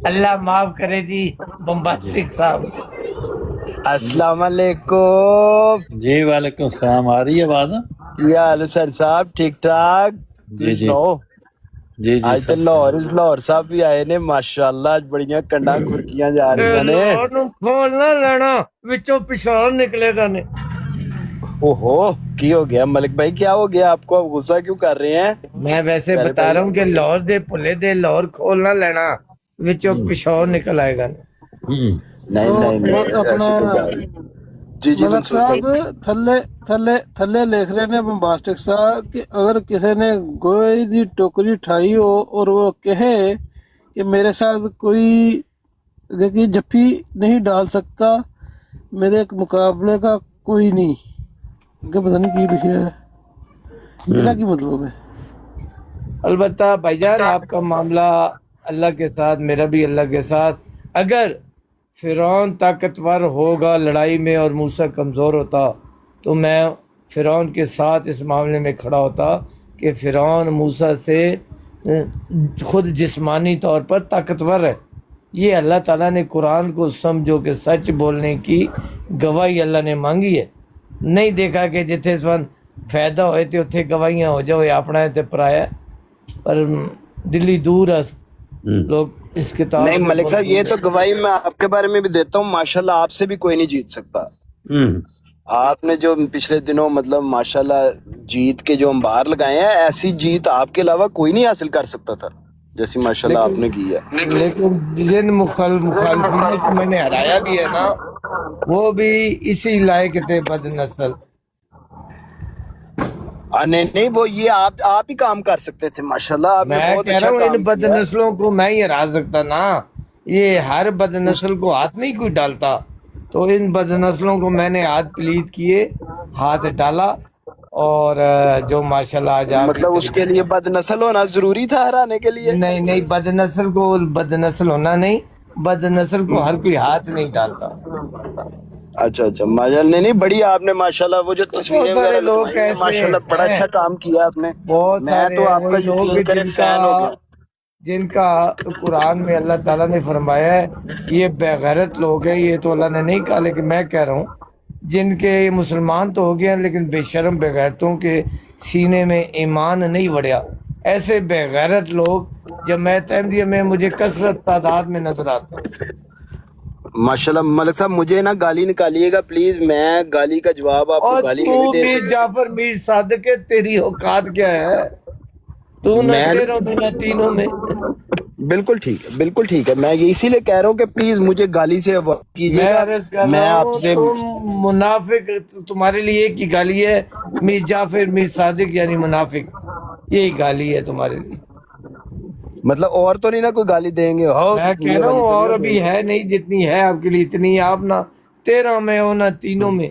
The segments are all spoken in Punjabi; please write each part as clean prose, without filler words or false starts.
اللہ معاف کرے جی بمباسٹک صاحب. السلام علیکم. جی وعلیکم السلام. آ رہی ہے آواز؟ کیا حال ہے سر صاحب؟ ٹھیک ٹھاک. جی تھی جی سناؤ. جی جی آج تو سب خیر. لاہور صاحب بھی آئے نے ماشاءاللہ. اج بڑیاں کنڈاں کھرکیاں جا رہی نے. لاہور نو کھول نہ لینا وچوں پیشاب نکلے گا نے. اوہو کی ہو گیا ملک بھائی؟ کیا ہو گیا آپ کو؟ آپ غصہ کیوں کر رہے ہیں میں ویسے پیارے بتا بھائی؟ رہا ہوں کہ لاہور دے پھلے دے لاہور کھول نہ لینا وچوں پیشاب نکل آئے گا. ہوں. نہیں تو نہیں نہیں، اپنا ایسی کوئی بات نہیں. جی جی ملک منصور بھائی. صاحب تھلے لکھ رہے نے بمباسٹک صاحب کہ اگر کسی نے گوہے دی ٹوکری اٹھائی ہو اور وہ کہے کہ میرے ساتھ کوئی کہ جفی نہیں ڈال سکتا، میرے مقابلے کا کوئی نہیں، کہ پتہ نہیں کی لکھا ہے، کیا کی مطلب ہے؟ البتہ بھائی جان آپ کا معاملہ اللہ کے ساتھ، میرا بھی اللہ کے ساتھ. اگر فرعون طاقتور ہوگا لڑائی میں اور موسیٰ کمزور ہوتا تو میں فرعون کے ساتھ اس معاملے میں کھڑا ہوتا کہ فرعون موسیٰ سے خود جسمانی طور پر طاقتور ہے. یہ اللہ تعالیٰ نے قرآن کو سمجھو کہ سچ بولنے کی گواہی اللہ نے مانگی ہے. نہیں دیکھا کہ جتھے اس وقت فائدہ ہوئے تھے اتنے گواہیاں ہو جاؤ اپنا ہے تے پرایا. پر دلی دور است لوگ اس کتاب نہیں سے ملک بہت صاحب، یہ دور تو ہے. گواہی میں آپ کے بارے میں بھی دیتا ہوں. ماشاءاللہ آپ سے بھی کوئی نہیں جیت سکتا. آپ نے جو پچھلے دنوں مطلب ماشاءاللہ جیت کے جو انبار لگائے ہیں، ایسی جیت آپ کے علاوہ کوئی نہیں حاصل کر سکتا تھا جیسی ماشاءاللہ آپ نے کی ہے. لیکن جن مخالفین کو میں نے ہرایا بھی ہے نا وہ بھی اسی لائق تھے بد نسل. نہیں نہیں، وہ یہ آپ ہی کام کر سکتے تھے. ماشاءاللہ آپ نے میں بہت کہہ رہا اچھا ہوں ان کام بد کیا. نسلوں کو میں ہی ہرا سکتا نا. یہ ہر بد نسل کو ہاتھ نہیں کوئی ڈالتا. تو ان بد نسلوں کو میں نے ہاتھ پلیت کیے، ہاتھ ڈالا. اور جو ماشاءاللہ آج آپ مطلب اس کے لیے بد نسل ہونا ضروری تھا ہرانے کے لیے؟ نہیں بد نسل کو بد نسل ہونا نہیں، بد نسل کو ہر کوئی ہاتھ نہیں ڈالتا. اچھا ماشاءاللہ. نہیں بڑی آپ نے ماشاءاللہ وہ جو بہت تصویریں سارے وغیرہ لوگ لگوائی ہیں ایسے ماشاءاللہ بڑا ہیں، اچھا کام کیا آپ نے. بہت میں سارے تو ہیں آپ کا وہی لوگ یقین کرے فین ہو گیا. جن کا قرآن میں اللہ تعالیٰ نے فرمایا ہے یہ بےغیرت لوگ ہیں. یہ تو اللہ نے نہیں کہا لیکن میں کہہ رہا ہوں جن کے مسلمان تو ہو گئے ہیں لیکن بے شرم بےغیرتوں کے سینے میں ایمان نہیں وڑیا. ایسے بےغیرت لوگ جماعت احمدیہ میں مجھے کثرت تعداد میں نظر آتے ہیں. ماشاءاللہ ملک صاحب مجھے نا گالی نکالیے گا پلیز. میں گالی کا جواب آپ کو اور گالی میں بھی تو دے میر سکتا جعفر میر صادق ہے، تیری اوقات کیا ہے؟ تو ہوں. نہ میں تیروں میں نہ تینوں میں. بالکل ٹھیک ہے، بالکل ٹھیک ہے. میں یہ اسی لیے کہہ رہا ہوں کہ پلیز مجھے گالی سے اوائڈ کیجیے میں گا. عرض کر میں رہا آپ ہوں سے تم منافق، تمہارے لیے ایک ہی گالی ہے، میر جعفر میر صادق یعنی منافق. یہی گالی ہے تمہارے لیے. مطلب اور تو نہیں نا کوئی گالی دیں گے؟ ہو میں کہہ یہ رہا والی ہوں تو نہیں اور نا دیں ابھی گے؟ ہے نہیں، جتنی ہے آپ کے لیے اتنی ہے. آپ نہ تیروں میں ہو نہ تینوں میں.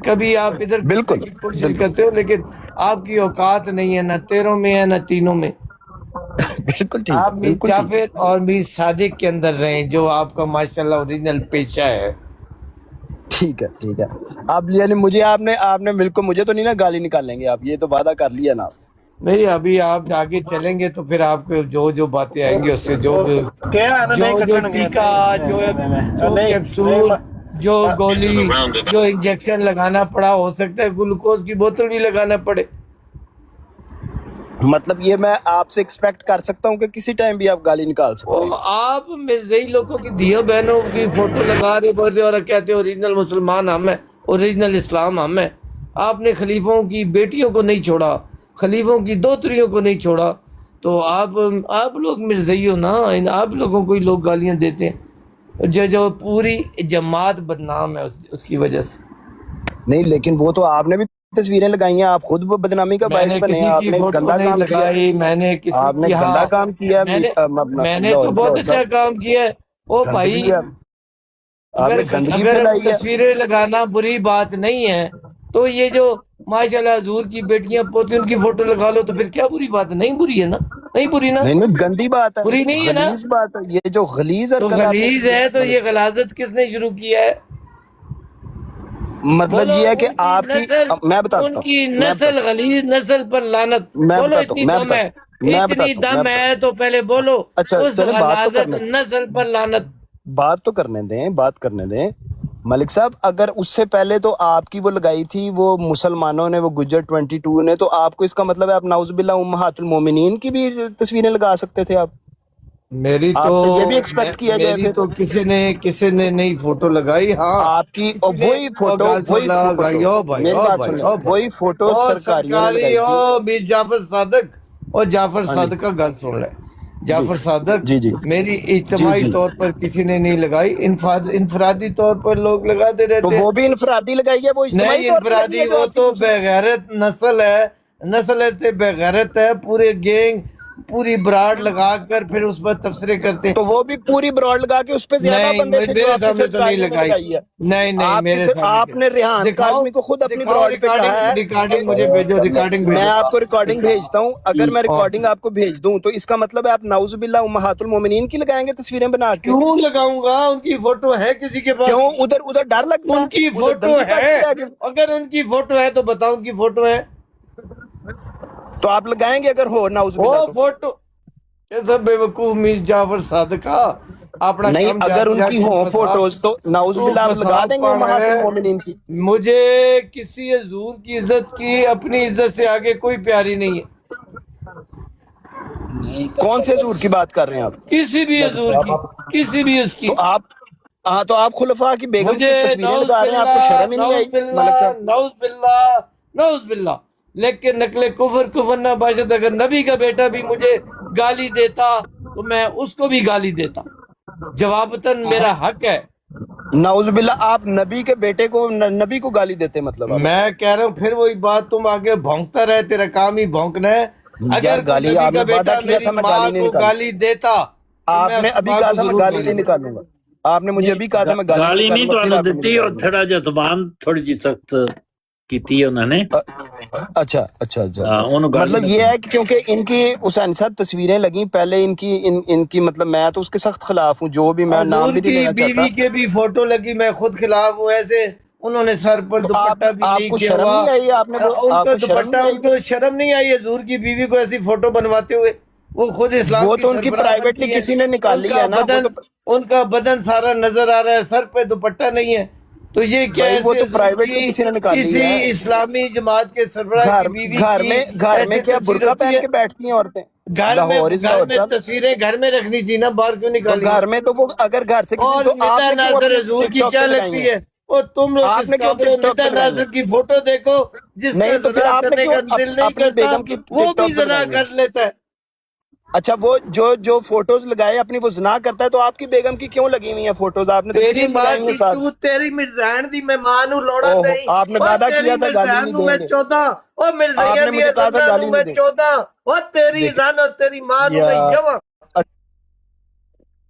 کبھی آپ ادھر بالکل کی کوشش بالکل کرتے ہو لیکن آپ کی اوقات نہیں ہے، نہ تیروں میں ہے نہ تینوں میں. بالکل ٹھیک آپ ہے، میر بالکل ٹھیک ہے. جعفر اور میر صادق کے اندر رہیں جو آپ کا ماشاءاللہ اوریجنل پیشہ ہے. ٹھیک ہے ٹھیک ہے. آپ یعنی مجھے آپ نے بالکل مجھے تو نہیں نا گالی نکالیں گے آپ؟ یہ تو وعدہ کر لیا نا آپ. نہیں ابھی آپ آگے چلیں گے تو پھر آپ کو جو باتیں آئیں گی اس سے جو ٹیکا، جو کیپسول، جو گولی، جو انجیکشن لگانا پڑا، ہو سکتا ہے گلوکوز کی بوتل بھی لگانا پڑے. مطلب یہ میں آپ سے ایکسپیکٹ کر سکتا ہوں کہ کسی ٹائم بھی آپ گالی نکال سکتے ہیں؟ آپ مرزئی لوگوں کی دیو بہنوں کی فوٹو لگا رہے بولتے اور کہتے ہیں اوریجنل مسلمان ہم ہیں، اوریجنل اسلام ہم ہیں. آپ نے خلیفوں کی بیٹیوں کو نہیں چھوڑا، خلیفوں کی دوتریوں کو نہیں چھوڑا. تو آپ لوگ مرزئی ہو نا. آپ لوگوں کو ہی لوگ گالیاں دیتے ہیں جو پوری جماعت بدنام ہے اس کی وجہ سے. نہیں لیکن وہ تو آپ نے بھی تصویریں لگائی ہیں. آپ خود وہ بدنامی کا میں باعث نے بنے ہیں. کسی آپ کی نے فوٹو گندا نہیں کام کیا. لگائی، میں نے کسی آپ نے کی گندا کام کیا ہے. میں نے تو بہت اچھا کام کیا ہے. او بھائی گندگی آپ نے گندگی اگر پھیلائی ہے. تصویریں لگانا بری بات نہیں ہے تو یہ جو ماشاءاللہ حضور کی بیٹیاں پوتی ان کی فوٹو لگا لو تو پھر کیا بری بات ہے؟ نہیں بری ہے نا، نہیں بری نا، نہیں نہیں، گندی بات ہے، بری نہیں ہے نا. غلیظ بات ہے. یہ جو غلیظ تو حرکت آپ نے غلیظ کی ہے تو مطلب یہ غلاظت کس نے شروع کیا ہے؟ मतलब बोलो ये है कि उनकी आपकी नस्ल, मैं बताता हूँ उनकी नस्ल गलीज नस्ल पर लानत। मैं बोलो बताता हूँ इतनी दम है, इतनी दम है तो पहले बोलो अच्छा उस चले बात तो गलाजत करने नस्ल पर लानत। बात तो करने दें, बात करने दें मलिक साहब। अगर उससे पहले तो आपकी वो लगाई थी वो मुसलमानों ने, वो गुज्जर 22 ने, तो आपको इसका मतलब है आप नाउजुबिल्लाह उम्महातुल मोमिनीन की भी तस्वीरें लगा सकते थे आप। मेरी तो आपसे ये भी एक्सपेक्ट किया जाए मेरी फिर। तो किसी ने नहीं फोटो लगाई। हाँ आपकी और किसी ने गाल लगाई। ओ भाई, मेरी ओ बात भाई, सुन, ओ भाई, वही फोटो ओ सरकारियों ने सरकारी, लगाई थी। ओ मीर जाफर सादक, और जाफर हाँ जी सादक का गल सुन ले। जी जाफर सादक जी जी मेरी जी इज्तिमाई जी। तौर पर किसी ने नहीं लगाई, इनफरादी तौर पर लोग लगाते तो रहते हैं। वो भी इनफरादी लगाई है, वो इज्तिमाई नहीं तौर पे लगी इनफरादी, है जो वो आपकी तो दूसरी। बेगैरत नस्ल है, नस्ल है बेगैरत है, पूरे गैंग पूरी ब्राड लगा कर फिर उस पर तबसरे करते हैं। तो वो भी पूरी ब्रॉड लगा के उस पे ज्यादा नहीं बंदे थे जो मेरे आपकी सामने तो नहीं सरकारियों ने लगाई। लगाई है। नहीं नहीं आपकी मेरे सिर्फ सामने के आपने रेहान दिखाओ, काजमी को खुद अपनी दिखाओ ब्रॉड पे रिकॉर्डिंग, कहा है रिकॉर्डिंग कि मुझे भेजो, रिकॉर्डिंग मैं भेजो। आपको रिकॉर्डिंग भेजता हूँ। अगर मैं और रिकॉर्डिंग आपको भेज दूं तो इसका मतलब है आप नाउजुबिल्लाह उम्महातुल मोमिनीन की लगाएंगे तस्वीरें बना के। क्यों लगाऊंगा? उनकी फोटो है किसी के पास? क्यों? उधर उधर डर लगता है, उनकी उधर फोटो दंदी है, काटती है। अगर उनकी फोटो है तो बताओ उनकी फोटो है। तो आप लगाएंगे अगर हो नाउजुबिल्लाह वो तो? फोटो कैसा बेवकूफ मीर जाफर सादका अपना नहीं, काम अगर जारी उनकी रख, हो फोटोज तो तू नाउजुबिल्लाह आप लगा फसाद देंगे पा रहा उम्महातुल है। मोमिनीन की। मुझे किसी हजूर की इज्जत की अपनी इज्जत से आगे कोई प्यारी नहीं है। कौन से हजूर की बात कर रहे हैं आप? किसी भी हजूर की, किसी भी उसकी। तो आप हाँ, तो आप खुलफा की बेगम मुझे की तस्वीरें नौज लगा रहे हैं, बिल्ला, आपको शर्म ही नहीं नौज आई बिल्ला, मलिक साहब? नौज बिल्ला, नौज बिल्ला, लेकिन नकले कुफर कुफर ना बाशद। अगर नबी का बेटा भी मुझे गाली देता तो मैं उसको भी गाली देता, जवाबतन मेरा हक है। नाउजुबिल्लाह, आप नबी के बेटे को नबी को गाली देते मतलब आप? मैं कह रहा हूँ फिर वही बात, तुम आगे भौंकता रहे, तेरा काम ही भौंकना है। यार अगर कोई गाली नबी आपने का वादा बेटा किया मेरी था मैं गाली माँ नहीं को निकालूंगा। गाली देता तो मैं आपने उसकी अभी माँ कहा को था मैं जरूर गाली गाली नहीं दूंगा। निकालूंगा। आपने मुझे अभी कहा था मैं गाली गाली नहीं निकालूंगा, फिर ਤੁਹਾਨੂੰ आपने ਦਿੱਤੀ, मुझे ਉਹ गाली ਥੋੜਾ ਜਿਹਾ ਜ਼ਬਾਨ ਥੋੜੀ ਜਿਹੀ ਸਖਤ ਕੀਤੀ ਹੈ ਉਹਨਾਂ ਨੇ। अच्छा अच्छा अच्छा। ਹਾਂ ਉਹਨੂੰ ਗਾਲੀ मतलब ਨਾ ये ਕਹੋ। है कि क्योंकि इनकी हुसैन साहब तस्वीरें लगी पहले इनकी मतलब मैं तो उसके सख्त खिलाफ हूँ, जो भी मैं नाम हजूर भी नहीं की लेना बीवी चाहता। के भी फोटो लगी, मैं खुद खिलाफ हूँ ऐसे। उन्होंने सर पर तो दुपट्टा भी नहीं आपको किया शर्म हुआ, नहीं आई? आपने वो उनको आपको शर्म दुपट्टा, नहीं आई? उनको शर्म नहीं आई हजूर की बीवी को ऐसी फोटो बनवाते हुए? वो खुद इस्लाम वो की तो उनकी सरबराह प्राइवेटली बनती है, किसी ने निकाली उनका है ना, वो बदन, तो उनका बदन सारा नजर आ रहा है, सर पे दुपट्टा नहीं है। तो ये क्या भाई वो ऐसे तो हजूर प्राइवेटली की किसी ने निकाली किसी है। इस्लामी जमात के सरबराह की बीवी की घर में ऐसे क्या तस्वीर बुर्का होती पहन है? के बैठती हैं औरतें? लाहौर इज घर लाहौर में साहब। तस्वीरें घर में रखनी थी ना, बाहर क्यों तो निकाली? घर में तो वो अगर घर से किसी और तो निदा आपने क्यों नाजर अपनी हजूर की टिकटॉक क्या पे लगाई लगती है? है? और तुम लोग किस आपने क्यों काबिल हो? टिकटॉक निदा पे लगाई नाजर है? की फोटो देखो, जिसका नहीं तो फिर जना आपने करने क्यों का दिल नहीं अपनी करता बेगम की वो भी टिकटॉक पे जना लगाई है? कर लेता है। अच्छा, वो जो फोटोज लगाए अपनी वो जना करता है, तो आपकी बेगम की क्यों लगी हुई है फोटोज? आपने तो तेरी वीडियोस माँ लगाई हुई की है साथ। चूत, तेरी मिर्जान दी मैं मां नू लोड़ा ओहो, नहीं। आपने और वादा तेरी किया था गाली मिर्जान नहीं नू मैं देंगे। 14, और मिर्जाइया आपने दिया मुझे कहा था रन्ना गाली नू नहीं मैं देंगे। 14, और तेरी देख रन और तेरी मां नू मैं यार, जवा।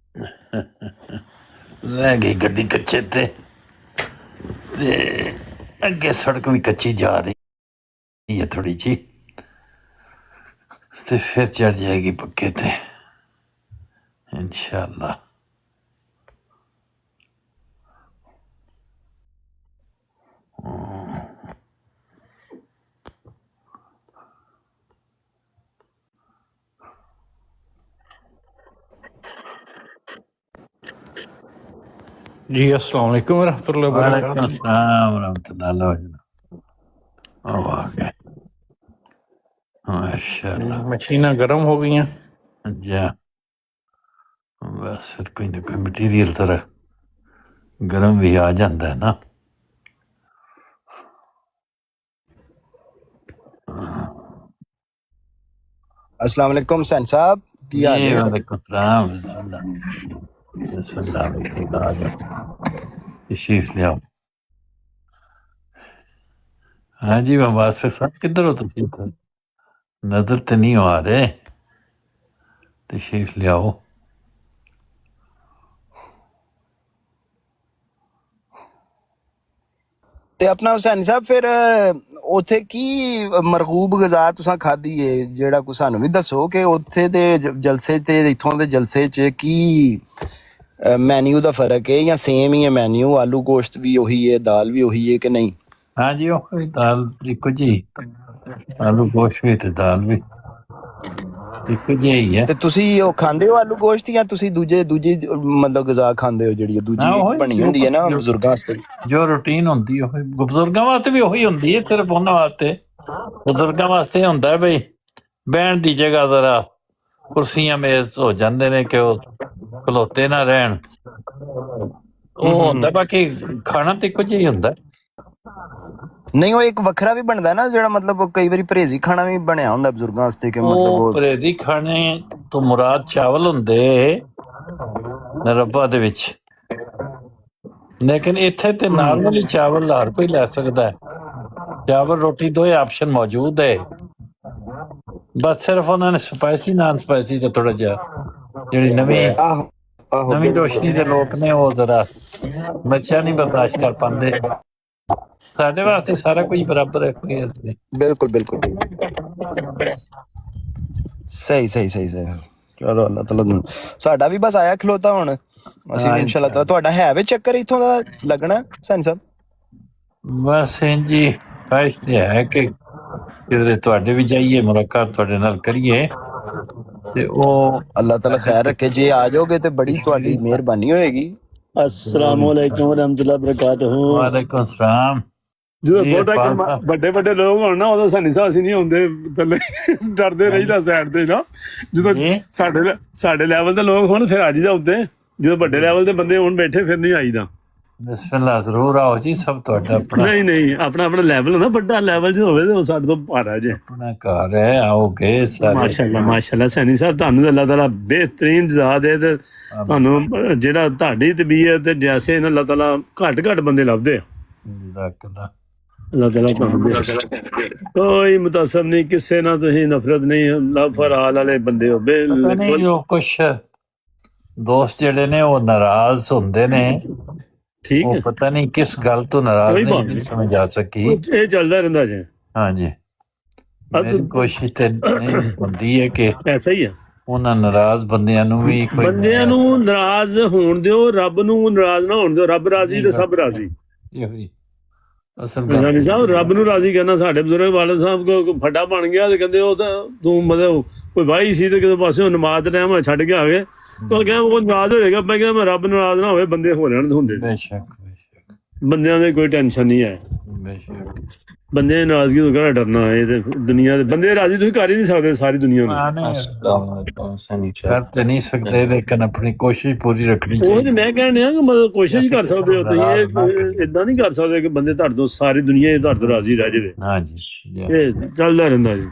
ਲੈ ਗਈ ਗੱਡੀ ਕੱਚੇ ਤੇ ਅੱਗੇ ਸੜਕ ਵੀ ਕੱਚੀ ਜਾ ਰਹੀ ਹੈ ਥੋੜੀ ਜੀ, ਤੇ ਫਿਰ ਚੜ ਜਾਏਗੀ ਪੱਕੇ ਤੇ ਇਨਸ਼ਾਅੱਲਾ। जी अस्सलाम वालेकुम रहमतुल्लाहि व वालेकुम बरकातहू। अस्सलाम रहमतुल्लाह अब आ गए माशाअल्लाह। मशीना गर्म हो गई हैं। जा बस फिर कोई ना कोई मटीरियल तरह गर्म भी आ जाता है ना। अस्सलाम वालेकुम हुसैन साहब, की हाल जी है? वालेकुम सलाम, बिस्मिल्लाह बिस्मिल्लाह बिस्मिल्लाह, आ जाओ तशरीफ ले आओ। हाँ जी मैं वास्ते साहब किधर हो तुम? नजर तो नहीं आ रहे, तशरीफ ले आओ। ਤੇ ਆਪਣਾ ਹੁਸੈਨ ਸਾਹਿਬ ਫਿਰ ਉਥੇ ਕੀ ਮਰਗੂਬ ਗਜ਼ਾ ਤੁਸੀਂ ਖਾਧੀ ਏ, ਜਿਹੜਾ ਕੋ ਸਾਨੂੰ ਵੀ ਦੱਸੋ ਕਿ ਉੱਥੇ ਦੇ ਜਲਸੇ ਤੇ ਇਥੋਂ ਦੇ ਜਲਸੇ 'ਚ ਕੀ मेन्यू ਦਾ ਫਰਕ ਹੈ ਜਾਂ ਸੇਮ ਹੀ ਹੈ मेन्यू? आलू गोश्त भी वही है, दाल भी वही है कि नहीं? हाँ जी वो दाल इको जी, आलू गोश्त भी ते दाल भी इको जी ही है। ਤੇ ਤੁਸੀਂ ਉਹ ਖਾਂਦੇ ਹੋ ਆਲੂ ਗੋਸ਼ਤ ਜਾਂ ਤੁਸੀਂ ਦੂਜੀ ਮਤਲਬ ਗਜ਼ਾ ਖਾਂਦੇ ਹੋ ਜਿਹੜੀ ਦੂਜੀ हाँ ਇੱਕ वही ਬਣੀ ਹੁੰਦੀ ਹੈ ਨਾ जो ਬਜ਼ੁਰਗਾਂ ਵਾਸਤੇ? ਜੋ ਰੂਟੀਨ ਹੁੰਦੀ ਉਹ ਬਜ਼ੁਰਗਾਂ ਵਾਸਤੇ ਵੀ ਉਹੀ ਹੁੰਦੀ ਹੈ, ਸਿਰਫ ਉਹਨਾਂ ਵਾਸਤੇ ਬਜ਼ੁਰਗਾਂ ਵਾਸਤੇ ਇਹ ਹੁੰਦਾ ਹੈ ਬਈ ਬਹਿਣ ਦੀ ਜਗ੍ਹਾ ਜ਼ਰਾ ਕੁਰਸੀਆਂ ਮੇਜ਼ ਹੋ ਜਾਂਦੇ ਨੇ ਕਿ ਉਹ ਖਲੋਤੇ ਨਾ ਰਹਿਣ, ਉਹ ਹੁੰਦਾ। ਬਾਕੀ ਖਾਣਾ ਤੇ ਇੱਕੋ ਜਿਹਾ ਹੀ ਹੁੰਦਾ। ਨਹੀਂ ਉਹ ਇੱਕ ਵੱਖਰਾ ਵੀ ਬਣਦਾ ਨਾ ਜਿਹੜਾ ਮਤਲਬ ਉਹ ਕਈ ਵਾਰੀ ਪਰਹੇਜ਼ੀ ਖਾਣਾ ਵੀ ਬਣਿਆ ਹੁੰਦਾ ਬਜ਼ੁਰਗਾਂ ਵਾਸਤੇ ਕਿ ਮਤਲਬ ਉਹ ਉਹ ਪਰਹੇਜ਼ੀ ਖਾਣੇ ਤੋਂ ਮੁਰਾਦ ਚਾਵਲ ਹੁੰਦੇ ਨਰਬਾ ਦੇ ਵਿੱਚ, ਲੇਕਿਨ ਇੱਥੇ ਤੇ ਨਾਰਮਲੀ ਚਾਵਲ ਹਰ ਕੋਈ ਲੈ ਸਕਦਾ ਹੈ। ਚਾਵਲ ਰੋਟੀ ਦੋਏ ਆਪਸ਼ਨ ਮੌਜੂਦ ਹੈ, ਬਸ ਸਿਰਫ ਉਹਨਾਂ ਨੇ ਸਪਾਈਸੀ ਨਾਨ ਸਪਾਈਸੀ ਦਾ ਥੋੜਾ ਜਿਹਾ ਜਿਹੜੀ ਆਹੋ ਆਹੋ ਨਵੀਂ ਰੋਸ਼ਨੀ ਦੇ ਲੋਕ ਨੇ ਉਹ ਜ਼ਰਾ ਮਿਰਚਾਂ ਨਹੀਂ ਬਰਦਾਸ਼ਤ ਕਰ ਪਾਉਂਦੇ। ਸਾਡੇ ਵਾਸਤੇ ਸਾਰਾ ਕੁਝ ਬਰਾਬਰ ਹੈ, ਕੋਈ अर्थ नहीं। ਬਿਲਕੁਲ ਬਿਲਕੁਲ ਸਹੀ ਸਹੀ ਸਹੀ ਸਹੀ। ਚਲੋ ਅੱਲਾਹ ਤਾਲਾ ਸਾਡਾ ਵੀ ਬਸ ਆਇਆ ਖਲੋਤਾ ਹੁਣ, ਅਸੀਂ ਵੀ ਇਨਸ਼ਾਅੱਲਾ ਤਾਲਾ। ਤੁਹਾਡਾ ਹੈ ਵੀ ਚੱਕਰ ਇੱਥੋਂ ਦਾ ਲੱਗਣਾ ਸਨ ਸਾਹਿਬ? ਬਸ ਇੰਜੀ ਖਾਹਿਸ਼ ਤੇ ਹੈ ਕਿ ਕਿਧਰੇ ਤੁਹਾਡੇ ਵੀ ਜਾਈਏ, ਮੁਲਾਕਾਤ ਤੁਹਾਡੇ ਨਾਲ ਕਰੀਏ ਤੇ ਉਹ ਅੱਲਾਹ ਤਾਲਾ ਖੈਰ ਰੱਖੇ। ਜੇ ਆ ਜਾਓਗੇ ਤੇ ਬੜੀ ਤੁਹਾਡੀ ਮਿਹਰਬਾਨੀ ਹੋਏਗੀ। अस्सलामुअलैकुम वरहमतुल्लाह वबरकातुहू। ਵਾਲੇਕੁਮ ਸਲਾਮ। ਜਦੋਂ ਜੀ, ਬਹੁਤਾ ਪਾਸਾ। ਵੱਡੇ ਵੱਡੇ ਲੋਕ ਹੋਣ ਨਾ ਉਦੋਂ ਸਾਨੀ ਸਾਹ ਅਸੀਂ ਨਹੀਂ ਹੁੰਦੇ ਥੱਲੇ ਡਰਦੇ ਰਹੀਦਾ ਸਾਈਡ ਤੇ ਨਾ। ਜਦੋਂ ਜੀ। ਸਾਡੇ ਲੈਵਲ ਦੇ ਲੋਕ ਹੋਣ ਫਿਰ ਆ ਜਾਈਦਾ ਉੱਤੇ, ਜਦੋਂ ਵੱਡੇ ਲੈਵਲ ਦੇ ਬੰਦੇ ਹੋਣ ਬੈਠੇ ਫਿਰ ਨਹੀਂ ਆਈਦਾ। ਬਿਸਮਿਲ੍ਲਾ, ਜ਼ਰੂਰ ਆਓ ਜੀ, ਸਭ ਤੁਹਾਡਾ ਆਪਣਾ ਨਹੀਂ ਆਪਣਾ ਲੈਵਲ ਨਾ, ਵੱਡਾ ਲੈਵਲ ਜੋ ਹੋਵੇ ਤੇ ਉਹ ਸਾਡੇ ਤੋਂ ਭਾਰਾ ਜੇ। ਆਪਣਾ ਘਰ ਹੈ, ਆਓਗੇ ਸਾਰੇ। ਮਾਸ਼ਾਅੱਲਾ ਸਾਨੀ ਸਾਹਿਬ, ਤੁਹਾਨੂੰ ਅੱਲਾਹ ਤਾਲਾ ਬਿਹਤਰੀਨ ਜਜ਼ਾ ਦੇ ਤੇ ਤੁਹਾਨੂੰ ਜਿਹੜਾ ਤੁਹਾਡੀ ਤਬੀਅਤ ਤੇ ਜੈਸੇ ਅੱਲਾਹ ਤਾਲਾ ਘੱਟ ਬੰਦੇ ਲੱਭਦੇ ਆ। ਜਜ਼ਾਕੱਲਾ। ਅੱਲਾਹ ਤਾਲਾ ਕੋਈ ਮੁਤਾਸਬ ਨਹੀਂ, ਕਿਸੇ ਨਾਲ ਤੁਸੀਂ ਨਫ਼ਰਤ ਨਹੀਂ, ਫਰਾਲ ਵਾਲੇ ਬੰਦੇ ਹੋ ਪਤਾ ਨਹੀਂ ਬਿਲਕੁਲ। ਉਹ ਕੁਛ ਦੋਸਤ ਜਿਹੜੇ ਨੇ ਉਹ ਨਾਰਾਜ਼ ਹੁੰਦੇ ਨੇ, ਠੀਕ ਉਹ ਹੈ, ਪਤਾ ਨਹੀਂ ਕਿਸ ਗੱਲ ਤੋਂ ਨਾਰਾਜ਼ ਕੋਈ ਬਾਤ ਨਹੀਂ ਨਹੀਂ। ਸਮਝ ਆ ਸਕੀ। ਇਹ ਚੱਲਦਾ ਰਹਿੰਦਾ ਜੇ, ਹਾਂਜੀ, ਮੇਰੀ ਕੋਸ਼ਿਸ਼ ਤੇ ਨਹੀਂ ਹੁੰਦੀ ਹੈ ਕਿ ਐਸਾ ਹੀ ਆ। ਉਹਨਾਂ ਨਾਰਾਜ਼ ਬੰਦਿਆਂ ਨੂੰ ਵੀ ਕੋਈ ਬੰਦਿਆਂ ਨੂੰ ਨਾਰਾਜ਼ ਹੋਣ ਦਿਓ, ਰੱਬ ਨੂੰ ਨਾਰਾਜ਼ ਨਾ ਹੋਣ ਦਿਓ। ਰੱਬ ਰਾਜ਼ੀ ਤੇ ਸਭ ਰਾਜ਼ੀ। ਇਹੋ ਹੀ ਅਸਲ ਗੱਲ। ਰਾਣੀ ਸਾਹਿਬ, ਰੱਬ ਨੂੰ ਰਾਜ਼ੀ ਕਰਨਾ। ਸਾਡੇ ਬਜ਼ੁਰਗ ਵਾਲਦ ਸਾਹਿਬ ਕੋ ਫੱਟਾ ਬਣ ਗਿਆ ਤੇ ਕਹਿੰਦੇ ਉਹ ਤਾਂ ਤੂੰ ਮਤਲਬ ਕੋਈ ਵਾਹੀ ਸੀ ਤੇ ਕਿਸੇ ਪਾਸੇ ਨਮਾਜ਼ ਦਾ ਟਾਈਮ ਛੱਡ ਕੇ ਆ ਗਏ ਤਾਂ ਕਹਿੰਦਾ ਉਹ ਨਾਰਾਜ਼ ਹੋਏਗਾ। ਮੈਂ ਕਹਿੰਦਾ ਮੈਂ ਰੱਬ ਨਾਰਾਜ਼ ਨਾ ਹੋਵੇ, ਬੰਦੇ ਹੋ ਰਹਿਣ ਹੁੰਦੇ। ਬੇਸ਼ੱਕ ਬੰਦਿਆਂ ਦੀ ਕੋਈ ਟੈਨਸ਼ਨ ਨਹੀਂ ਹੈ। ਬੇਸ਼ੱਕ। ਬੰਦੇ ਦੀ ਨਾਰਾਜ਼ਗੀ ਤੋਂ ਕਿਹੜਾ ਡਰਨਾ ਹੈ? ਤੇ ਦੁਨੀਆ ਦੇ ਬੰਦੇ ਰਾਜ਼ੀ ਤੁਸੀਂ ਕਰ ਹੀ ਨਹੀਂ ਸਕਦੇ ਸਾਰੀ ਦੁਨੀਆ ਨੂੰ। ਕਰ ਤੇ ਨਹੀਂ ਸਕਦੇ, ਲੇਕਿਨ ਆਪਣੀ ਕੋਸ਼ਿਸ਼ ਪੂਰੀ ਰੱਖਣੀ ਉਹ ਚਾਹੀਦੀ। ਤੇ ਮੈਂ ਕਹਿਣ ਡਿਆ ਕਿ ਮਤਲਬ ਕੋਸ਼ਿਸ਼ ਕਰ ਸਕਦੇ ਹੋ ਤੁਸੀਂ। ਇਦਾਂ ਨਹੀਂ ਕਰ ਸਕਦੇ ਕਿ ਬੰਦੇ ਤੁਹਾਡੇ ਤੋਂ ਸਾਰੀ ਦੁਨੀਆ ਤੁਹਾਡੇ ਤੋਂ ਰਾਜ਼ੀ ਰਹਿ ਜਾਵੇ। ਹਾਂਜੀ ਇਹ ਚੱਲਦਾ ਰਹਿੰਦਾ ਜੀ।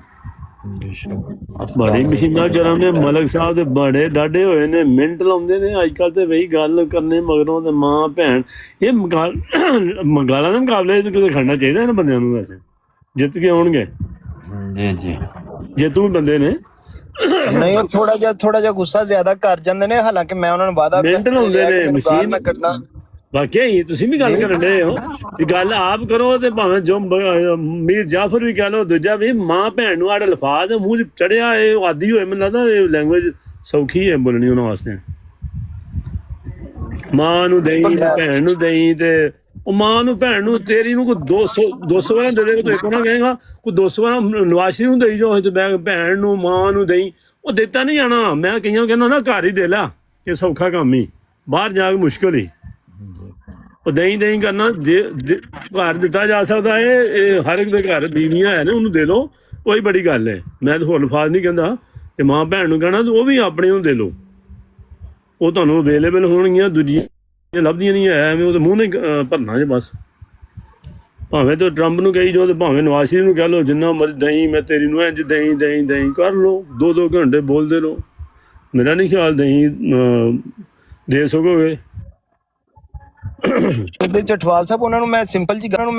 ਬੇਸ਼ੱਕ। ਬੜੀ ਮਸ਼ੀਨਾਂ ਜਰਾਂ ਨੇ ਮਲਕ ਸਾਹਿਬ ਦੇ ਬੜੇ ਡਾਡੇ ਹੋਏ ਨੇ, ਮਿੰਟ ਲਾਉਂਦੇ ਨੇ ਅੱਜ ਕੱਲ ਤੇ ਬਈ ਗੱਲ ਕਰਨੇ ਮਗਰੋਂ ਤੇ ਮਾਂ ਭੈਣ ਇਹ ਗਾਲਾਂ ਦੇ ਮੁਕਾਬਲੇ ਕਿਤੇ ਖੜਨਾ ਚਾਹੀਦਾ ਇਹਨਾਂ ਬੰਦਿਆਂ ਨੂੰ। ਵੈਸੇ ਜਿੱਤ ਕੇ ਆਉਣਗੇ, ਜੀ ਜੇਤੂ ਵੀ ਬੰਦੇ ਨੇ। ਨਹੀਂ ਉਹ ਥੋੜਾ ਜਿਹਾ ਗੁੱਸਾ ਜ਼ਿਆਦਾ ਕਰ ਜਾਂਦੇ ਨੇ, ਹਾਲਾਂਕਿ ਮੈਂ ਉਹਨਾਂ ਨੂੰ ਵਾਅਦਾ ਮਿੰਟ ਲਾਉਂਦੇ ਨੇ, ਮਸ਼ੀਨ ਨਾ ਕੱਢਣਾ। ਵਾਕਿਆ ਹੀ ਤੁਸੀਂ ਵੀ ਗੱਲ ਕਰਨ ਡਏ ਹੋ ਕਿ ਗੱਲ ਆਪ ਕਰੋ ਤੇ ਭਾਵੇਂ ਜੋ ਮੀਰ ਜਾਫਰ ਵੀ ਕਹਿ ਲਓ, ਦੂਜਾ ਵੀ ਮਾਂ ਭੈਣ ਨੂੰ ਆੜੇ ਲਫਾਜ਼ ਮੂੰਹ 'ਚ ਚੜਿਆ, ਇਹ ਆਦੀ ਹੋਏ। ਮੈਨੂੰ ਲੱਗਦਾ ਇਹ ਲੈਂਗੁਏਜ ਸੌਖੀ ਹੈ ਬੋਲਣੀ ਉਹਨਾਂ ਵਾਸਤੇ। ਮਾਂ ਨੂੰ ਦੇਈ, ਭੈਣ ਨੂੰ ਦੇਈ, ਤੇ ਉਹ ਮਾਂ ਨੂੰ ਭੈਣ ਨੂੰ ਤੇਰੀ ਨੂੰ ਕੋਈ 200 ਵਾਰ ਦੇ ਦੇਗਾ, ਤੂੰ ਇੱਕ ਵਾਰ ਕਹੇਗਾ ਕੋਈ 200 ਵਾਰ ਨਵਾਸ਼ੀ ਨੂੰ ਦੇਈ ਜਾਓ, ਤੇ ਭੈਣ ਨੂੰ ਮਾਂ ਨੂੰ ਦੇਈ। ਉਹ ਦਿੱਤਾ ਨਹੀਂ ਜਾਣਾ। ਮੈਂ ਕਈਆਂ ਨੂੰ ਕਹਿੰਦਾ ਨਾ ਘਰ ਹੀ ਦੇ ਲਾ, ਕਿ ਸੌਖਾ ਕੰਮ ਹੀ, ਬਾਹਰ ਜਾ ਕੇ ਮੁਸ਼ਕਿਲ ਹੀ। ਉਹ ਦਹੀਂ ਕਰਨਾ ਘਰ ਦਿੱਤਾ ਜਾ ਸਕਦਾ ਹੈ। ਇਹ ਹਰ ਇੱਕ ਦੇ ਘਰ ਬੀਵੀਆਂ ਹੈ ਨੇ, ਉਹਨੂੰ ਦੇ ਲਓ, ਕੋਈ ਬੜੀ ਗੱਲ ਹੈ। ਮੈਂ ਤਾਂ ਹੋਰ ਲਫਾਜ਼ ਨਹੀਂ ਕਹਿੰਦਾ ਕਿ ਮਾਂ ਭੈਣ ਨੂੰ ਕਹਿਣਾ, ਉਹ ਵੀ ਆਪਣੇ ਨੂੰ ਦੇ ਲਓ। ਉਹ ਤੁਹਾਨੂੰ ਅਵੇਲੇਬਲ ਹੋਣਗੀਆਂ, ਦੂਜੀਆਂ ਲੱਭਦੀਆਂ ਨਹੀਂ ਹੈ। ਐਵੇਂ ਉਹ ਤਾਂ ਮੂੰਹ ਨਹੀਂ ਭਰਨਾ ਜੇ ਬਸ। ਭਾਵੇਂ ਤੇ ਟਰੰਪ ਨੂੰ ਕਹੀ ਜੋ, ਤੇ ਭਾਵੇਂ ਨਵਾਜ਼ ਸ਼ਰੀਫ ਨੂੰ ਕਹਿ ਲਓ, ਜਿੰਨਾ ਮਰਜ਼ੀ ਦਹੀਂ ਮੈਂ ਤੇਰੀ ਨੂੰ ਇੰਝ ਦਹੀਂ ਕਰ ਲਓ। 2 ਘੰਟੇ ਬੋਲਦੇ ਰਹੋ। ਮੇਰਾ ਨਹੀਂ ਖਿਆਲ ਦਹੀਂ ਦੇ ਸਕੋਗੇ। ਚਟਵਾਲ ਸਾਹਿਬ, ਉਹਨਾਂ ਨੂੰ ਮੈਂ ਸਿੰਪਲ ਜੀ ਗੱਲ ਨਹੀਂ,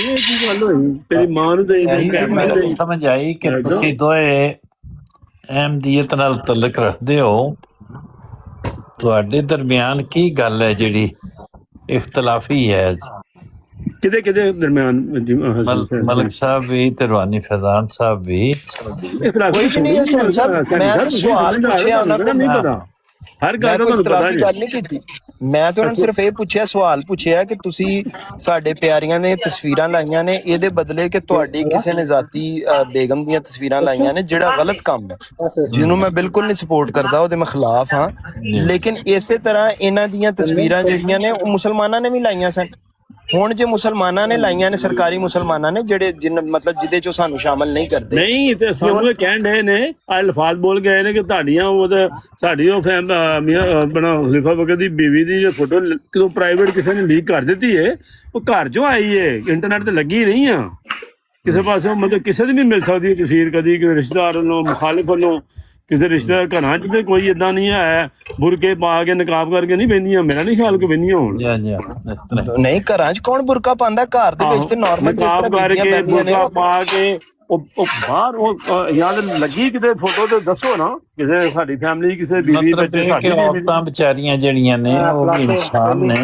ਇਹ ਕੀ ਗੱਲ ਹੋਈ? ਤੇਰੀ ਮਾਂ ਨੂੰ ਦੇਈ, ਭੈਣ ਨੂੰ ਮੈਨੂੰ ਦੇਈ। ਸਮਝ ਆਈ ਕਿ ਤੁਸੀਂ ਦੋਏ ਅਹਿਮਦੀਅਤ ਨਾਲ ਤਲਕ ਰੱਖਦੇ ਹੋ। ਤੁਹਾਡੇ ਦਰਮਿਆਨ ਕੀ ਗੱਲ ਹੈ ਜਿਹੜੀ ਇਖਤਲਾਫੀ ਹੈ? ਕਿਤੇ ਕਿਤੇ ਦਰਮਿਆਨ ਮਲਕ ਸਾਹਿਬ ਵੀ ਤੇ ਰਵਾਨੀ ਫੈਜ਼ਾਨ ਸਾਹਿਬ ਵੀ ਕੋਈ ਵੀ ਨਹੀਂ ਹਸਨ ਸਾਹਿਬ, ਮੈਂ ਤਾਂ ਸਵਾਲ ਪੁੱਛਿਆ ਉਹਨਾਂ ਕੋਲ, ਨਹੀਂ ਪਤਾ ਹਰ ਮੈਂ ਗੱਲ ਦਾ ਕੋਈ ਤੁਹਾਨੂੰ ਪਤਾ ਇਖਤਲਾਫੀ ਗੱਲ ਨਹੀਂ ਕੀਤੀ। ਮੈਂ ਤਾਂ ਉਹਨਾਂ ਨੂੰ ਸਿਰਫ ਇਹ ਪੁੱਛਿਆ, ਸਵਾਲ ਪੁੱਛਿਆ ਕਿ ਤੁਸੀਂ ਸਾਡੇ ਪਿਆਰੀਆਂ ਨੇ ਤਸਵੀਰਾਂ ਲਾਈਆਂ ਨੇ, ਇਹਦੇ ਬਦਲੇ ਕਿ ਤੁਹਾਡੀ ਕਿਸੇ ਨੇ ਜ਼ਾਤੀ ਬੇਗਮ ਦੀਆਂ ਤਸਵੀਰਾਂ ਲਾਈਆਂ ਨੇ, ਜਿਹੜਾ ਗਲਤ ਕੰਮ ਹੈ, ਜਿਹਨੂੰ ਮੈਂ ਬਿਲਕੁਲ ਨਹੀਂ ਸਪੋਰਟ ਕਰਦਾ, ਉਹਦੇ ਮੈਂ ਖਿਲਾਫ ਹਾਂ। ਲੇਕਿਨ ਇਸੇ ਤਰ੍ਹਾਂ ਇਹਨਾਂ ਦੀਆਂ ਤਸਵੀਰਾਂ ਜਿਹੜੀਆਂ ਨੇ ਉਹ ਮੁਸਲਮਾਨਾਂ ਨੇ ਵੀ ਲਾਈਆਂ ਸਨ। ਹੁਣ ਜੇ ਮੁਸਲਮਾਨਾਂ ਨੇ ਲਾਈਆਂ ਨੇ, ਸਰਕਾਰੀ ਮੁਸਲਮਾਨਾਂ ਨੇ, ਜਿਹੜੇ ਮਤਲਬ ਜਿਹਦੇ ਚੋਂ ਸਾਨੂੰ ਸ਼ਾਮਲ ਨਹੀਂ ਕਰਦੇ, ਨਹੀਂ ਤੇ ਸਾਨੂੰ ਇਹ ਕਹਿਣ ਡਏ ਨੇ, ਆ ਅਲਫਾਜ਼ ਬੋਲ ਗਏ ਨੇ ਕਿ ਤੁਹਾਡੀਆਂ ਉਹ ਸਾਡੀ ਉਹ ਆਪਣਾ ਖਲੀਫਾ ਬਕਰ ਦੀ ਬੀਵੀ ਦੀ ਜੋ ਫੋਟੋ ਕਿਦੋਂ ਪ੍ਰਾਈਵੇਟ ਕਿਸੇ ਨੇ ਲੀਕ ਕਰ ਦਿੱਤੀ ਹੈ, ਉਹ ਘਰ ਚੋਂ ਆਈ ਹੈ, ਇੰਟਰਨੈਟ ਤੇ ਲੱਗੀ ਨਹੀਂ ਆ ਕਿਸੇ ਪਾਸੇ, ਮਤਲਬ ਕਿਸੇ ਦੀ ਵੀ ਮਿਲ ਸਕਦੀ ਹੈ ਤਸਵੀਰ, ਕਦੀ ਕਿਸੇ ਰਿਸ਼ਤੇਦਾਰ ਵੱਲੋਂ, ਮੁਖਾਲਿਫ ਵੱਲੋਂ, ਕਿਸੇ ਰਿਸ਼ਤੇਦਾਰ ਘਰਾਂ 'ਚ ਤੇ ਕੋਈ ਏਦਾਂ ਨਹੀਂ ਹੈ ਬੁਰਕੇ ਪਾ ਕੇ ਨਕਾਬ ਕਰਕੇ ਨਹੀਂ ਬਹਿੰਦੀਆਂ, ਮੇਰਾ ਨਹੀਂ ਖਿਆਲ ਕਿ ਬਹਿੰਦੀਆਂ ਹੋਣ। ਨਹੀਂ ਘਰਾਂ 'ਚ ਕੌਣ ਬੁਰਕਾ ਪਾਉਂਦਾ, ਘਰ ਦੇ ਵਿੱਚ ਤੇ ਨਾਰਮਲ ਜਿਸ ਤਰ੍ਹਾਂ ਬੀਬੀਆਂ ਬਹਿੰਦੀਆਂ ਨੇ ਪਾ ਕੇ ਉਹ ਬਾਹਰ ਉਹ ਯਾਦ ਲੱਗੀ ਕਿਤੇ ਫੋਟੋ ਤੇ ਦੱਸੋ ਨਾ, ਕਿਸੇ ਸਾਡੀ ਫੈਮਿਲੀ ਕਿਸੇ ਬੀਵੀ ਬੱਚੇ ਸਾਡੀ ਔਰਤਾਂ ਵਿਚਾਰੀਆਂ ਜਿਹੜੀਆਂ ਨੇ ਉਹ ਵੀ ਇਨਸਾਨ ਨੇ,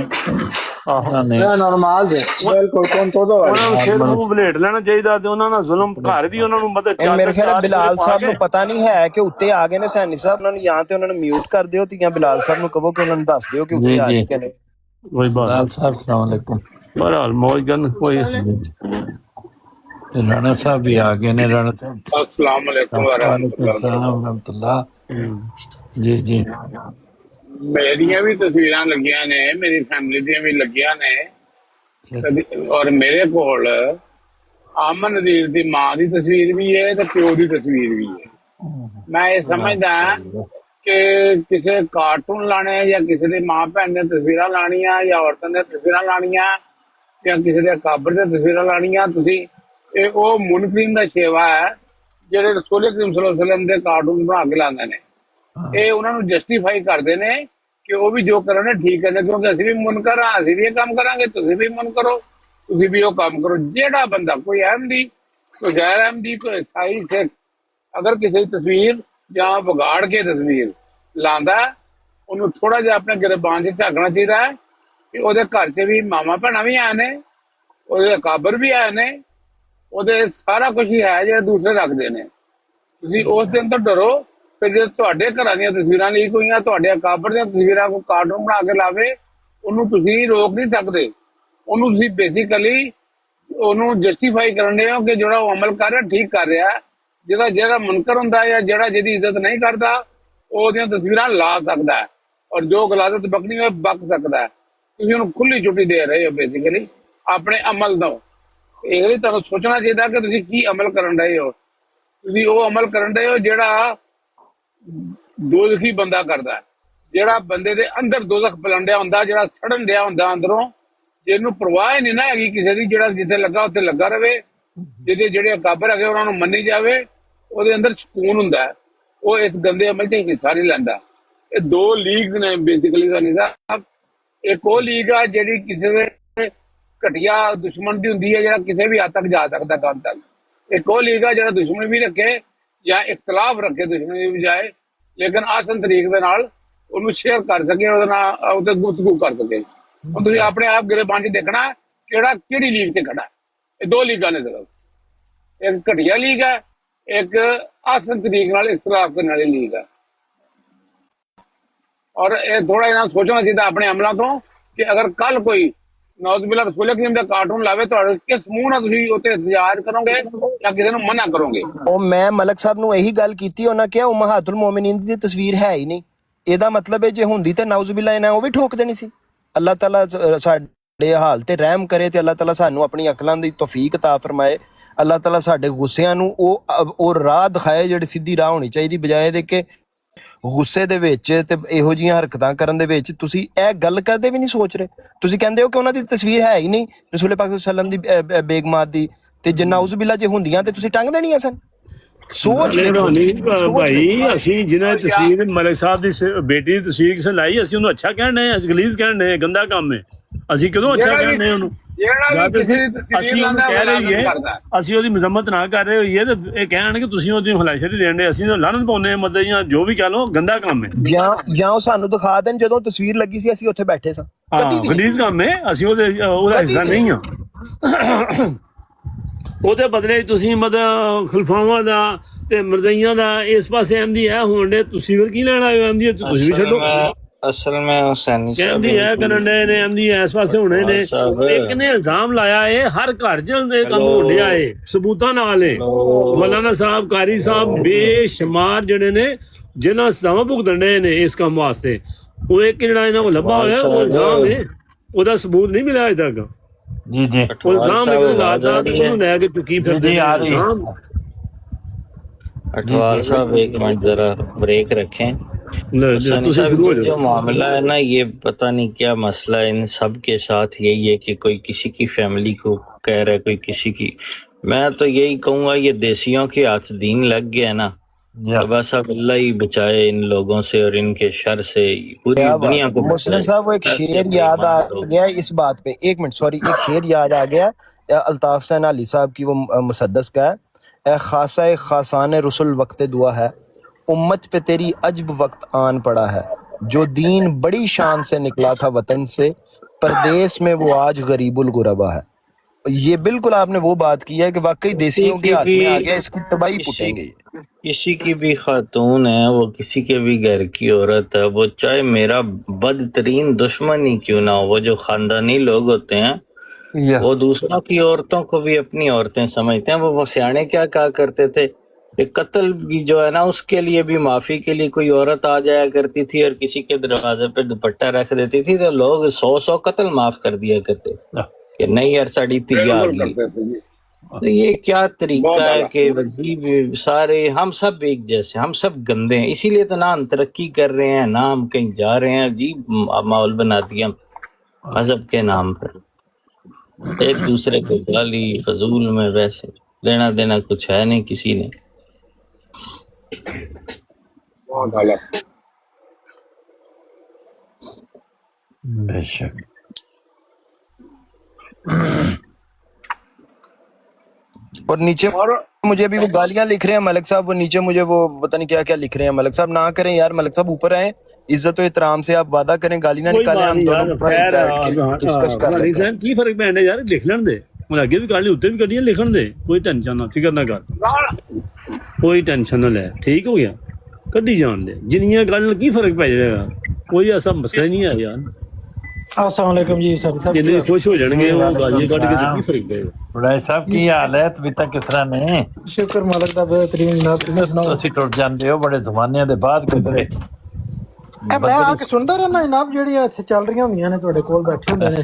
ਨੋਰਮਲ ਜੇ ਬਿਲਕੁਲ ਕੋਣ ਤੋਂ ਉਹਨਾਂ ਨੂੰ ਸਿਰ ਨੂੰ ਬਲੇਡ ਲੈਣਾ ਚਾਹੀਦਾ ਤੇ ਉਹਨਾਂ ਨਾਲ ਜ਼ੁਲਮ ਘਰ ਵੀ ਉਹਨਾਂ ਨੂੰ ਮਦਦ ਮੇਰੇ ਖਿਆਲ ਬਿਲਾਲ ਸਾਹਿਬ ਨੂੰ ਪਤਾ ਨਹੀਂ ਹੈ ਕਿ ਉੱਤੇ ਆ ਗਏ ਨੇ ਸੈਣੀ ਸਾਹਿਬ, ਉਹਨਾਂ ਨੂੰ ਜਾਂ ਤੇ ਉਹਨਾਂ ਨੂੰ ਮਿਊਟ ਕਰ ਦਿਓ ਤੇ ਜਾਂ ਬਿਲਾਲ ਸਾਹਿਬ ਨੂੰ ਕਹੋ ਕਿ ਉਹਨਾਂ ਨੂੰ ਦੱਸ ਦਿਓ ਕਿ ਉੱਤੇ ਆ ਚੁੱਕੇ ਨੇ। ਵਹੀ ਬਾਤ ਲਾਲ ਸਾਹਿਬ ਸਲਾਮ ਅਲੈਕੁਮ। ਬਹਰਹਾਲ ਮੌਜ ਕਰਨ ਕੋਈ ਰਾਣਾ ਸਾਹਿਬ ਵੀ ਆ ਗਏ ਨੇ। ਰਾਣਾ ਸਾਹਿਬ अस्सलाम वालेकुम रहमतुल्लाह। ਜੀ ਜੀ मेरिया भी तस्वीर लगिया ने, मेरी फैमिली दी भी लगिया ने, और मेरे कोल आमन नज़ीर दी मां दी तस्वीर भी है ते प्यो दी तस्वीर भी है। मैं ये समझदा कि किसी कार्टून लाने या किसी दी मां भैन दी तस्वीर लानियां या औरतां दी तस्वीर लानियां या किसी दे काबर दी तस्वीर लानियां, तुसी ਇਹ ਉਹ ਮੁਨਕਰੀਨ ਦਾ ਸੇਵਾ ਹੈ ਜਿਹੜੇ ਰਸੂਲ ਕਰੀਮ ਸੱਲੱਲਾਹੁ ਅਲੈਹਿ ਵਸੱਲਮ ਦੇ ਕਾਰਟੂਨ ਬਣਾ ਕੇ ਲਾਉਂਦੇ ਨੇ। ਇਹ ਉਹਨਾਂ ਨੂੰ ਜਸਟੀਫਾਈ ਕਰਦੇ ਨੇ ਕਿ ਉਹ ਵੀ ਜੋ ਕਰਨ ਠੀਕ ਕਰਨੇ, ਕਿਉਂਕਿ ਅਸੀਂ ਵੀ ਮੁਨਕਰ ਹਾਂ, ਅਸੀਂ ਵੀ ਇਹ ਕੰਮ ਕਰਾਂਗੇ, ਤੁਸੀਂ ਵੀ ਮੁਨਕਰ ਕਰੋ, ਤੁਸੀਂ ਵੀ ਉਹ ਕੰਮ ਕਰੋ। ਜਿਹੜਾ ਬੰਦਾ ਕੋਈ ਅਹਿਮਦੀ, ਕੋਈ ਗੈਰ ਅਹਿਮਦੀ, ਕੋਈ ਈਸਾਈ ਸਿੱਖ ਅਗਰ ਕਿਸੇ ਦੀ ਤਸਵੀਰ ਜਾਂ ਵਿਗਾੜ ਕੇ ਤਸਵੀਰ ਲਾਉਂਦਾ, ਉਹਨੂੰ ਥੋੜਾ ਜਿਹਾ ਆਪਣੇ ਗਿਰਬਾਨ 'ਚ ਝਾਕਣਾ ਚਾਹੀਦਾ ਹੈ ਕਿ ਉਹਦੇ ਘਰ 'ਚ ਵੀ ਮਾਵਾਂ ਭੈਣਾਂ ਵੀ ਆਏ ਨੇ, ਉਹਦੇ ਕਾਬਰ ਵੀ ਆਏ ਨੇ, ਉਹਦੇ ਸਾਰਾ ਕੁਝ ਹੀ ਹੈ ਜਿਹੜਾ ਦੂਸਰੇ ਰੱਖਦੇ ਨੇ। ਤੁਸੀਂ ਉਸ ਦਿਨ ਤੋਂ ਡਰੋ। ਫਿਰ ਜੇ ਤੁਹਾਡੇ ਘਰਾਂ ਦੀਆਂ ਤਸਵੀਰਾਂ ਲੀਕ ਹੋਈਆਂ, ਤੁਹਾਡੇ ਅਕਾਬਰ ਦੀਆਂ ਤਸਵੀਰਾਂ ਕੋਈ ਕਾਰਟੂਨ ਬਣਾ ਕੇ ਲਾਵੇ, ਉਹਨੂੰ ਤੁਸੀਂ ਰੋਕ ਨਹੀਂ ਸਕਦੇ। ਉਹਨੂੰ ਤੁਸੀਂ ਬੇਸਿਕਲੀ ਉਹਨੂੰ ਜਸਟੀਫਾਈ ਕਰਨ ਦੇ ਹੋ ਕਿ ਜਿਹੜਾ ਉਹ ਅਮਲ ਕਰ ਰਿਹਾ ਠੀਕ ਕਰ ਰਿਹਾ। ਜਿਹੜਾ ਮੁਨਕਰ ਹੁੰਦਾ ਜਾਂ ਜਿਹੜਾ ਜਿਹਦੀ ਇੱਜ਼ਤ ਨਹੀਂ ਕਰਦਾ, ਉਹਦੀਆਂ ਤਸਵੀਰਾਂ ਲਾ ਸਕਦਾ ਹੈ, ਔਰ ਜੋ ਗਲਾਜ਼ਤ ਬਕਣੀ ਹੋਏ ਬਕ ਸਕਦਾ ਹੈ। ਤੁਸੀਂ ਉਹਨੂੰ ਖੁੱਲੀ ਛੁੱਟੀ ਦੇ ਰਹੇ ਹੋ ਬੇਸਿਕਲੀ ਆਪਣੇ ਅਮਲ ਤੋਂ। ਇਹ ਵੀ ਤੁਹਾਨੂੰ ਸੋਚਣਾ ਚਾਹੀਦਾ ਕਿ ਤੁਸੀਂ ਕੀ ਅਮਲ ਕਰਨ ਰਹੇ ਹੋ। ਤੁਸੀਂ ਉਹ ਅਮਲ ਕਰਨ ਰਹੇ ਹੋ ਜਿਹੜਾ ਦੋਜ਼ਖੀ ਬੰਦਾ ਕਰਦਾ, ਜਿਹੜਾ ਬੰਦੇ ਦੇ ਅੰਦਰ ਦੋਜ਼ਖ ਪਲੰਡਿਆ ਹੁੰਦਾ, ਜਿਹੜਾ ਸੜਨ ਡਿਆ ਹੁੰਦਾ ਅੰਦਰੋਂ, ਜਿਹਨੂੰ ਪਰਵਾਹ ਨਹੀਂ ਨਾ ਹੈਗੀ ਕਿਸੇ ਦੀ, ਜਿਹੜਾ ਜਿੱਥੇ ਲੱਗਾ ਉੱਥੇ ਲੱਗਾ ਰਵੇ, ਜਿਹਦੇ ਜਿਹੜੇ ਅਕਾਬਰ ਹੈਗੇ ਉਹਨਾਂ ਨੂੰ ਮੰਨੀ ਜਾਵੇ, ਉਹਦੇ ਅੰਦਰ ਸਕੂਨ ਹੁੰਦਾ, ਉਹ ਇਸ ਗੰਦੇ ਅਮਲ 'ਚ ਹਿੱਸਾ ਨਹੀਂ ਲੈਂਦਾ। ਇਹ ਦੋ ਲੀਗਸ ਨੇ ਬੇਸਿਕਲੀ ਦਾ ਨਿਜ਼ਾਮ। ਇੱਕ ਉਹ ਲੀਗ ਆ ਜਿਹੜੀ ਕਿਸੇ ਦੇ ਘਟੀਆ ਦੁਸ਼ਮਣ ਦੀ ਹੁੰਦੀ ਹੈ, ਜਿਹੜਾ ਕਿਸੇ ਵੀ ਹੱਦ ਤੱਕ ਜਾ ਸਕਦਾ ਕੰਮ ਤੱਕ। ਇੱਕ ਉਹ ਲੀਗ ਆ ਜਿਹੜਾ ਦੁਸ਼ਮਣ ਵੀ ਰੱਖੇ ਜਾਂ ਇਖਤਲਾਫ ਰੱਖੇ ਦੁਸ਼ਮਣ ਦੀ ਬਜਾਏ, ਲੇਕਿਨ ਆਸਨ ਤਰੀਕ ਦੇ ਨਾਲ ਉਹਨੂੰ ਸ਼ੇਅਰ ਕਰ ਸਕੇ, ਉਹਦੇ ਨਾਲ ਉਹਦੇ ਗੁਫ਼ਤਗੂ ਕਰ ਸਕੇ। ਹੁਣ ਤੁਸੀਂ ਆਪਣੇ ਆਪ ਗਿਰਬਾਨ 'ਚ ਦੇਖਣਾ ਕਿਹੜੀ ਲੀਗ 'ਤੇ ਖੜਾ। ਇਹ ਦੋ ਲੀਗਾਂ ਨੇ ਸਿਰਫ, ਇੱਕ ਘਟੀਆ ਲੀਗ ਹੈ, ਇੱਕ ਆਸਨ ਤਰੀਕ ਨਾਲ ਇਖਤਲਾਫ ਕਰਨ ਵਾਲੀ ਲੀਗ ਹੈ। ਔਰ ਇਹ ਥੋੜਾ ਜਿਹਾ ਸੋਚਣਾ ਚਾਹੀਦਾ ਆਪਣੇ ਅਮਲਾਂ ਤੋਂ ਕਿ ਅਗਰ ਕੱਲ ਕੋਈ ਨੌਜ਼ੁਬਿल्ला रसूल करीम ਦਾ ਕਾਰਟੂਨ ਲਾਵੇ, ਤੁਹਾਡੇ ਕਿਸ ਮੂੰਹ ਨਾਲ ਤੁਸੀਂ ਉੱਤੇ ਇਤਜ਼ਾਰ ਕਰੋਗੇ ਜਾਂ ਕਿਸੇ ਨੂੰ ਮਨਾ ਕਰੋਗੇ? ਉਹ ਮੈਂ ਮਲਕ ਸਾਹਿਬ ਨੂੰ ਇਹੀ ਗੱਲ ਕੀਤੀ, ਉਹਨਾਂ ਕਿਹਾ ਉਮਹਾਤੁਲ ਮੋਮਿਨੀਨ ਦੀ ਤਸਵੀਰ ਹੈ ਹੀ ਨਹੀਂ। ਇਹਦਾ ਮਤਲਬ ਹੈ ਜੇ ਹੁੰਦੀ ਤੇ ਨੌਜ਼ੁਬਿल्ला ਇਹਨਾਂ ਉਹ ਵੀ ਠੋਕ ਦੇਣੀ ਸੀ। ਅੱਲਾਹ ਤਾਲਾ ਸਾਡੇ ਹਾਲ ਤੇ ਰਹਿਮ ਕਰੇ ਤੇ ਅੱਲਾਹ ਤਾਲਾ ਸਾਨੂੰ ਆਪਣੀ ਅਕਲਾਂ ਦੀ ਤੌਫੀਕ ਅਤਾ ਫਰਮਾਏ। ਅੱਲਾਹ ਤਾਲਾ ਸਾਡੇ ਗੁੱਸਿਆਂ ਨੂੰ ਉਹ ਰਾਹ ਦਿਖਾਏ ਜਿਹੜੀ ਸਿੱਧੀ ਰਾਹ ਹੋਣੀ ਚਾਹੀਦੀ, ਬਜਾਏ ਦੇ ਕੇ ਗੁੱਸੇ ਦੇ ਵਿੱਚ ਤੇ ਇਹੋ ਜਿਹੀਆਂ ਹਰਕਤਾਂ ਕਰਨ ਦੇ ਵਿੱਚ ਤੁਸੀਂ ਇਹ ਗੱਲ ਕਦੇ ਵੀ ਨਹੀਂ ਸੋਚ ਰਹੇ। ਤੁਸੀਂ ਕਹਿੰਦੇ ਹੋ ਕਿ ਉਹਨਾਂ ਦੀ ਤਸਵੀਰ ਹੈ ਹੀ ਨਹੀਂ ਰਸੂਲ ਪਾਕ ਸੱਲਮ ਦੀ ਬੇਗਮਾਤ ਦੀ, ਤੇ ਜਿੰਨਾ ਉਜ਼ਬਿਲਾ ਜੇ ਹੁੰਦੀਆਂ ਤੇ ਤੁਸੀਂ ਟੰਗ ਦੇਣੀਆਂ ਸਨ। ਸੋਚ ਭਾਈ ਅਸੀਂ ਜਿਹਨਾਂ ਤਸਵੀਰ ਮਲਕ ਸਾਹਿਬ ਦੀ ਬੇਟੀ ਦੀ ਤਸਵੀਰ ਕਿਸੇ ਲਾਈ, ਅਸੀਂ ਉਹਨੂੰ ਅੱਛਾ ਕਹਿਣੇ, ਗਲੀਜ਼ ਕਹਿਣੇ, ਗੰਦਾ ਕੰਮ ਹੈ। ਅਸੀਂ ਕਦੋਂ ਅੱਛਾ ਕਹਿਣੇ ਉਹਨੂੰ? ਅਸੀਂ ਉਹਨੂੰ ਕਹਿ ਰਹੇ ਹਾਂ, ਅਸੀਂ ਉਹਦੀ ਮਜ਼ਮਤ ਨਾ ਕਰ ਰਹੇ ਹੋਈਏ ਤੇ ਇਹ ਕਹਿਣ ਕਿ ਤੁਸੀਂ ਉਹਦੀ ਹਲਾਸ਼ਰੀ ਦੇਣ ਦੇ, ਅਸੀਂ ਲਾਨਤ ਪਾਉਂਦੇ ਮਤਲਬ ਜਾਂ ਜੋ ਵੀ ਕਹਿ ਲਓ, ਗੰਦਾ ਕੰਮ ਹੈ। ਜਾਂ ਉਹ ਸਾਨੂੰ ਦਿਖਾ ਦੇਣ ਜਦੋਂ ਤਸਵੀਰ ਲੱਗੀ ਸੀ ਅਸੀਂ ਉੱਥੇ ਬੈਠੇ ਸਾਂ, ਗਲੀਜ਼ ਕੰਮ ਹੈ, ਅਸੀਂ ਉਹਦਾ ਹਿੱਸਾ ਨਹੀਂ ਹਾਂ। ਉਹਦੇ ਬਦਲੇ ਤੁਸੀਂ ਮਤਲਬ ਖਲਫਾਵਾਂ ਦਾ ਤੇ ਮਰਜ਼ਈਆਂ ਦਾ ਇਸ ਪਾਸੇ ਅਹਿਮਦੀ ਹੈ ਹੋਣ ਦੇ, ਤੁਸੀਂ ਫਿਰ ਕੀ ਲੈਣਾ ਹੈ ਅਹਿਮਦੀ? ਤੁਸੀਂ ਵੀ ਛੱਡੋ। ਅਸਲ ਮੈਂ ਹੁਸੈਨੀ ਸਾਹਿਬ ਕਹਿੰਦੀ ਹੈ ਕਰਨ ਦੇ ਨੇ ਅਹਿਮਦੀ ਇਸ ਪਾਸੇ ਹੋਣੇ ਨੇ। ਇੱਕ ਨੇ ਇਲਜ਼ਾਮ ਲਾਇਆ ਏ ਹਰ ਘਰ ਚ ਇਹ ਕੰਮ ਹੋ ਰਿਹਾ ਏ ਸਬੂਤਾਂ ਨਾਲ ਏ। ਮੌਲਾਨਾ ਸਾਹਿਬ, ਕਾਰੀ ਸਾਹਿਬ ਬੇਸ਼ੁਮਾਰ ਜਿਹੜੇ ਨੇ ਜਿਨ੍ਹਾਂ ਸਮਾਂ ਭੁਗਤਣ ਡਏ ਨੇ ਇਸ ਕੰਮ ਵਾਸਤੇ, ਉਹ ਇੱਕ ਜਿਹੜਾ ਇਹਨਾਂ ਕੋਲ ਲੱਭਾ ਹੋਇਆ ਉਹ ਇਲਜ਼ਾਮ ਏ, ਉਹਦਾ ਸਬੂਤ ਨਹੀਂ ਮਿਲਿਆ ਅਜੇ ਤੱਕ। ਜੀ ਜੀ ਉਹ ਇਲਜ਼ਾਮ ਲਾਦਾ ਉਹਨੂੰ ਲੈ ਕੇ ਚੁੱਕੀ ਫਿਰਦੇ जी आ रही ਇਲਜ਼ਾਮ। अठवाल साहब एक मिनट जरा ब्रेक रखें। ਲੈ हुसैनी ਤੁਸੀਂ साहब ਸ਼ੁਰੂ ਹੋ ये जो ਜਾਓ। मामला है ना, ये पता नहीं क्या मसला है इन सब के साथ। यही है कि कोई किसी की फैमिली को कह रहा है, कोई किसी की। मैं तो यही कहूंगा ये देसियों के हाथ दीन लग गया है ना, तो बस अब अल्लाह ही बचाए इन लोगों से और इनके शर से, पूरी क्या दुनिया बात को है। मुस्लिम बचाए। साहब वो एक बस शेर ये याद आ बेईमान लोग। गया इस बात पे, एक मिनट सॉरी, एक शेर याद आ गया अल्ताफ हुसैन अली साहब की, वो मुसद्दस का है, ए खासा खासान रसुल वक्त दुआ है, उम्मत पे तेरी अजब वक्त आन पड़ा है, जो दीन बड़ी शान से निकला था वतन से, परदेस में वो आज गरीबुल गुरबा है। ये बिल्कुल आपने वो बात की है कि वाकई देसियों के हाथ में आ गया, इसकी तबाही पुटेंगे। किसी की भी खातून है, वो किसी के भी घर की औरत है, वो चाहे मेरा बदतरीन दुश्मन ही क्यों ना हो, वो जो खानदानी लोग होते हैं वो दूसरों की औरतों को भी अपनी औरतें समझते हैं। वो सियाने क्या कहा करते थे कि कत्ल भी जो है ना, उसके लिए भी माफी के लिए कोई औरत आ जाया करती थी और किसी के दरवाजे पे दुपट्टा रख देती थी, तो लोग 100 कत्ल माफ कर दिया करते कि नहीं यार साड़ी ती आ गई। तो ये क्या तरीका है कि वही सारे हम सब एक जैसे, हम सब गंदे हैं, इसीलिए तो ना हम तरक्की कर रहे हैं ना हम कहीं जा रहे हैं। जी माहौल बना दिया मजहब के नाम पर, एक दूसरे को गाली फजूल में, वैसे लेना देना कुछ है नहीं किसी ने। बहुत आला। बेशक और नीचे मुझे भी वो गालियां लिख रहे हैं मलिक साहब, वो नीचे मुझे वो पता नहीं क्या क्या लिख रहे हैं। मलिक साहब ना करें यार, मलिक साहब ऊपर आए, इज्जत और एहतराम से आप वादा करें, गाली ना कोई निकालें, बात हम नहीं यार, दोनों खैर डिस्कस कर हमारी लेते हैं। सहन की फर्क पैंदा यार, लिख लेने दे, मैं अगे भी कर ली उत्ते भी कड्डियां, लिखण दे, कोई टेंशन ना, फिक्र ना कर, कोई टेंशन ना ले, ठीक हो गया, कड्डी जान दे, जिन्नियां गल की फर्क पै जाएगा, कोई ऐसा मसला नहीं है यार। अस्सलाम वालेकुम जी सर साहब, जिन्ने खुश हो जाएंगे वो गालियां कट के तो की फर्क पेगा। ਬੁੜਾਈ ਸਾਹਿਬ ਕੀ ਹਾਲ ਹੈ? ਤਵੀਤਾ ਕਿਸ ਤਰ੍ਹਾਂ ਨੇ? शुक्र मालक दा बेहतरीन जनाब, तुसीं सुनाओ। ਤੁਸੀਂ ਟੁੱਟ ਜਾਂਦੇ ਹੋ ਬੜੇ ਜ਼ਮਾਨਿਆਂ ਦੇ ਬਾਅਦ ਕਿਧਰੇ। मैं आके सुनदा रहना जनाब, ਜਿਹੜੀਆਂ ਇੱਥੇ ਚੱਲ ਰਹੀਆਂ ਹੁੰਦੀਆਂ ਨੇ ਤੁਹਾਡੇ ਕੋਲ ਬੈਠੇ ਹੁੰਦੇ ਨੇ,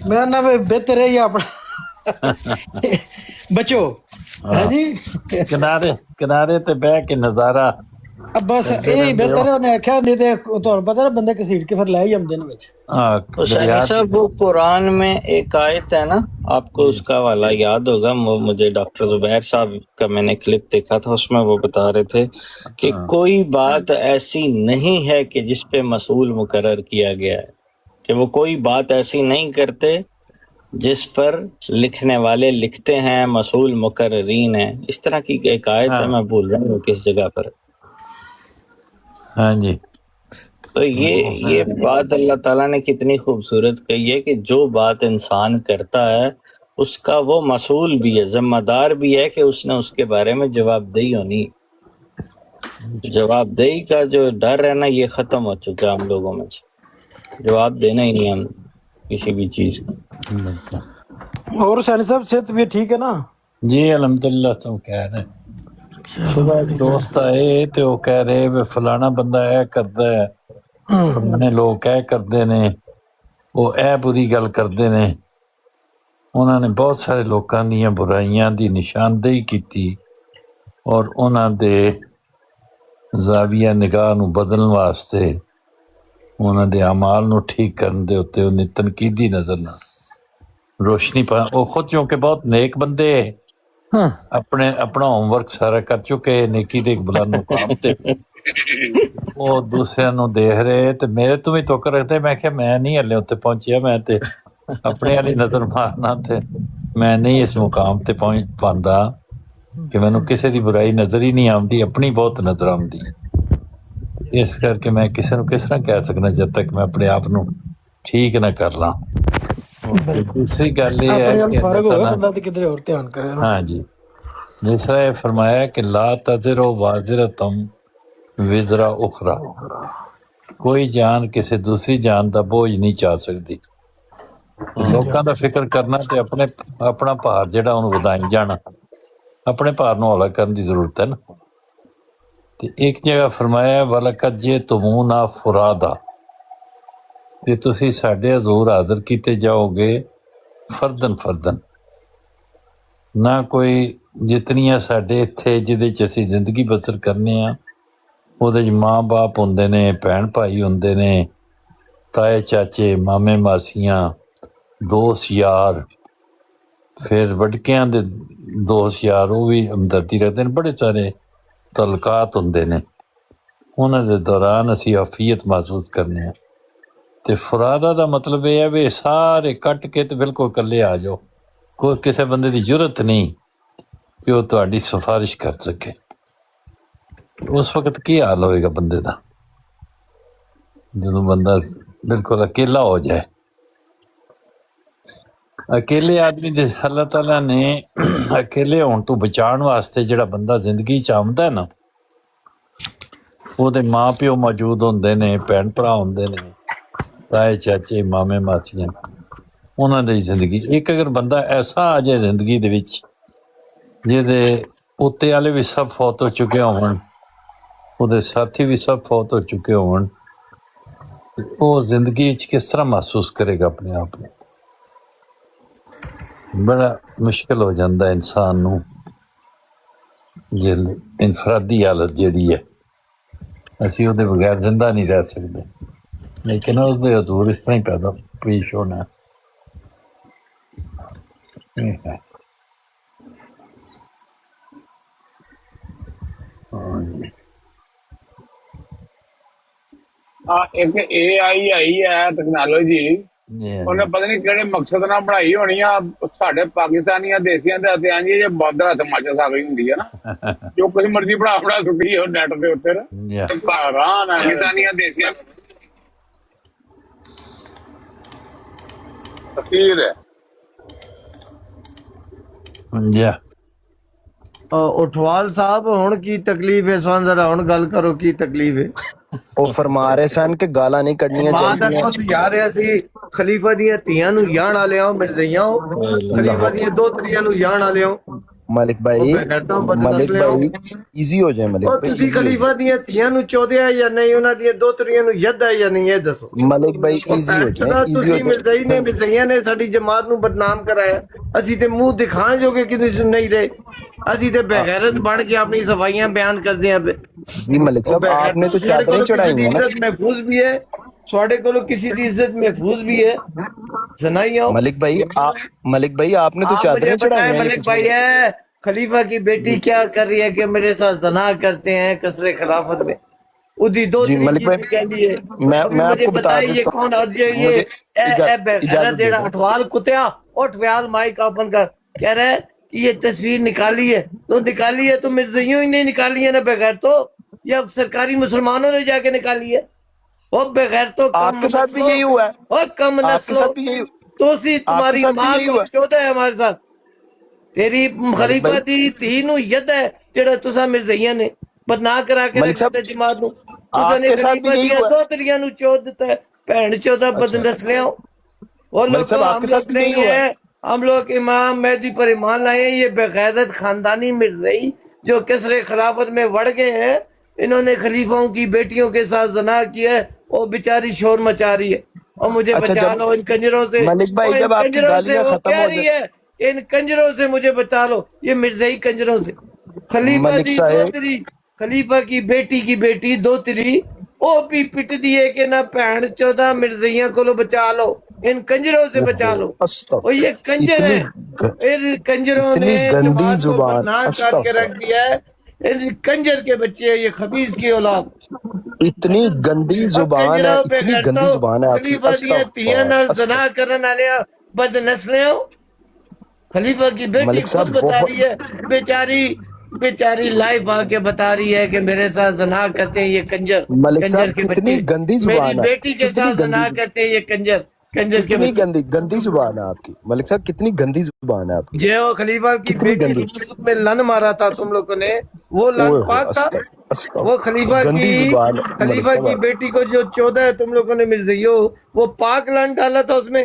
ਮੈਂ ਨਾ ਵੇ ਬਿਹਤਰ ਹੈ ਆਪਣਾ बचो है जी। ਕਿਨਾਰੇ ਤੇ ਬਹਿ ਕੇ ਨਜ਼ਾਰਾ। अब बस यही बेहतर है, उन्हें आख्या नहीं ते ਤੁਹਾਨੂੰ पता ना बंदे घसीट के फिर ले ही आंदे ने विच। तो सैनी साहब वो कुरान में एक आयत है ना, आपको उसका वाला याद होगा, वो मुझे डॉक्टर जुबैर साहब का मैंने क्लिप देखा था, उसमें वो बता रहे थे कि कोई बात ऐसी नहीं है कि जिस पे मसूल मुकर्रर किया गया है, कि वो कोई बात ऐसी नहीं करते जिस पर लिखने वाले लिखते हैं मसूल मुकर्ररीन है। इस तरह की एक आयत है, मैं भूल रहा हूँ किस जगह पर। हाँ जी। तो ये बात अल्लाह ताला ने कितनी खूबसूरत कही है कि जो बात इंसान करता है उसका वो मसूल भी है, जिम्मेदार भी है कि उसने उसके बारे में जवाबदेही होनी। जवाबदेही का जो डर है ना, ये खत्म हो चुका है हम लोगों में से, जवाब देना ही नहीं हम किसी भी चीज का। और सैनी साहब सेहत भी ठीक है ना? जी अलहमदुलिल्लाह। तुम कह रहे सुबह एक दोस्त आए ਤੇ ਉਹ ਕਹਿ ਰਹੇ ਵੀ ਫਲਾਣਾ ਬੰਦਾ ਇਹ ਕਰਦਾ ਹੈ, ਫਲਾਣੇ ਲੋਕ ਇਹ ਕਰਦੇ ਨੇ, ਉਹ ਇਹ ਬੁਰੀ ਗੱਲ ਕਰਦੇ ਨੇ। ਉਹਨਾਂ ਨੇ ਬਹੁਤ ਸਾਰੇ ਲੋਕਾਂ ਦੀਆਂ ਬੁਰਾਈਆਂ ਦੀ ਨਿਸ਼ਾਨਦੇਹੀ ਕੀਤੀ ਔਰ ਉਹਨਾਂ ਦੇ ਜ਼ਾਵੀਆ ਨਿਗਾਹ ਨੂੰ ਬਦਲਣ ਵਾਸਤੇ, ਉਹਨਾਂ ਦੇ ਅਮਾਲ ਨੂੰ ਠੀਕ ਕਰਨ ਦੇ ਉੱਤੇ ਉਹਨੇ ਤਨਕੀਦੀ ਨਜ਼ਰ ਨਾਲ ਰੋਸ਼ਨੀ ਪਾ। ਉਹ ਖੁਦ ਕਿਉਂਕਿ ਬਹੁਤ ਨੇਕ ਬੰਦੇ ਆਪਣਾ ਹੋਮਵਰਕ ਸਾਰਾ ਕਰ ਚੁੱਕੇ ਨੇਕੀ ਦੇ ਬੁਲੰਦ ਮੁਕਾਮ ਤੇ, ਉਹ ਦੂਸਰਿਆਂ ਨੂੰ ਦੇਖ ਰਹੇ ਤੇ ਮੇਰੇ ਤੋਂ ਵੀ ਤੁੱਕ ਰੱਖਦੇ। ਮੈਂ ਕਿਹਾ ਮੈਂ ਨਹੀਂ ਹਲੇ ਉੱਤੇ ਪਹੁੰਚਿਆ, ਮੈਂ ਤੇ ਆਪਣੇ ਵਾਲੀ ਨਜ਼ਰ ਮਾਰਨਾ ਤੇ ਮੈਂ ਨਹੀਂ ਇਸ ਮੁਕਾਮ ਤੇ ਪਹੁੰਚ ਪਾਉਂਦਾ ਕਿ ਮੈਨੂੰ ਕਿਸੇ ਦੀ ਬੁਰਾਈ ਨਜ਼ਰ ਹੀ ਨਹੀਂ ਆਉਂਦੀ, ਆਪਣੀ ਬਹੁਤ ਨਜ਼ਰ ਆਉਂਦੀ। ਇਸ ਕਰਕੇ ਮੈਂ ਕਿਸੇ ਨੂੰ ਕਿਸ ਤਰ੍ਹਾਂ ਕਹਿ ਸਕਦਾ ਜਦ ਤੱਕ ਮੈਂ ਆਪਣੇ ਆਪ ਨੂੰ ਠੀਕ ਨਾ ਕਰ ਲਾਂ। ਤੇ ਦੂਸਰੀ ਗੱਲ ਇਹ ਹੈ ਆਪਣੇ ਵੱਲ ਕਿ ਅੱਲਾਹ ਫਾਰਗ ਹੋਵੇ ਤਾਲਾ ਬੰਦਾ ਤੇ ਕਿਧਰੇ ਹੋਰ ਧਿਆਨ ਕਰੇ ਨਾ। ہاں جی جس طرح یہ فرمایا کہ لا تزر وازرتم وزرا اخرى، کوئی جان کسی دوسری جان دا بوجھ نہیں چا سکتی. لوکاں دا فکر کرنا تے اپنا بھار جڑا انہوں ودائی جانا، اپنے بھار نو ہੌਲਾ کرن دی ضرورت ہے نا. تے ایک جگہ فرمایا وَلَقَدْ جِئْتُمُونَا فُرَادًا، تے تسی ساڈے حضور حاضر کیتے جاؤ گے فردن فردن، نہ کوئی جتنیاں ساڈے اتھے جدے چ اسی زندگی بسر کرنے ہاں ਉਹਦੇ 'ਚ ਮਾਂ ਬਾਪ ਹੁੰਦੇ ਨੇ, ਭੈਣ ਭਾਈ ਹੁੰਦੇ ਨੇ, ਤਾਏ ਚਾਚੇ, ਮਾਮੇ ਮਾਸੀਆਂ, ਦੋਸਤ ਯਾਰ, ਫਿਰ ਵਡਕਿਆਂ ਦੇ ਦੋਸਤ ਯਾਰ ਉਹ ਵੀ ਹਮਦਰਦੀ ਰੱਖਦੇ ਨੇ, ਬੜੇ ਸਾਰੇ ਤਲਕਾਤ ਹੁੰਦੇ ਨੇ. ਉਹਨਾਂ ਦੇ ਦੌਰਾਨ ਅਸੀਂ ਆਫੀਅਤ ਮਹਿਸੂਸ ਕਰਨੇ ਹਾਂ. ਤੇ ਫੁਰਾਦਾ ਦਾ ਮਤਲਬ ਇਹ ਹੈ ਵੀ ਸਾਰੇ ਕੱਟ ਕੇ ਤੇ ਬਿਲਕੁਲ ਇਕੱਲੇ ਆ ਜਾਓ. ਕੋਈ ਕਿਸੇ ਬੰਦੇ ਦੀ ਜ਼ਰੂਰਤ ਨਹੀਂ ਕਿ ਉਹ ਤੁਹਾਡੀ ਸਿਫਾਰਿਸ਼ ਕਰ ਸਕੇ. ਉਸ ਵਕਤ ਕੀ ਹਾਲ ਹੋਏਗਾ ਬੰਦੇ ਦਾ ਜਦੋਂ ਬੰਦਾ ਬਿਲਕੁਲ ਅਕੇਲਾ ਹੋ ਜਾਏ. ਅਕੇਲੇ ਆਦਮੀ ਦੇ ਅੱਲਾਹ ਤਾਲਾ ਨੇ ਅਕੇਲੇ ਹੋਣ ਤੋਂ ਬਚਾਉਣ ਵਾਸਤੇ ਜਿਹੜਾ ਬੰਦਾ ਜ਼ਿੰਦਗੀ 'ਚ ਆਉਂਦਾ ਨਾ, ਉਹਦੇ ਮਾਂ ਪਿਓ ਮੌਜੂਦ ਹੁੰਦੇ ਨੇ, ਭੈਣ ਭਰਾ ਹੁੰਦੇ ਨੇ, ਤਾਏ ਚਾਚੇ, ਮਾਮੇ ਮਾਸੀਆਂ, ਉਹਨਾਂ ਦੀ ਜ਼ਿੰਦਗੀ. ਇੱਕ ਅਗਰ ਬੰਦਾ ਐਸਾ ਆ ਜਾਏ ਜ਼ਿੰਦਗੀ ਦੇ ਵਿੱਚ ਜਿਹਦੇ ਉੱਤੇ ਵਾਲੇ ਵੀ ਸਭ ਫੌਤ ਹੋ ਚੁੱਕੇ ਹੋਣ, ਉਹਦੇ ਸਾਥੀ ਵੀ ਸਭ ਫੌਤ ਹੋ ਚੁੱਕੇ ਹੋਣ, ਉਹ ਜ਼ਿੰਦਗੀ 'ਚ ਕਿਸ ਤਰ੍ਹਾਂ ਮਹਿਸੂਸ ਕਰੇਗਾ ਆਪਣੇ ਆਪ ਨੂੰ. ਬੜਾ ਮੁਸ਼ਕਿਲ ਹੋ ਜਾਂਦਾ ਇਨਸਾਨ ਨੂੰ. ਇਹ ਇਨਫਰਾਦੀ ਹਾਲਤ ਜਿਹੜੀ ਹੈ, ਅਸੀਂ ਉਹਦੇ ਬਗੈਰ ਜ਼ਿੰਦਾ ਨਹੀਂ ਰਹਿ ਸਕਦੇ, ਲੇਕਿਨ ਉਸਦੇ ਹਜ਼ੂਰ ਇਸ ਤਰ੍ਹਾਂ ਹੀ ਪੈਦਾ ਪੇਸ਼ ਹੋਣਾ. ਇਹ ਹੈ. ਇੱਕ AI ਆਈ ਹੈ ਟੈਕਨੋਲੋਜੀ, ਉਹਨੇ ਪਤਾ ਨਹੀਂ ਕਿਹੜੇ ਮਕਸਦ ਨਾਲ ਬਣਾਈ ਹੋਣੀ ਆ. ਸਾਡੇ ਪਾਕਿਸਤਾਨੀਆਂ ਦੇਸੀਆਂ ਦੇ ਹੱਥ ਆਂਦੀ ਜੇ ਬਾਦਰ ਹੱਥ ਮਾਚਸ ਆ ਗਈ ਹੁੰਦੀ ਹੈ ਨਾ, ਜੋ ਕੁਝ ਮਰਜ਼ੀ ਬਣਾ ਸੁੱਟੀ ਉਹ ਨੈਟ ਦੇ ਉੱਤੇ ਨਾ ਪਾਕਿਸਤਾਨੀਆਂ ਦੇਸੀਆਂ ਤਸਵੀਰ ਹੈ. ਉਠਵਾਲ ਸਾਹਿਬ ਹੁਣ ਕੀ ਤਕਲੀਫ ਹੈ? ਸਾਨੂੰ ਜ਼ਰਾ ਹੁਣ ਗੱਲ ਕਰੋ, ਕੀ ਤਕਲੀਫ ਹੈ? ਉਹ ਫਰਮਾ ਰਹੇ ਸਨ ਕਿ ਗਾਲਾਂ ਨਹੀਂ ਕੱਢਣੀਆਂ ਮਾਂ ਦਾ ਚਾਹੀਦੀਆਂ. ਕੁਛ ਯਾਰ ਰਿਹਾ ਸੀ ਖਲੀਫਾ ਦੀਆਂ ਧੀਆਂ ਨੂੰ ਯਾਨ ਆ ਲਿਆਓ, ਮਿਰਜ਼ਈਆਂ ਖਲੀਫਾ ਦੀਆਂ ਦੋਤਰੀਆਂ ਨੂੰ ਯਾਨ ਆ ਲਿਆਓ. ਮਲਿਕ ਭਾਈ ਈਜ਼ੀ ਹੋ ਜਾਏ. ਮਲਿਕ ਭਾਈ ਤੁਸੀਂ ਖਲੀਫਾ ਦੀਆਂ ਧੀਆਂ ਨੂੰ ਚੋਦਿਆ ਜਾਂ ਨਹੀਂ, ਉਹਨਾਂ ਦੀਆਂ ਦੋਤਰੀਆਂ ਨੂੰ ਯੱਦਾ ਜਾਂ ਨਹੀਂ, ਇਹ ਦੱਸੋ. ਮਲਿਕ ਭਾਈ ਈਜ਼ੀ ਹੋ ਜਾਏ. ਤੁਸੀਂ ਮਿਰਜ਼ਈ ਨੇ, ਮਿਰਜ਼ਈਆਂ ਨੇ ਸਾਡੀ ਜਮਾਤ ਨੂੰ ਬਦਨਾਮ ਕਰਾਇਆ. ਅਸੀਂ ਤੇ ਮੂੰਹ ਦਿਖਾਣ ਜੋਗੇ ਕਿ ਤੁਸੀਂ ਨਹੀਂ ਰਹੇ, ਅਸੀਂ ਤੇ ਬੇਗੈਰਤ ਬਣ ਕੇ ਆਪਣੀ ਸਫਾਈਆਂ ਬਿਆਨ ਕਰਦੇ ਆਂ. ਜੀ ਮਲਿਕ ਸਾਹਿਬ आपने तो चादरें चढ़ाई हैं ना. इज्जत महफूज भी है, ਤੁਹਾਡੇ ਕੋਲੋਂ किसी की इज्जत महफूज भी है. सुनाइए मलिक भाई आपने तो चादरें चढ़ाई हैं. मलिक भाई है खलीफा की बेटी क्या कर रही है कि मेरे साथ जना करते हैं कसरे खिलाफत में. उदी दो जी मलिक भाई मैं आपको बता दूं, ये कौन और ये अठवाल कुत्या अठवाल माइक ओपन कर कह रहा है कि ये तस्वीर निकाली है तो निकाली है, तो मिर्ज़इयों ही नहीं निकाली है ना बगैर, तो या सरकारी मुसलमानों ने जाके निकाली है. वो बगैर तो आपके साथ भी यही हुआ है. और कम नस्लों तो सी तुम्हारी माँ को चौदह है हमारे साथ. तेरी खलीफा दी धी नू यद है जेड़ा तुसा मिर्ज़इयां ने बदनाम करा के रखते जमात नू. तुसा ने खलीफा दी दोतरियां नू चोद दिता है, भैन चौदह बदनस्लियां. और लोग आपके साथ नहीं है. हम लोग इमाम मेहदी पर ईमान लाए हैं. ये बेगैरत खानदानी मिर्ज़ई जो किसरे खिलाफत में बढ़ गए हैं, इन्होंने खलीफों की बेटियों के साथ जना किया है. वो बेचारी शोर मचा रही है और मुझे बचा लो इन कंजरों से. मलिक भाई जब आपकी गालियां खत्म हो जाए, इन कंजरों से मुझे बचा लो, ये मिर्ज़ई कंजरों से. खलीफा दी दोतरी, खलीफा की बेटी दोतरी वो भी पिट दिए कि ना भैन चौदह मिर्ज़इयां को बचा लो, इन कंजरों से बचा लो. और ये कंजर है, इन कंजरों ने गंदी जुबान काट के रख दिया है. इन कंजर के बच्चे हैं, ये खबीस की औलाद. इतनी गंदी जुबान है, इतनी गंदी जुबान है आपकी. जना करने वाले बदनस्ले हो. खलीफा की बेटी खुद बता रही है, बेचारी लाइव आके बता रही है कि मेरे साथ जना करते हैं ये कंजर. कंजर के बच्चे गंदी जुबान मेरी बेटी के साथ जना करते हैं ये कंजर. कंजर के कितनी बच्चे गंदी गंदी जुबान है आपकी मलिक साहब, कितनी गंदी जुबान है आपकी, जो खलीफा की कितनी बेटी गंदी। की चोट में लन मारा था तुम लोगों ने, वो लन ओए पाक था। अस्तगफुर, वो खलीफा गंदी की जुबान मलिक खलीफा की साहब। बेटी को जो 14 तुम लोगों ने मिर्जइयो, वो पाक लन डाला था उसमें।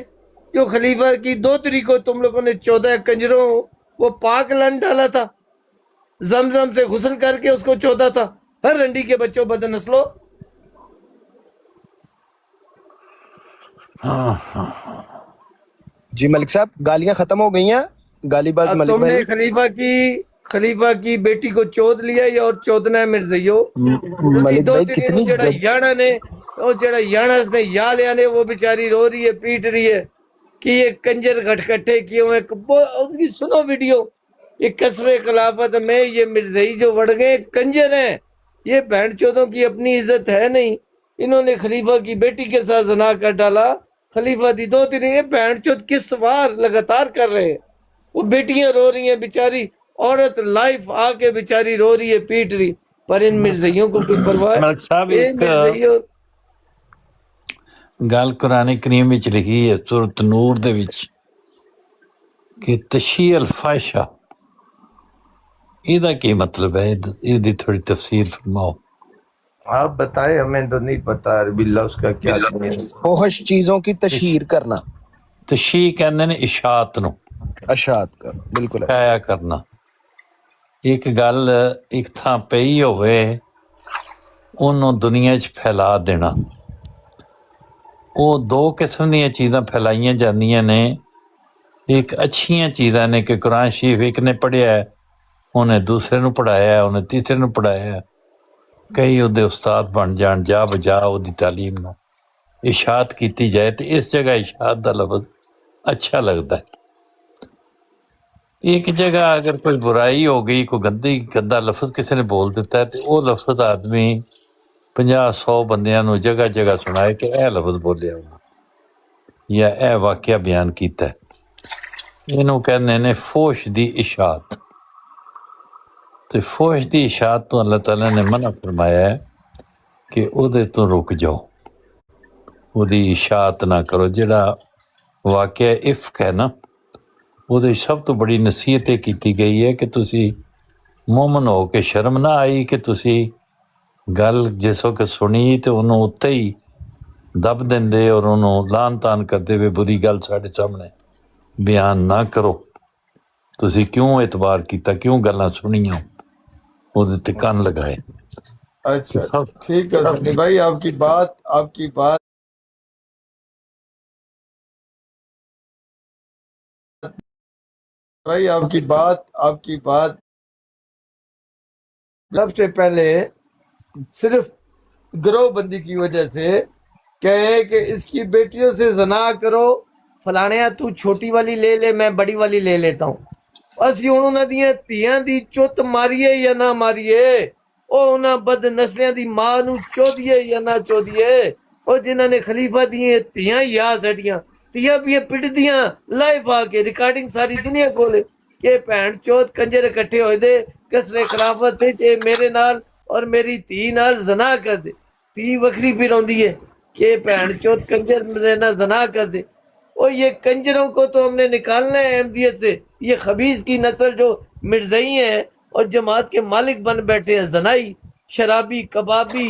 जो खलीफा की दोतरी को तुम लोगों ने 14 कंजरों, वो पाक लन डाला था। जमजम से गुस्ल करके उसको 14 था। हर रंडी के बच्चों बदनस्लो, जी मलिक साहब, गालियां खत्म हो गई हैं, गालीबाज अब मलिक तुमने भाई। खलीफा की बेटी को चोद लिया या और चोदना है मिर्जइयो। मलिक भाई कितनी जेड़ा याना ने, वो जेड़ा याना ने या लिया ने, वो बेचारी रो रही है, पीट रही है कि ये कंजर खटखटे किए हुए। उनकी सुनो वीडियो, ये कसरे खिलाफत में ये मिर्जई जो वड़ गए कंजर हैं। ये बहन चोदों की अपनी इज्जत है नहीं। इन्होंने खलीफा की बेटी के साथ जना कर डाला। खलीफा दी दो तीन, ये बहन चोद किस बार लगातार कर रहे हैं। वो बेटियां रो रही हैं बेचारी, औरत लाइफ आके बेचारी रो रही है, पीट रही, पर इन मिर्जइयों को कोई परवाह है? मलिक साहब ये एक मिर्जइयों ਗੱਲ ਕੁਰਾਨ ਕਰੀਮ ਵਿੱਚ ਲਿਖੀ ਹੈ ਸੂਰਤ ਨੂਰ ਦੇ ਵਿੱਚ ਕਿ ਤਸ਼ੀਅਲ ਫਾਹਿਸ਼ਾ, ਇਹਦਾ ਕੀ ਮਤਲਬ ਹੈ? ਇਹਦੀ ਥੋੜੀ ਤਫਸੀਰ ਫਰਮਾਓ। आप बताएं, हमें तो नहीं पता बिल्ला उसका क्या है। फोहश चीजों की तशहीर करना, ਤਸ਼ੀਹ ਕਹਿੰਦੇ ਨੇ ਇਸ਼ਾਅਤ ਨੂੰ, अशात कर, बिल्कुल ऐसा। ਫਾਇਆ ਕਰਨਾ। ਇੱਕ ਗੱਲ ਇੱਕ ਥਾਂ ਪਈ ਹੋਵੇ ਉਹਨੂੰ ਦੁਨੀਆ 'ਚ ਫੈਲਾ ਦੇਣਾ। ਉਹ ਦੋ ਕਿਸਮ ਦੀਆਂ ਚੀਜ਼ਾਂ ਫੈਲਾਈਆਂ ਜਾਂਦੀਆਂ ਨੇ। ਇੱਕ ਅੱਛੀਆਂ ਚੀਜ਼ਾਂ ਨੇ ਕਿ ਕੁਰਾਨ ਸ਼ਰੀਫ ਇੱਕ ਨੇ ਪੜ੍ਹਿਆ, ਉਹਨੇ ਦੂਸਰੇ ਨੂੰ ਪੜ੍ਹਾਇਆ, ਉਹਨੇ ਤੀਸਰੇ ਨੂੰ ਪੜ੍ਹਾਇਆ, ਕਈ ਉਹਦੇ ਉਸਤਾਦ ਬਣ ਜਾਣ, ਜਾ ਬਜਾ ਉਹਦੀ ਤਾਲੀਮ ਨੂੰ ਇਸ਼ਾਅਤ ਕੀਤੀ ਜਾਏ, ਤੇ ਇਸ ਜਗ੍ਹਾ ਇਸ਼ਾਅਤ ਦਾ ਲਫ਼ਜ਼ ਅੱਛਾ ਲੱਗਦਾ ਹੈ। ਇੱਕ ਜਗ੍ਹਾ ਅਗਰ ਕੋਈ ਬੁਰਾਈ ਹੋ ਗਈ, ਕੋਈ ਗੰਦਾ ਲਫ਼ਜ਼ ਕਿਸੇ ਨੇ ਬੋਲ ਦਿੱਤਾ, ਤੇ ਉਹ ਲਫ਼ਜ਼ ਆਦਮੀ 50-100 ਬੰਦਿਆਂ ਨੂੰ ਜਗ੍ਹਾ ਜਗ੍ਹਾ ਸੁਣਾਏ ਕਿ ਇਹ ਲਫ਼ਜ਼ ਬੋਲਿਆ ਉਹਨਾਂ, ਜਾਂ ਇਹ ਵਾਕਿਆ ਬਿਆਨ ਕੀਤਾ। ਇਹਨੂੰ ਕਹਿੰਦੇ ਨੇ ਫੋਸ਼ ਦੀ ਇਸ਼ਾਅਤ। ਤੇ ਫੋਸ਼ ਦੀ ਇਸ਼ਾਅਤ ਤੋਂ ਅੱਲਾਹ ਤਾਲਾ ਨੇ ਮਨਾ ਫਰਮਾਇਆ ਹੈ ਕਿ ਉਹਦੇ ਤੋਂ ਰੁਕ ਜਾਓ, ਉਹਦੀ ਇਸ਼ਾਅਤ ਨਾ ਕਰੋ। ਜਿਹੜਾ ਵਾਕਿਆ ਇਫਕ ਹੈ ਨਾ, ਉਹਦੇ ਸਭ ਤੋਂ ਬੜੀ ਨਸੀਹਤ ਇਹ ਕੀਤੀ ਗਈ ਹੈ ਕਿ ਤੁਸੀਂ ਮੂਮਨ ਹੋ ਕੇ ਸ਼ਰਮ ਨਾ ਆਈ ਕਿ ਤੁਸੀਂ ਗੱਲ ਜਿਸ ਵਕਤ ਸੁਣੀ ਤੇ ਉਹਨੂੰ ਉੱਤੇ ਹੀ ਦੱਬ ਦਿੰਦੇ ਔਰ ਉਹਨੂੰ ਲਾਨ ਤਾਨ ਕਰਦੇ ਵੇ ਬੁਰੀ ਗੱਲ ਸਾਡੇ ਸਾਹਮਣੇ ਬਿਆਨ ਨਾ ਕਰੋ। ਤੁਸੀਂ ਕਿਉਂ ਇਤਬਾਰ ਕੀਤਾ, ਕਿਉਂ ਗੱਲਾਂ ਸੁਣੀਆਂ, ਉਹਦੇ ਤੇ ਕੰਨ ਲਗਾਏ। अच्छा ठीक है सनी भाई, आपकी बात भाई, आपकी बात सबसे पहले सिर्फ ग्रोह बंदी की वजह से कहे कि इसकी बेटियों से जना करो, फलाने तू छोटी वाली ले ले, मैं बड़ी वाली ले लेता हूँ। ਅਸੀਂ ਹੁਣ ਉਹਨਾਂ ਦੀਆਂ ਧੀਆਂ ਦੀ ਚੁੱਤ ਮਾਰੀਏ ਜਾਂ ਨਾ ਮਾਰੀਏ, ਉਹ ਉਹਨਾਂ ਬਦ ਨਸਲਿਆਂ ਦੀ ਮਾਂ ਨੂੰ ਚੋਦੀਏ ਜਾਂ ਨਾ ਚੋਦੀਏ। ਉਹ ਜਿਨ੍ਹਾਂ ਨੇ ਖਲੀਫਾ ਦੀਆਂ ਧੀਆਂ ਯਾ ਸਾਡੀਆਂ ਧੀਆਂ ਵੀ ਪਿੱਟਦੀਆਂ ਲਾਈਵ ਆ ਕੇ ਰਿਕਾਰਡਿੰਗ ਸਾਰੀ ਦੁਨੀਆ ਕੋਲੇ ਕਿ ਭੈਣ ਚੋਦ ਕੰਜਰ ਇਕੱਠੇ ਹੋਏ ਦੇ ਕਸਰੇ ਖਿਲਾਫਤ ਤੇ ਮੇਰੇ ਨਾਲ ਔਰ ਮੇਰੀ ਧੀ ਨਾਲ ਜ਼ਨਾ ਕਰ ਦੇ। ਧੀ ਵੱਖਰੀ ਫਿਰ ਆਉਂਦੀ ਹੈ कि भैन चौथ कंजर रहना जना कर दे। और ये कंजरों को तो हमने निकालना है अहमदियत से। ये खबीज की नस्ल जो मिर्जई हैं और जमात के मालिक बन बैठे हैं, जनाई, शराबी, कबाबी,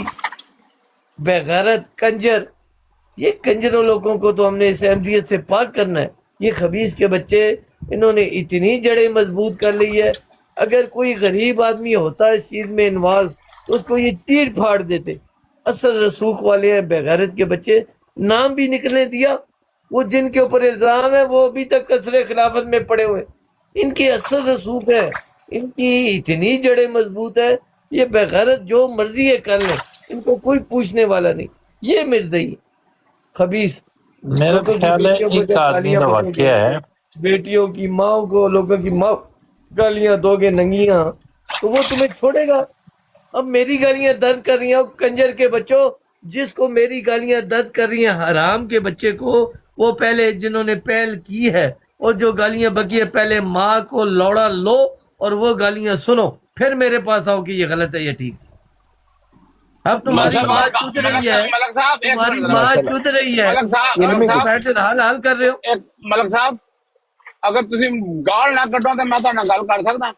बेगैरत कंजर, ये कंजरों लोगों को तो हमने इस अहमदियत से पाक करना है। ये खबीज के बच्चे, इन्होंने इतनी जड़ें मजबूत कर ली है, अगर कोई गरीब आदमी होता इस चीज़ में इन्वॉल्व तो उसको ये चीर फाड़ देते। असल रसूख वाले हैं बेगैरत के बच्चे, नाम भी निकलने दिया। वो जिनके ऊपर इल्ज़ाम है वो अभी तक कसरे खिलाफत में पड़े हुए, इनकी असल रसूख है, इनकी इतनी जड़ें मजबूत है, ये बेगैरत जो मर्जी है कर लें, इनको कोई पूछने वाला नहीं। ये मिर्जई खबीस मेरा लोगों की ख्याल है बेटियों को एक जब आदमी गालियां का बकोगे, वाकया है, बेटियों की माओ को, लोगों की माँ गालियां दोगे नंगियां, तो वो तुम्हें छोड़ेगा। अब मेरी गालियां दर्द कर रही हैं, कंजर के बच्चों, जिसको मेरी गालियां दर्द कर रही हैं, हराम के बच्चे को, वो पहले जिन्होंने पहल की है और जो गालियां बकी है, पहले माँ को लौड़ा लो और वो गालियां सुनो, फिर मेरे पास आओ कि ये गलत है ये ठीक। अब तुम्हारी मलक माँ साहब चुद रही है, मलक साहब एक तुम्हारी मिनट माँ माशाल्लाह चुद रही है, मलक साहब इल्मी मलक को साहब बैठे हाल हाल कर रहे हो। एक मलक साहब अगर ਤੁਸੀਂ ਗਾਲ ਨਾ ਕੱਢੋ ਤਾਂ ਮੈਂ ਤੁਹਾਡੇ ਨਾਲ ਗੱਲ ਕਰ ਸਕਦਾ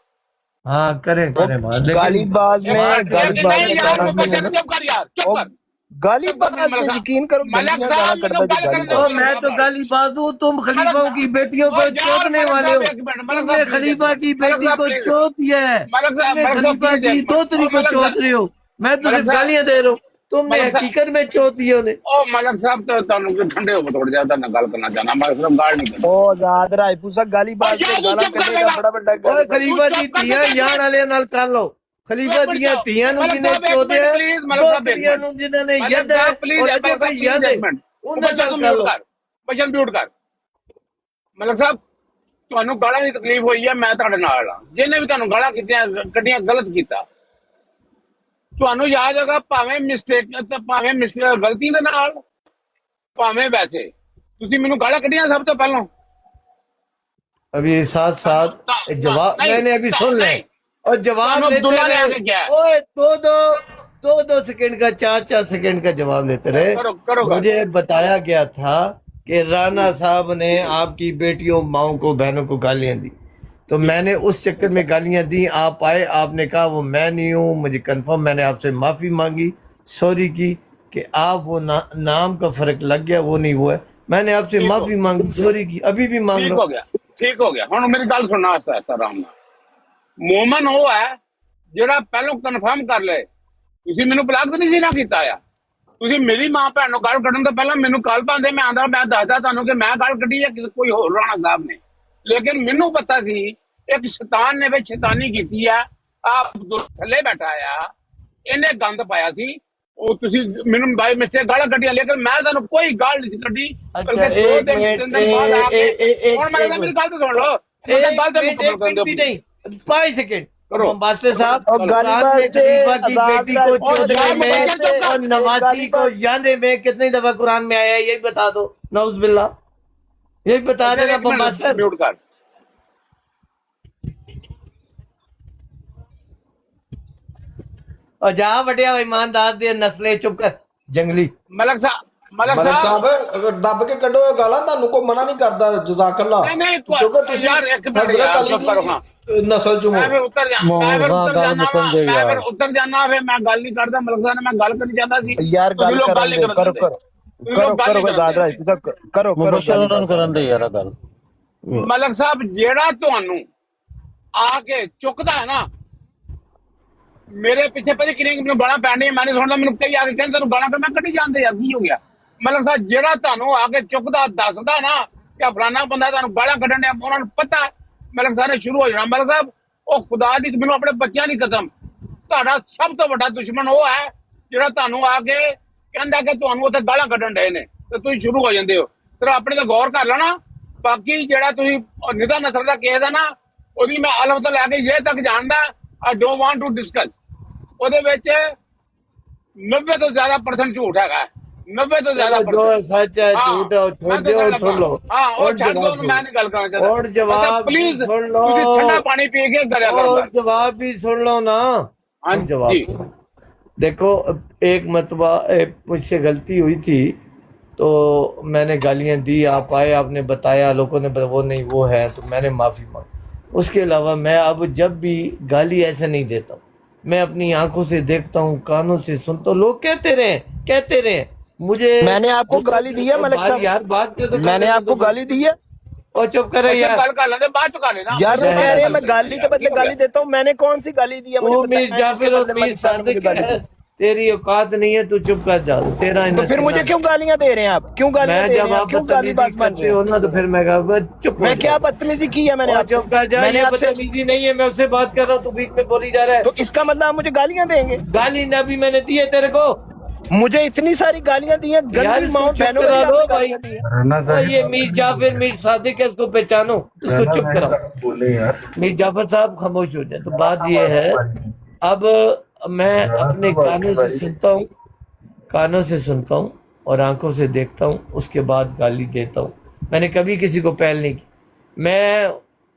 हाँ करें वो करें बात, लेकिन गालीबाज एक में मिनट लेकिन गालीबाज नहीं में यार गाना मैं नहीं है बच्चे ना चुप कर यार चुप वो कर गालीबाज मलक पे साहब यकीन करो मलक गंदियां साहब गाना ਮੈਨੂੰ करता ਗੱਲ जी ਕਰਨ ओ ਦਿਓ गालीबाज मैं तो गाली बाजू, तुम खलीफाओं की बेटियों को ओ यार चोदने मलक वाले साहब हो। एक मिनट मलक तुमने साहब खलीफा की मलक बेटी साहब को प्लीज चोद दिया है, मलक साहब तुमने खलीफा प्लीज की एक मिनट दोतरी ओ को मलक चोद साहब रहे हो। मैं तो सिर्फ गालियां दे रहा हूँ, तुमने मलक साहब हकीकत में चोद दिए उन्हें। ओ मलक साहब तो ਤੁਹਾਨੂੰ ਕਿ ਠੰਡੇ ਹੋ ਥੋੜਾ ਜਿਆਦਾ ਨਾਲ ਗੱਲ ਕਰਨਾ ਚਾਹਨਾ ਮੈਂ ਸਿਰਫ ਗਾਲ ਨਹੀਂ ओ ਕਰਦਾ आजाद रायपूसा ओ गालीबाज पे यार तू गाला चुप कर कढ़ने का देगा बड़ा बड़ा ओए गालीबाज खलीफा तू दी चुप कर ਧੀਆਂ देगा ਯਾਰ ਵਾਲੇ ਨਾਲ ਕਰ ਲਓ। ਖਲੀਫਾ एक मिनट ਦੀਆਂ ਧੀਆਂ ਨੂੰ मलक ਜਿਹਨੇ साहब एक ਚੋਦਿਆ, मिनट प्लीज मलक साहब एक ਦੋਤਰੀਆਂ मिनट ਨੂੰ ਜਿਨ੍ਹਾਂ ਨੇ मलक ਯੱਦ ਹੈ साहब प्लीज ਔਰ मलक ਅਜੇ साहब ਕੋਈ प्लीज ਯੱਦ ਹੈ, एक मिनट ਉਹਨਾਂ बच्चा ਨਾਲ तू ਕਰ म्यूट ਲਓ। कर बच्चा म्यूट कर ਮਲਕ ਸਾਹਿਬ ਤੁਹਾਨੂੰ ਗਾਲਾਂ ਦੀ ਤਕਲੀਫ ਹੋਈ ਹੈ ਮੈਂ ਤੁਹਾਡੇ ਨਾਲ ਆ ਜਿਹਨੇ ਵੀ ਤੁਹਾਨੂੰ ਗਾਲਾਂ ਕੀਤੀਆਂ ਕੱਢੀਆਂ ਗਲਤ ਕੀਤਾ ਤੁਹਾਨੂੰ ਯਾਦ ਹੋਗਾ ਭਾਵੇਂ ਮਿਸਟੇਕ ਭਾਵੇਂ ਮਿਸਟੇਕ ਗਲਤੀ ਦੇ ਨਾਲ ਭਾਵੇਂ ਵੈਸੇ ਤੁਸੀਂ ਮੈਨੂੰ ਗਾਲਾਂ ਕੱਢੀਆਂ ਸਭ ਤੋਂ ਪਹਿਲਾਂ अभी साथ साथ जवाब नहीं, मैंने अभी सुन ले नहीं, और जवाब ਤੁਹਾਨੂੰ लेते अब्दुल्ला ने रहे। आके क्या है? ओए दो सेकंड का 4 सेकंड का जवाब लेते रहे। करो मुझे बताया गया था कि राणा साहब ने आपकी बेटियों माओ को बहनों को गालियां दी, तो मैंने उस चक्कर में गालियां दी। आप आए, आपने कहा वो मैं नहीं हूँ, मुझे कंफर्म, मैंने आपसे माफी मांगी, सॉरी की कि आप वो नाम का फर्क लग गया, वो नहीं हुआ है। मैंने आपसे ठीक हो। माफी मांगी, सॉरी की, अभी भी मांग ठीक रहा हो गया ठीक हो गया ਹੁਣ ਮੇਰੀ ਗੱਲ ਸੁਣਨਾ ਆਸਤਾ ਆਰਾਮ ਨਾਲ ਮੂਮਨ ਉਹ ਹੈ ਜਿਹੜਾ ਪਹਿਲਾਂ ਕਨਫਰਮ ਕਰ ਲਏ ਤੁਸੀਂ ਮੈਨੂੰ ਬਲਾਕ ਤਾਂ ਨਹੀਂ ਸੀ ਨਾ ਕੀਤਾ ਆ ਤੁਸੀਂ ਮੇਰੀ ਮਾਂ ਭੈਣ ਨੂੰ ਗੱਲ ਕੱਢਣ ਤੋਂ ਪਹਿਲਾਂ ਮੈਨੂੰ ਕਾਲ ਪਾਉਂਦੇ ਮੈਂ ਆਂਦਾ ਮੈਂ ਦੱਸਦਾ ਤੁਹਾਨੂੰ ਕਿ ਮੈਂ ਗੱਲ ਕੱਢੀ ਹੈ ਕਿ ਕੋਈ ਹੋਰ ਰਾਣਾ ਸਾਹਿਬ ਨੇ ਲੇਕਿਨ ਮੈਨੂੰ ਪਤਾ ਸੀ ਇੱਕ ਸ਼ੈਤਾਨ ਨੇ ਵਿੱਚ ਸ਼ੈਤਾਨੀ ਕੀਤੀ ਆ ਆਪ ਥੱਲੇ ਬੈਠਾ ਆ ਇਹਨੇ ਗੰਦ ਪਾਇਆ ਸੀ ਉਹ ਤੁਸੀਂ ਮੈਨੂੰ ਬਾਈ ਮਿਸਟੇਕ ਗਾਲਾਂ ਕੱਢੀਆਂ ਲੇਕਿਨ ਮੈਂ ਤੁਹਾਨੂੰ ਕੋਈ ਗਾਲ ਨਹੀਂ ਕੱਢੀ अच्छा, ਬਲਕਿ 2 ਦਿਨ एक 3 ਦਿਨ ਬਾਅਦ ਆ ਕੇ मिनट ਹੁਣ ਮੈਂ ਮੇਰੀ ਗੱਲ ਤਾਂ ਸੁਣ ਲਓ मैं गल तो मुकम्मल कर दो भी नहीं, 5 सेकंड करो। मास्टर साहब, और गालिबाज कुरान में से खलीफा की आजाद बेटी को राय- और चोदने में गालिबाज और नवाजी को जाने में कितनी दफा कुरान में आया है, यही बता दो। नौजुबिल्ला, यही बता देना मास्टर। म्यूट कर और जा वड्या ईमानदार दे नस्ले, चुप कर जंगली। मलक साहब मलक ਮਲਕ साहब ਸਾਹਿਬ ਦੱਬ ਕੇ ਕੱਢੋ ਇਹ ਗਾਲਾਂ, ਤੁਹਾਨੂੰ ਕੋਈ ਮਨਾ ਨਹੀਂ ਕਰਦਾ, ਜਜ਼ਾਕੱਲਾ। नहीं नहीं ਕਿਉਂਕਿ ਤੁਸੀਂ यार एक मिनट ਹਜ਼ਰਤ यार ਅਲੀ चुप करो हाँ ਦੀ ਨਸਲ ਚੋਂ मैं ਹੋ। फिर उतर जा मैं फिर उतर जाना मैं फिर उतर जाना फिर मैं गल नहीं करता मलक साहब ने मैं गल करनी चाहता सी यार तुसीं गल लोग करो गल नहीं करो करन करो दिंदे। तुसीं लोग करो गल करो नहीं आजाद करन रायपूसा करो करो ਮੁਬਸ਼ਰ ਉਹਨਾਂ ਨੂੰ ਕਰਨ ਦੇ ਯਾਰ ਗੱਲ दिंदे। मलक साहब जेड़ा ਤੁਹਾਨੂੰ ਆ ਕੇ ਚੁੱਕਦਾ ਹੈ ਨਾ ਮੇਰੇ ਪਿੱਛੇ ਪਤਾ ਕਿੰਨੇ ਮੈਨੂੰ ਗਾਲਾਂ ਪੈਣੀਆਂ ਮੈਂ ਨਹੀਂ ਸੁਣਦਾ ਮੈਨੂੰ ਕਈ ਆ ਕੇ ਕਹਿੰਦੇ ਤੈਨੂੰ ਗਾਲਾਂ ਮੈਂ ਕੱਢੀ ਜਾਂਦੇ ਯਾਰ ਕੀ ਹੋ ਗਿਆ ਮਲਕ ਸਾਹਿਬ ਜਿਹੜਾ ਤੁਹਾਨੂੰ ਆ ਕੇ ਚੁੱਕਦਾ ਦੱਸਦਾ ਨਾ ਕਿ ਫਲਾਣਾ ਬੰਦਾ ਤੁਹਾਨੂੰ ਗਾਲਾਂ ਕੱਢਣ ਡਿਆ ਉਹਨਾਂ ਨੂੰ ਪਤਾ ਮਲਕ ਸਾਹਿਬ ਨੇ ਸ਼ੁਰੂ ਹੋ ਜਾਣਾ ਮਲਕ ਸਾਹਿਬ ਉਹ ਖੁਦਾ ਦੀ ਮੈਨੂੰ ਆਪਣੇ ਬੱਚਿਆਂ ਦੀ ਕਸਮ ਤੁਹਾਡਾ ਸਭ ਤੋਂ ਵੱਡਾ ਦੁਸ਼ਮਣ ਉਹ ਹੈ ਜਿਹੜਾ ਤੁਹਾਨੂੰ ਆ ਕੇ ਕਹਿੰਦਾ ਕਿ ਤੁਹਾਨੂੰ ਉੱਥੇ ਗਾਲਾਂ ਕੱਢਣ ਡਏ ਨੇ ਤੇ ਤੁਸੀਂ ਸ਼ੁਰੂ ਹੋ ਜਾਂਦੇ ਹੋ ਫਿਰ ਆਪਣੇ ਤੇ ਗੌਰ ਕਰ ਲੈਣਾ ਬਾਕੀ ਜਿਹੜਾ ਤੁਸੀਂ ਨਿਦਾ ਨਸਲ ਦਾ ਕੇਸ ਹੈ ਨਾ ਉਹਦੀ ਮੈਂ ਅਲਫ ਤੋਂ ਲੈ ਕੇ ਇਹ ਤੱਕ ਜਾਣਦਾ I don't want to discuss ਉਹਦੇ ਵਿੱਚ 90 ਤੋਂ ਜ਼ਿਆਦਾ % ਝੂਠ ਹੈਗਾ 90 ਤੋਂ ਜ਼ਿਆਦਾ जो सच है झूठ है वो छोड़ दो और सुन लो। ਹਾਂ ਉਹ और ਛੱਡ ਦੋ जवाब ਮੈਂ ਨਹੀਂ ਗੱਲ ਕਰਨਾ ਚਾਹਤਾ और जवाब ਪਲੀਜ਼ सुन लो। ਤੁਸੀਂ ਠੰਡਾ ਪਾਣੀ ਪੀ ਕੇ ਕਰਿਆ ਕਰੋ और जवाब भी सुन लो ना। हाँ जवाब जी। सुनो। देखो एक मतबा मुझसे गलती हुई थी तो मैंने गालियां दी, आप आए, आपने बताया, लोगों ने बताया वो नहीं वो है, तो मैंने माफी मांगी। उसके अलावा मैं अब जब भी गाली ऐसे नहीं देता हूँ, मैं अपनी आंखों से देखता हूँ, कानों से सुनता हूँ, लोग कहते रहे मुझे। मैंने आपको गाली दी है मलिक साहब? यार बात तो मैंने आपको गाली दी है? और चुप करे यार। ਗੱਲ ਕਰ ਲੈਂਦੇ ਬਾਅਦ ਚ ਕਰ ਲੈਣਾ यार वो कह रहे हैं मैं गाली के बदले गाली देता हूँ, मैंने कौन सी गाली दी है? वो मुझे मीर बताएं, इसके जाफिर और बदले मीर मलिक साहब ने मुझे सादिक गाली है, दी। तेरी औकात नहीं है, तू चुप कर जा। तेरा तो फिर मुझे क्यों गालियां दे रहे हैं आप? क्यों गालियां मैं दे जब रहे हैं आप? आप क्यों गालीबाज बन करते रहे हो हो? ना तो फिर मैं कहा चुप हो मैं जा। क्या बदतमीजी की है मैंने और आपसे? चुप कर जा, मैंने ये आपसे बदतमीजी नहीं है, मैं उससे बात कर रहा हूँ, तू बीच में बोली जा रहा है। तो इसका मतलब आप मुझे गालियां देंगे? गाली ना भी मैंने दी है तेरे को मुझे इतनी सारी गालियां दी हैं, यार, गंदी इसको माँ चुप बहनों करा ने लो आपने भाई। गालियां दी हैं। और ये मीर जाफिर मीर सादिक है, इसको पहचानो, इसको चुप कराओ। मीर जाफर साहब खामोश हो जाए। तो बात ये है, अब मैं अपने कानों से सुनता हूँ और आंखों से देखता हूँ, उसके बाद गाली देता हूँ। मैंने कभी किसी को पहल नहीं की। मैं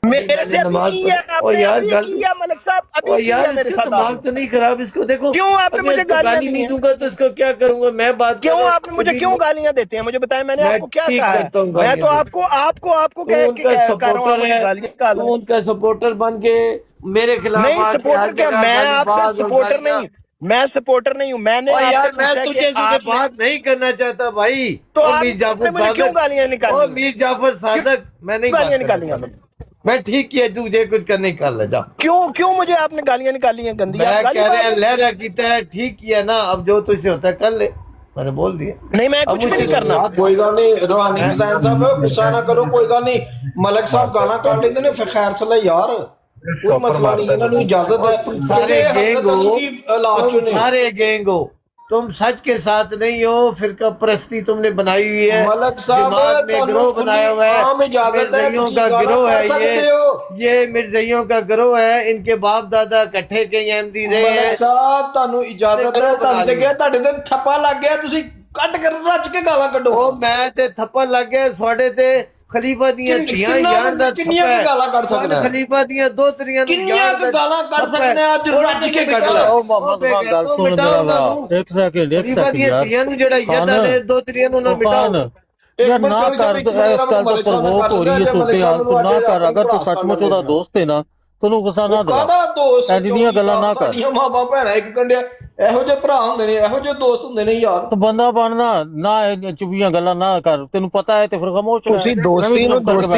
मेरे से अभी नमाज किया पढ़- ओ आपने, यार अभी गल किया मलिक साहब, ओ अभी किया यार मेरे इसका साथ दिमाग आपने। तो नहीं खराब, इसको देखो। क्यों आपने अब मुझे इसको गालियां गाली दी नहीं हैं? दूंगा तो इसको क्या करूंगा मैं? बात क्यों कर आपने मुझे क्यों गालियां देते हैं? मुझे बताएं, मैंने मैं आपको क्या ठीक कहा है? करता हूँ मैं तो गालियां आपको आपको आपको तू कह उनका कह रहा हूँ, आप सपोर्टर मुझे है, गालियां निकाल तू रहे हैं। उनका सपोर्टर बन के मेरे खिलाफ नहीं आके सपोर्टर हर क्या, जगह मैं आपसे गालीबाज और सपोर्टर गालियां। नहीं, मैं सपोर्टर नहीं हूँ। मैंने और आपसे यार मैं पूछा तुझे कि तुझे आपने बात नहीं करना चाहता भाई। तो ओ आपने मीर जाफर मुझे क्यों सादक, गालियां ओ निकाली? मीर जाफर सादक, मैं नहीं बात गालियां करना निकाली चाहता। आपने? मैं ठीक किया, तुझे कुछ करने निकाल ले जा। क्यों क्यों मुझे आपने गालियां निकाली हैं गंदी? आप मैं गाली कह रहे बाज हैं हैं। लहरा कीता है, ठीक किया ना, अब जो तुझसे होता है कर ले, मैंने बोल दिया। नहीं मैं अब कुछ भी मुझसे नहीं करना। कोई गल नहीं रूहानी हुसैन साहब, गुस्सा ना करो, कोई गल नहीं। मलिक साहब गाना काट लेते ने, फिर खैर सला यार, कोई मसला नहीं, इन्होंने इजाजत है। तुम सारे ये गैंग हजरत अली हो, की औलाद तुम चो ने। सारे गैंग हो, तुम सच के साथ नहीं हो, फिरका परस्ती तुमने बनाई हुई है, मलिक साहब जमात में ਤੁਹਾਨੂੰ गिरोह बनाया हुआ है, आम इजाजत है, मिर्जइयों ਤੁਸੀਂ का गाना गिरोह है, कर सकते हो। ये मिर्जइयों का गिरोह है, इनके बाप दादा इकट्ठे के अहमदी रहे ਮਲਕ हैं। ਸਾਹਿਬ ਤੁਹਾਨੂੰ ਇਜਾਜ਼ਤ ਹੈ, ਤੁਹਾਨੂੰ ਤੇ ਗਿਆ, ਤੁਹਾਡੇ ਤੇ ਥੱਪਾ ਲੱਗ ਗਿਆ, ਤੁਸੀਂ ਕੱਟ ਕਰ ਰੱਜ ਕੇ ਗਾਲਾਂ ਕੱਢੋ। ਉਹ ਮੈਂ ਤੇ ਥੱਪੜ ਲੱਗ ਗਿਆ ਤੁਹਾਡੇ ਤੇ, ਖਲੀਫਾ ਦੀਆਂ ਧੀਆਂ ਯਾਰ ਦਾ ਕਿੰਨੀਆਂ ਕੁ ਗਾਲਾਂ ਕੱਢ ਸਕਦਾ ਹੈ? ਖਲੀਫਾ ਦੀਆਂ ਦੋਤਰੀਆਂ ਨੂੰ ਕਿੰਨੀਆਂ ਯਾਰ ਕੁ ਦਾ ਗਾਲਾਂ ਕੱਢ ਥੱਪਾ ਸਕਦੇ ਆ? ਅੱਜ ਉਹਨਾਂ ਰੱਜ ਕੇ ਨੂੰ ਕੱਢ ਲੈ। ਮਿਟਾਓ, ਉਹ ਮੁਹੰਮਦ ਖਾਨ ਗੱਲ ਉਹ ਸੁਣ ਮਿਟਾਓ ਮੇਰਾ ਉਹਨਾਂ ਵਾ, ਨੂੰ। ਇੱਕ ਸੈਕਿੰਡ ਖਲੀਫਾ ਦੀਆਂ ਯਾਰ ਧੀਆਂ ਨੂੰ ਜਿਹੜਾ ਯੱਦਾਂ ਦੇ ਦੋਤਰੀਆਂ ਨੂੰ ਨਾ ਮਿਟਾਓ। खान यार ना कर इस गल तो प्रवोक हो रही है सूरत हाल, तू ना कर। अगर तू सचमुच ਉਹਦਾ ਦੋਸਤ ਹੈ ਨਾ, ਤੈਨੂੰ ਗੁੱਸਾ ਨਾ ਦਿਲਾ। ਕਾਹਦਾ ਦੋਸਤ? ਇੰਝ ਦੀਆਂ ਗੱਲਾਂ ਨਾ ਕਰ। ਸਾਡੀਆਂ ਮਾਵਾਂ ਭੈਣਾਂ ਇੱਕ ਕੰਡਿਆ, ਇਹੋ ਜਿਹੇ ਭਰਾ ਹੁੰਦੇ ਨੇ, ਇਹੋ ਜਿਹੇ ਦੋਸਤ ਹੁੰਦੇ ਨੇ ਯਾਰ। ਤੂੰ ਬੰਦਾ ਬਣਨਾ ਨਾ, ਇਹ ਚੁਗਲੀਆਂ ਗੱਲਾਂ ਨਾ ਕਰ। ਤੈਨੂੰ ਪਤਾ ਹੈ ਤੇ ਫਿਰ ਖਾਮੋਸ਼ ਰਹਿ। ਤੁਸੀਂ ਦੋਸਤੀ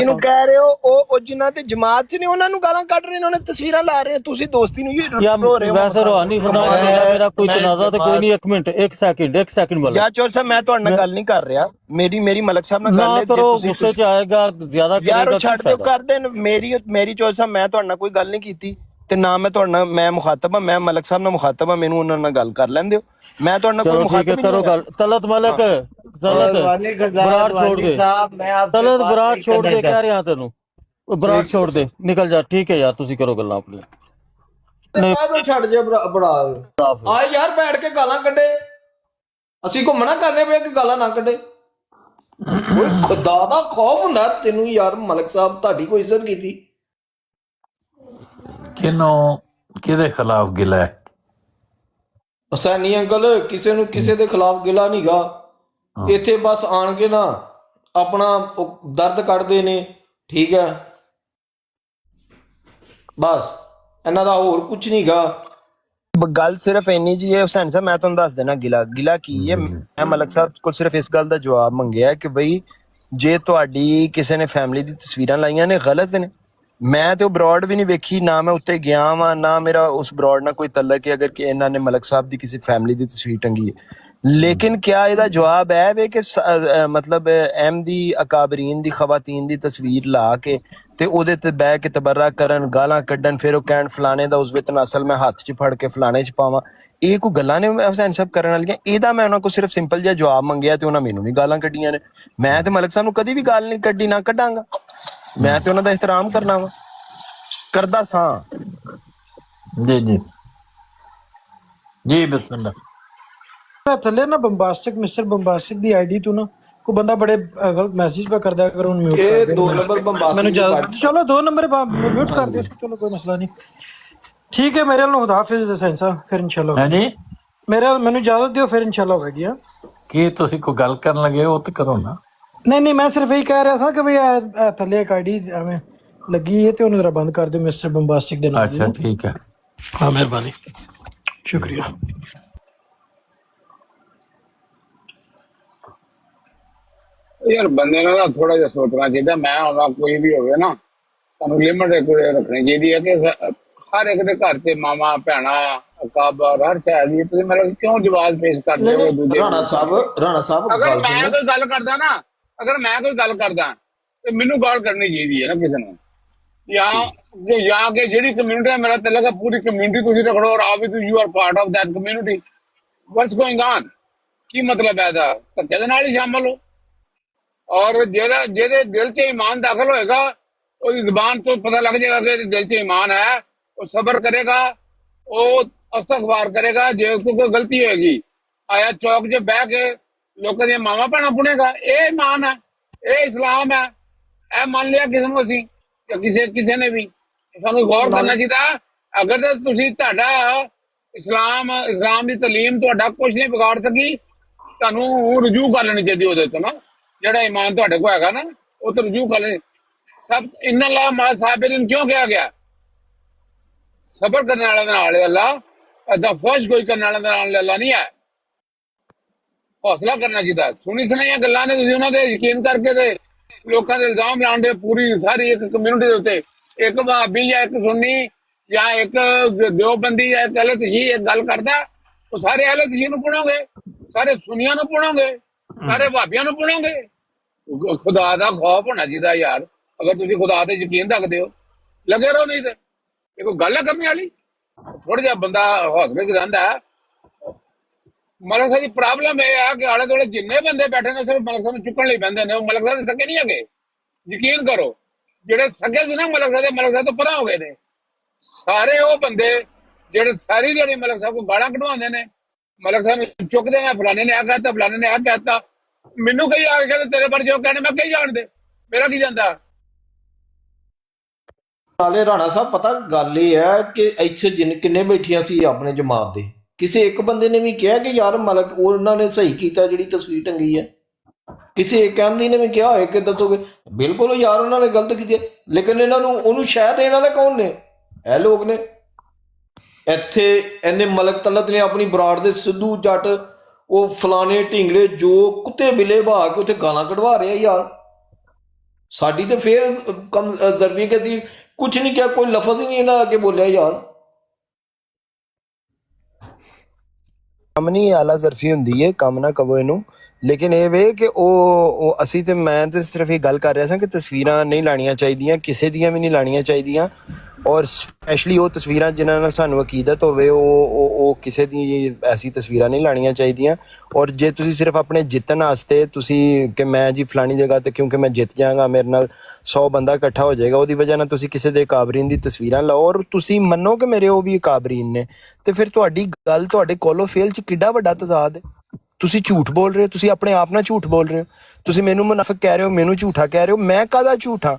ਨੂੰ ਕਹਿ ਰਹੇ ਹੋ, ਉਹ ਜਿਨ੍ਹਾਂ ਤੇ ਜਮਾਤ 'ਚ ਨੇ ਉਹਨਾਂ ਨੂੰ ਗਾਲਾਂ ਕੱਢ ਰਹੇ ਨੇ, ਉਹਨਾਂ ਤਸਵੀਰਾਂ ਲਾ ਰਹੇ ਨੇ, ਤੁਸੀਂ ਦੋਸਤੀ ਨੂੰ ਹੀ ਯਾਰ ਰੋ ਰਹੇ ਹੋ। ਵੈਸੇ ਰੋਹਾਨੀ ਫਜ਼ਾਨ ਤੇਰਾ ਮੇਰਾ ਕੋਈ ਤਨਾਜ਼ਾ ਤੇ ਕੋਈ ਨਹੀਂ। ਇੱਕ ਮਿੰਟ ਇੱਕ ਸੈਕਿੰਡ ਮਤਲਬ ਯਾਰ ਚੋਰ ਸਾਹਿਬ, ਮੈਂ ਤੁਹਾਡੇ ਨਾਲ ਗੱਲ ਨਹੀਂ ਕਰ ਰਿਹਾ, ਮੇਰੀ ਮਲਕ ਸਾਹਿਬ ਨਾਲ ਗੱਲ ਨਾ ਹੈ। ਜੇ ਕਰੋ, ਤੁਸੀਂ ਗੁੱਸੇ ਚ ਆਏਗਾ ਜ਼ਿਆਦਾ ਯਾਰ ਕਰੇਗਾ ਉਹ ਛੱਡ ਦਿਓ, ਕਰਦੇ ਨੇ। ਮੇਰੀ ਚੋਰ ਸਾਹਿਬ, ਮੈਂ ਤੁਹਾਡੇ ਨਾਲ ਕੋਈ ਗੱਲ ਨਹੀਂ ਕੀਤੀ ਤੇ ਨਾ ਮੈਂ ਤੁਹਾਡੇ ਨਾਲ, ਮੈਂ ਮੁਖਾਤਬ ਹਾਂ, ਮੈਂ ਮਲਕ ਸਾਹਿਬ ਨਾਲ ਮੁਖਾਤਬ ਹਾਂ, ਮੈਨੂੰ ਉਹਨਾਂ ਨਾਲ ਗੱਲ ਕਰ ਲੈਣ ਦਿਓ। ਮੈਂ ਤੁਹਾਡੇ ਨਾਲ ਕੋਈ ਚਲੋ ਠੀਕ ਹੈ, ਮੁਖਾਤਬ ਕਰੋ ਗੱਲ। ਤਲਤ ਮਲਕ ਤਲਤ ਬਰਾੜ ਛੋੜ ਦੇ, ਤਲਤ ਬਰਾੜ ਛੋੜ ਦੇ, ਕਹਿ ਰਿਹਾ ਤੈਨੂੰ ਬਰਾੜ ਛੋੜ ਦੇ, ਨਿਕਲ ਜਾ। ਠੀਕ ਹੈ ਯਾਰ, ਤੁਸੀਂ ਕਰੋ ਗੱਲਾਂ ਆਪਣੀਆਂ। ਮੈਂ ਤਾਂ ਛੱਡ ਜੇ ਬੜਾ ਆ ਯਾਰ, ਬੈਠ ਕੇ ਗਾਲਾਂ ਕੱਢੇ। ਅਸੀਂ ਘੁੰਮਣਾ ਕਰਨੇ ਪਏ ਕਿ ਗਾਲਾਂ ਨਾ ਕੱਢੇ। ਕੋਈ ਖੁਦਾ ਦਾ ਖੌਫ ਹੁੰਦਾ ਤੈਨੂੰ ਯਾਰ ਮਲਕ ਸਾਹਿਬ, ਤੁਹਾਡੀ ਕੋਈ ਇੱਜ਼ਤ ਕੀਤੀ। ਕਿਹਨੂੰ ਕਿਹਦੇ ਖਿਲਾਫ ਗਿਲਾ ਹੈ? ਹੁਸੈਨੀ ਅੰਕਲ, ਕਿਸੇ ਨੂੰ ਕਿਸੇ ਦੇ ਖਿਲਾਫ ਗਿਲਾ ਨਹੀਂਗਾ। ਇੱਥੇ ਬਸ ਆਣ ਕੇ ਨਾ ਆਪਣਾ ਉਹ ਦਰਦ ਕੱਢਦੇ ਨੇ, ਠੀਕ ਹੈ, ਬਸ ਇਹਨਾਂ ਦਾ ਹੋਰ ਕੁਝ ਨਹੀਂਗਾ। ਗੱਲ ਸਿਰਫ ਇੰਨੀ ਜੀ ਹੈ ਹੁਸੈਨ ਸਾਹਿਬ, ਮੈਂ ਤੁਹਾਨੂੰ ਦੱਸ ਦੇਣਾ ਗਿਲਾ ਕੀ ਹੈ। ਮੈਂ ਮਲਕ ਸਾਹਿਬ ਕੋਲ ਸਿਰਫ ਇਸ ਗੱਲ ਦਾ ਜਵਾਬ ਮੰਗਿਆ ਕਿ ਬਈ ਜੇ ਤੁਹਾਡੀ ਕਿਸੇ ਨੇ ਫੈਮਿਲੀ ਦੀ ਤਸਵੀਰਾਂ ਲਾਈਆਂ ਨੇ, ਗਲਤ ਨੇ। ਮੈਂ ਤੇ ਉਹ ਬਰੋਡ ਵੀ ਨਹੀਂ ਵੇਖੀ, ਨਾ ਮੈਂ ਉੱਤੇ ਗਿਆ ਵਾਂ, ਨਾ ਮੇਰਾ ਉਸ ਬਰੋਡ ਨਾਲ ਕੋਈ ਤਲਕ ਹੈ ਅਗਰ ਕਿ ਇਹਨਾਂ ਨੇ ਮਲਕ ਸਾਹਿਬ ਦੀ ਕਿਸੇ ਫੈਮਿਲੀ ਦੀ ਤਸਵੀਰ ਟੰਗੀ ਹੈ। ਲੇਕਿਨ ਕਿਆ ਇਹਦਾ ਜਵਾਬ ਹੈ ਵੇ ਕਿ ਮਤਲਬ ਅਹਿਮਦੀ ਅਕਾਬਰੀਨ ਦੀ ਖਵਾਤੀਨ ਦੀ ਤਸਵੀਰ ਲਾ ਕੇ ਤੇ ਉਹਦੇ ਤੇ ਬਹਿ ਕੇ ਤਬਰਰਾ ਕਰਨ, ਗਾਲਾਂ ਕੱਢਣ, ਫਿਰ ਉਹ ਕਹਿਣ ਫਲਾਣੇ ਦਾ ਉਜ਼ਵੇ ਤਨਾਸਲ ਮੈਂ ਹੱਥ 'ਚ ਫੜ ਕੇ ਫਲਾਣੇ 'ਚ ਪਾਵਾਂ, ਇਹ ਕੋਈ ਗੱਲਾਂ ਨੇ ਹੁਸੈਨ ਸਾਹਿਬ ਕਰਨ ਵਾਲੀਆਂ? ਇਹਦਾ ਮੈਂ ਉਹਨਾਂ ਕੋਲ ਸਿਰਫ ਸਿੰਪਲ ਜਿਹਾ ਜਵਾਬ ਮੰਗਿਆ ਤੇ ਉਹਨਾਂ ਮੈਨੂੰ ਵੀ ਗਾਲਾਂ ਕੱਢੀਆਂ ਨੇ। ਮੈਂ ਤੇ ਮਲਕ ਸਾਹਿਬ ਨੂੰ ਕਦੀ ਵੀ ਗਾਲ ਨਹੀਂ ਕੱਢੀ, ਨਾ ਕੱਢਾਂਗਾ। ਮੈਂ ਤੇ ਉਹਨਾਂ ਦਾ ਇਹਤਰਾਮ ਕਰਨਾ ਵਾ, ਕਰਦਾ ਸਾਂ। ਜੀ ਬਿਸਮਿਲ੍ਲਾ। ਥੱਲੇ ਨਾ ਬੰਬਾਸਟਿਕ ਮਿਸਟਰ ਬੰਬਾਸਟਿਕ ਦੀ ਆਈਡੀ ਤੋਂ ਨਾ ਕੋਈ ਬੰਦਾ ਬੜੇ ਗਲਤ ਮੈਸੇਜ ਪਾ ਕਰਦਾ, ਅਗਰ ਉਹਨੂੰ ਮਿਊਟ ਕਰ ਦੇ। ਦੋ ਨੰਬਰ ਬੰਬਾਸਟਿਕ ਮੈਨੂੰ ਜ਼ਿਆਦਾ, ਚਲੋ 2 ਨੰਬਰ ਮਿਊਟ ਕਰ ਦਿਓ, ਚਲੋ ਕੋਈ ਮਸਲਾ ਨਹੀਂ। ਠੀਕ ਹੈ, ਮੇਰੇ ਵੱਲੋਂ ਖੁਦਾ ਹਾਫਿਜ਼ ਹੁਸੈਨ ਸਾਹਿਬ, ਫਿਰ ਇਨਸ਼ਾਅੱਲਾ। ਹਾਂਜੀ, ਮੈਨੂੰ ਇਜਾਜ਼ਤ ਦਿਓ, ਫਿਰ ਇਨਸ਼ਾਅੱਲਾ ਹੋਵੇਗੀ। ਕੀ ਤੁਸੀਂ ਕੋਈ ਗੱਲ ਕਰਨ ਲੱਗੇ ਹੋ ਤੇ ਕਰੋ ਨਾ। ਨਹੀਂ, ਮੈਂ ਸਿਰਫ ਇਹੀ ਕਹਿ ਰਿਹਾ ਸਾਂ ਕਿ ਵੀ ਥੱਲੇ ਇੱਕ ਆਈਡੀ ਐਵੇਂ ਲੱਗੀ ਹੈ ਤੇ ਉਹਨੂੰ ਜ਼ਰਾ ਬੰਦ ਕਰ ਦਿਓ ਮਿਸਟਰ ਬੰਬਾਸਟਿਕ ਦੇ ਨਾਲ। ਅੱਛਾ ਠੀਕ ਹੈ, ਹਾਂ ਮਿਹਰਬਾਨੀ, ਸ਼ੁਕਰੀਆ। ਯਾਰ ਬੰਦੇ ਨੂੰ ਨਾ ਥੋੜਾ ਜਿਹਾ ਸੋਚਣਾ ਚਾਹੀਦਾ। ਮੈਂ ਉਹਦਾ ਕੋਈ ਵੀ ਹੋਵੇ ਨਾ, ਤੁਹਾਨੂੰ ਲਿਮਟ ਰੱਖਣੀ ਚਾਹੀਦੀ ਹੈ ਕਿ ਹਰ ਇੱਕ ਦੇ ਘਰ 'ਚ ਮਾਮਾ ਭੈਣਾਂ ਅਕਾਬਰ ਹਰ ਸ਼ਾਇਦ ਹੀ ਤੁਸੀਂ ਮਤਲਬ ਕਿਉਂ ਜਵਾਬ ਪੇਸ਼ ਕਰਦੇ ਹੋ ਦੂਜੇ? ਰਾਣਾ ਸਾਹਿਬ ਅਗਰ ਮੈਂ ਕੋਈ ਗੱਲ ਕਰਦਾ ਨਾ, ਤੇ ਮੈਨੂੰ ਗਾਲ ਕਰਨੀ ਚਾਹੀਦੀ ਹੈ ਨਾ ਕਿਸੇ ਨੂੰ, ਜਾਂ ਕਿ ਜਿਹੜੀ ਕਮਿਊਨਿਟੀ ਹੈ, ਮੇਰਾ ਤਲਕ ਹੈ ਪੂਰੀ ਕਮਿਊਨਿਟੀ ਤੁਸੀਂ ਰਖੜੋ ਔਰ ਆਪ ਵੀ you are part of that community. What's going on? ਕੀ ਮਤਲਬ ਹੈ ਇਹਦਾ? ਧੱਕੇ ਦੇ ਨਾਲ ਹੀ ਸ਼ਾਮਲ ਹੋ। ਔਰ ਜਿਹਦੇ ਦਿਲ 'ਚ ਈਮਾਨ ਦਾਖਲ ਹੋਏਗਾ, ਉਹਦੀ ਜ਼ੁਬਾਨ ਤੋਂ ਪਤਾ ਲੱਗ ਜਾਏਗਾ ਕਿ ਇਹਦੇ ਦਿਲ 'ਚ ਈਮਾਨ ਹੈ, ਉਹ ਸਬਰ ਕਰੇਗਾ, ਉਹ ਇਸਤਗਫਾਰ ਕਰੇਗਾ। ਜੇ ਕੋਈ ਗਲਤੀ ਹੋਏਗੀ, ਆਇਆ ਚੌਕ 'ਚ ਬਹਿ ਕੇ ਲੋਕਾਂ ਦੀਆਂ ਮਾਵਾਂ ਭੈਣਾਂ ਪੁਣੇਗਾ। ਇਹ ਈਮਾਨ ਹੈ, ਇਹ ਇਸਲਾਮ ਹੈ। ਇਹ ਮੰਨ ਲਿਆ ਕਿਸੇ ਨੂੰ ਅਸੀਂ ਜਾਂ ਕਿਸੇ ਨੇ ਵੀ ਸਾਨੂੰ ਗੌਰ ਕਰਨਾ ਚਾਹੀਦਾ। ਅਗਰ ਤਾਂ ਤੁਸੀਂ ਤੁਹਾਡਾ ਇਸਲਾਮ ਦੀ ਤਾਲੀਮ ਤੁਹਾਡਾ ਕੁਝ ਨਹੀਂ ਵਿਗਾੜ ਸਕੀ, ਤੁਹਾਨੂੰ ਰਜੂ ਕਰ ਲੈਣੀ ਚਾਹੀਦੀ ਉਹਦੇ ਤੋਂ ਨਾ, ਜਿਹੜਾ ਈਮਾਨ ਤੁਹਾਡੇ ਕੋਲ ਹੈਗਾ ਨਾ ਉਹ ਤੋਂ ਰਜੂ ਕਰ ਲੈਣੀ। ਸਭ ਇਨ ਅੱਲਾਹ ਮਾ ਸਾਬਿਰੀਨ ਕਿਉਂ ਕਿਹਾ ਗਿਆ? ਸਬਰ ਕਰਨ ਵਾਲਿਆਂ ਦੇ ਨਾਲ ਅੱਲਾ, ਏਦਾਂ ਫੋਸ਼ ਕੋਈ ਕਰਨ ਵਾਲਿਆਂ ਦੇ ਨਾਲ ਅੱਲਾ ਨਹੀਂ ਹੈ। ਹੌਸਲਾ ਕਰਨਾ ਚਾਹੀਦਾ। ਸੁਣੀ ਸੁਣਾਈਆਂ ਗੱਲਾਂ ਨੇ ਤੁਸੀਂ ਉਹਨਾਂ ਦੇ ਯਕੀਨ ਕਰਕੇ ਤੇ ਲੋਕਾਂ ਦੇ ਇਲਜ਼ਾਮ ਲਾਉਣ ਦੇ, ਪੂਰੀ ਸਾਰੀ ਇੱਕ ਕਮਿਊਨਿਟੀ ਦੇ ਉੱਤੇ, ਇੱਕ ਵਹਾਬੀ ਜਾਂ ਇੱਕ ਸੁੰਨੀ ਜਾਂ ਇੱਕ ਦਿਓਬੰਦੀ ਜਾਂ ਇੱਕ ਅਹਿਲੇ ਤਸ਼ੀਹ ਇੱਕ ਗੱਲ ਕਰਦਾ, ਉਹ ਸਾਰੇ ਅਹਿਲੇ ਤਸ਼ੀਹ ਨੂੰ ਪੁਣੋਗੇ, ਸਾਰੇ ਸੁਨੀਆਂ ਨੂੰ ਪੁਣੋਗੇ, ਸਾਰੇ ਵਹਾਬੀਆਂ ਨੂੰ ਪੁਣੋਗੇ। ਖੁਦਾ ਦਾ ਖੌਫ ਹੋਣਾ ਚਾਹੀਦਾ ਯਾਰ। ਅਗਰ ਤੁਸੀਂ ਖੁਦਾ ਤੇ ਯਕੀਨ ਰੱਖਦੇ ਹੋ ਲੱਗੇ ਰਹੋ, ਨਹੀਂ ਤੇ ਇਹ ਕੋਈ ਗੱਲ ਹੈ ਕਰਨੇ ਵਾਲੀ। ਥੋੜਾ ਜਿਹਾ ਬੰਦਾ ਹੌਸਲੇ ਚ ਰਹਿੰਦਾ। ਮਲਕ ਸਾਹਿਬ ਦੀ ਪ੍ਰੋਬਲਮ ਇਹ ਆ ਕਿ ਆਲੇ ਦੁਆਲੇ ਜਿੰਨੇ ਬੰਦੇ ਬੈਠੇ ਨੇ ਸਿਰਫ ਮਲਕ ਸਾਹਿਬ ਨੂੰ ਚੁੱਕਣ ਲਈ ਬਹਿੰਦੇ ਨੇ। ਉਹ ਮਲਕ ਸਾਹਿਬ ਦੇ ਸਕੇ ਨਹੀਂ ਹੈਗੇ, ਯਕੀਨ ਕਰੋ। ਜਿਹੜੇ ਸਕੇ ਸੀ ਨਾ ਮਲਕ ਸਾਹਿਬ ਤੋਂ ਪਰਾਂ ਹੋ ਗਏ ਨੇ। ਸਾਰੇ ਉਹ ਬੰਦੇ ਜਿਹੜੇ ਸਾਰੀ ਜਿਹੜੀ ਮਲਕ ਸਾਹਿਬ ਕੋਲ ਗਾਲਾਂ ਕਢਵਾਉਂਦੇ ਨੇ, ਮਲਕ ਸਾਹਿਬ ਨੂੰ ਚੁੱਕਦੇ ਨੇ, ਫਲਾਣੇ ਨੇ ਆ ਕਹਿਤਾ, ਫਲਾਣੇ ਨੇ ਆ ਕਹਿਤਾ। ਮੈਨੂੰ ਕਈ ਆ ਕੇ ਕਹਿੰਦੇ ਤੇਰੇ ਬਾਰੇ ਜੋ ਕਹਿਣੇ ਮੈਂ ਕਹੀ ਜਾਣਦੇ, ਮੇਰਾ ਕੀ ਜਾਂਦਾ। ਨਾਲੇ ਰਾਣਾ ਸਾਹਿਬ ਪਤਾ ਗੱਲ ਇਹ ਹੈ ਕਿ ਇੱਥੇ ਕਿੰਨੇ ਬੈਠੀਆਂ ਸੀ ਆਪਣੇ ਜਮਾਤ ਦੇ, ਕਿਸੇ ਇੱਕ ਬੰਦੇ ਨੇ ਵੀ ਕਿਹਾ ਕਿ ਯਾਰ ਮਲਕ ਉਹਨਾਂ ਨੇ ਸਹੀ ਕੀਤਾ ਜਿਹੜੀ ਤਸਵੀਰ ਟੰਗੀ ਹੈ? ਕਿਸੇ ਇੱਕ ਐਮਡੀ ਨੇ ਵੀ ਕਿਹਾ ਹੋਏ ਕਿ ਦੱਸੋਗੇ ਬਿਲਕੁਲ ਯਾਰ ਉਹਨਾਂ ਨੇ ਗਲਤ ਕੀਤੀ, ਲੇਕਿਨ ਇਹਨਾਂ ਨੂੰ ਉਹਨੂੰ ਸ਼ਾਇਦ ਇਹਨਾਂ ਦੇ ਕੌਣ ਨੇ? ਇਹ ਲੋਕ ਨੇ। ਇੱਥੇ ਇਹਨੇ ਮਲਕ ਤਲਤ ਨੇ ਆਪਣੀ ਬਰਾੜ ਦੇ ਸਿੱਧੂ ਜੱਟ ਉਹ ਫਲਾਣੇ ਢਿੰਗੜੇ ਜੋ ਕੁੱਤੇ ਬਿੱਲੇ ਬਹਾ ਕੇ ਉੱਥੇ ਗਾਲਾਂ ਕਢਵਾ ਰਹੇ ਆ ਯਾਰ। ਸਾਡੀ ਤੇ ਫੇਰ ਕਮ ਜ਼ਰਬੀ ਕਿ ਅਸੀਂ ਕੁਛ ਨਹੀਂ ਕਿਹਾ, ਕੋਈ ਲਫ਼ਜ਼ ਹੀ ਨਹੀਂ ਇਹਨਾਂ ਅੱਗੇ ਬੋਲਿਆ ਯਾਰ। ਕੰਮ ਨਹੀਂ ਆਲਾ ਜ਼ਰਫੀ ਹੁੰਦੀ ਹੈ, ਕੰਮ ਨਾ ਕਹੋ ਇਹਨੂੰ। ਲੇਕਿਨ ਇਹ ਵੇ ਕਿ ਉਹ ਅਸੀਂ ਤੇ ਮੈਂ ਤੇ ਸਿਰਫ ਇਹ ਗੱਲ ਕਰ ਰਿਹਾ ਸਾਂ ਕਿ ਤਸਵੀਰਾਂ ਨਹੀਂ ਲਾਣੀਆਂ ਚਾਹੀਦੀਆਂ, ਕਿਸੇ ਦੀਆਂ ਵੀ ਨਹੀਂ ਲਾਣੀਆਂ ਚਾਹੀਦੀਆਂ। ਔਰ ਸਪੈਸ਼ਲੀ ਉਹ ਤਸਵੀਰਾਂ ਜਿਨ੍ਹਾਂ ਨਾਲ ਸਾਨੂੰ ਅਕੀਦਤ ਹੋਵੇ ਉਹ ਕਿਸੇ ਦੀ ਐਸੀ ਤਸਵੀਰਾਂ ਨਹੀਂ ਲਾਣੀਆਂ ਚਾਹੀਦੀਆਂ। ਔਰ ਜੇ ਤੁਸੀਂ ਸਿਰਫ ਆਪਣੇ ਜਿੱਤਣ ਵਾਸਤੇ ਤੁਸੀਂ ਕਿ ਮੈਂ ਜੀ ਫਲਾਣੀ ਜਗ੍ਹਾ ਤੇ ਕਿਉਂਕਿ ਮੈਂ ਜਿੱਤ ਜਾਵਾਂਗਾ, ਮੇਰੇ ਨਾਲ 100 ਬੰਦਾ ਇਕੱਠਾ ਹੋ ਜਾਏਗਾ, ਉਹਦੀ ਵਜ੍ਹਾ ਨਾਲ ਤੁਸੀਂ ਕਿਸੇ ਦੇ ਕਾਬਰੀਨ ਦੀ ਤਸਵੀਰਾਂ ਲਾਓ ਔਰ ਤੁਸੀਂ ਮੰਨੋ ਕਿ ਮੇਰੇ ਉਹ ਵੀ ਕਾਬਰੀਨ ਨੇ, ਤੇ ਫਿਰ ਤੁਹਾਡੀ ਗੱਲ ਤੁਹਾਡੇ ਕੋਲੋਂ ਫੇਲ 'ਚ ਕਿੱਡਾ ਵੱਡਾ ਤਜ਼ਾਦ ਹੈ। ਤੁਸੀਂ ਝੂਠ ਬੋਲ ਰਹੇ ਹੋ, ਤੁਸੀਂ ਆਪਣੇ ਆਪ ਨਾਲ ਝੂਠ ਬੋਲ ਰਹੇ ਹੋ। ਤੁਸੀਂ ਮੈਨੂੰ ਮੁਨਾਫਿਕ ਕਹਿ ਰਹੇ ਹੋ, ਮੈਨੂੰ ਝੂਠਾ ਕਹਿ ਰਹੇ ਹੋ। ਮੈਂ ਕਾਹਦਾ ਝੂਠਾ?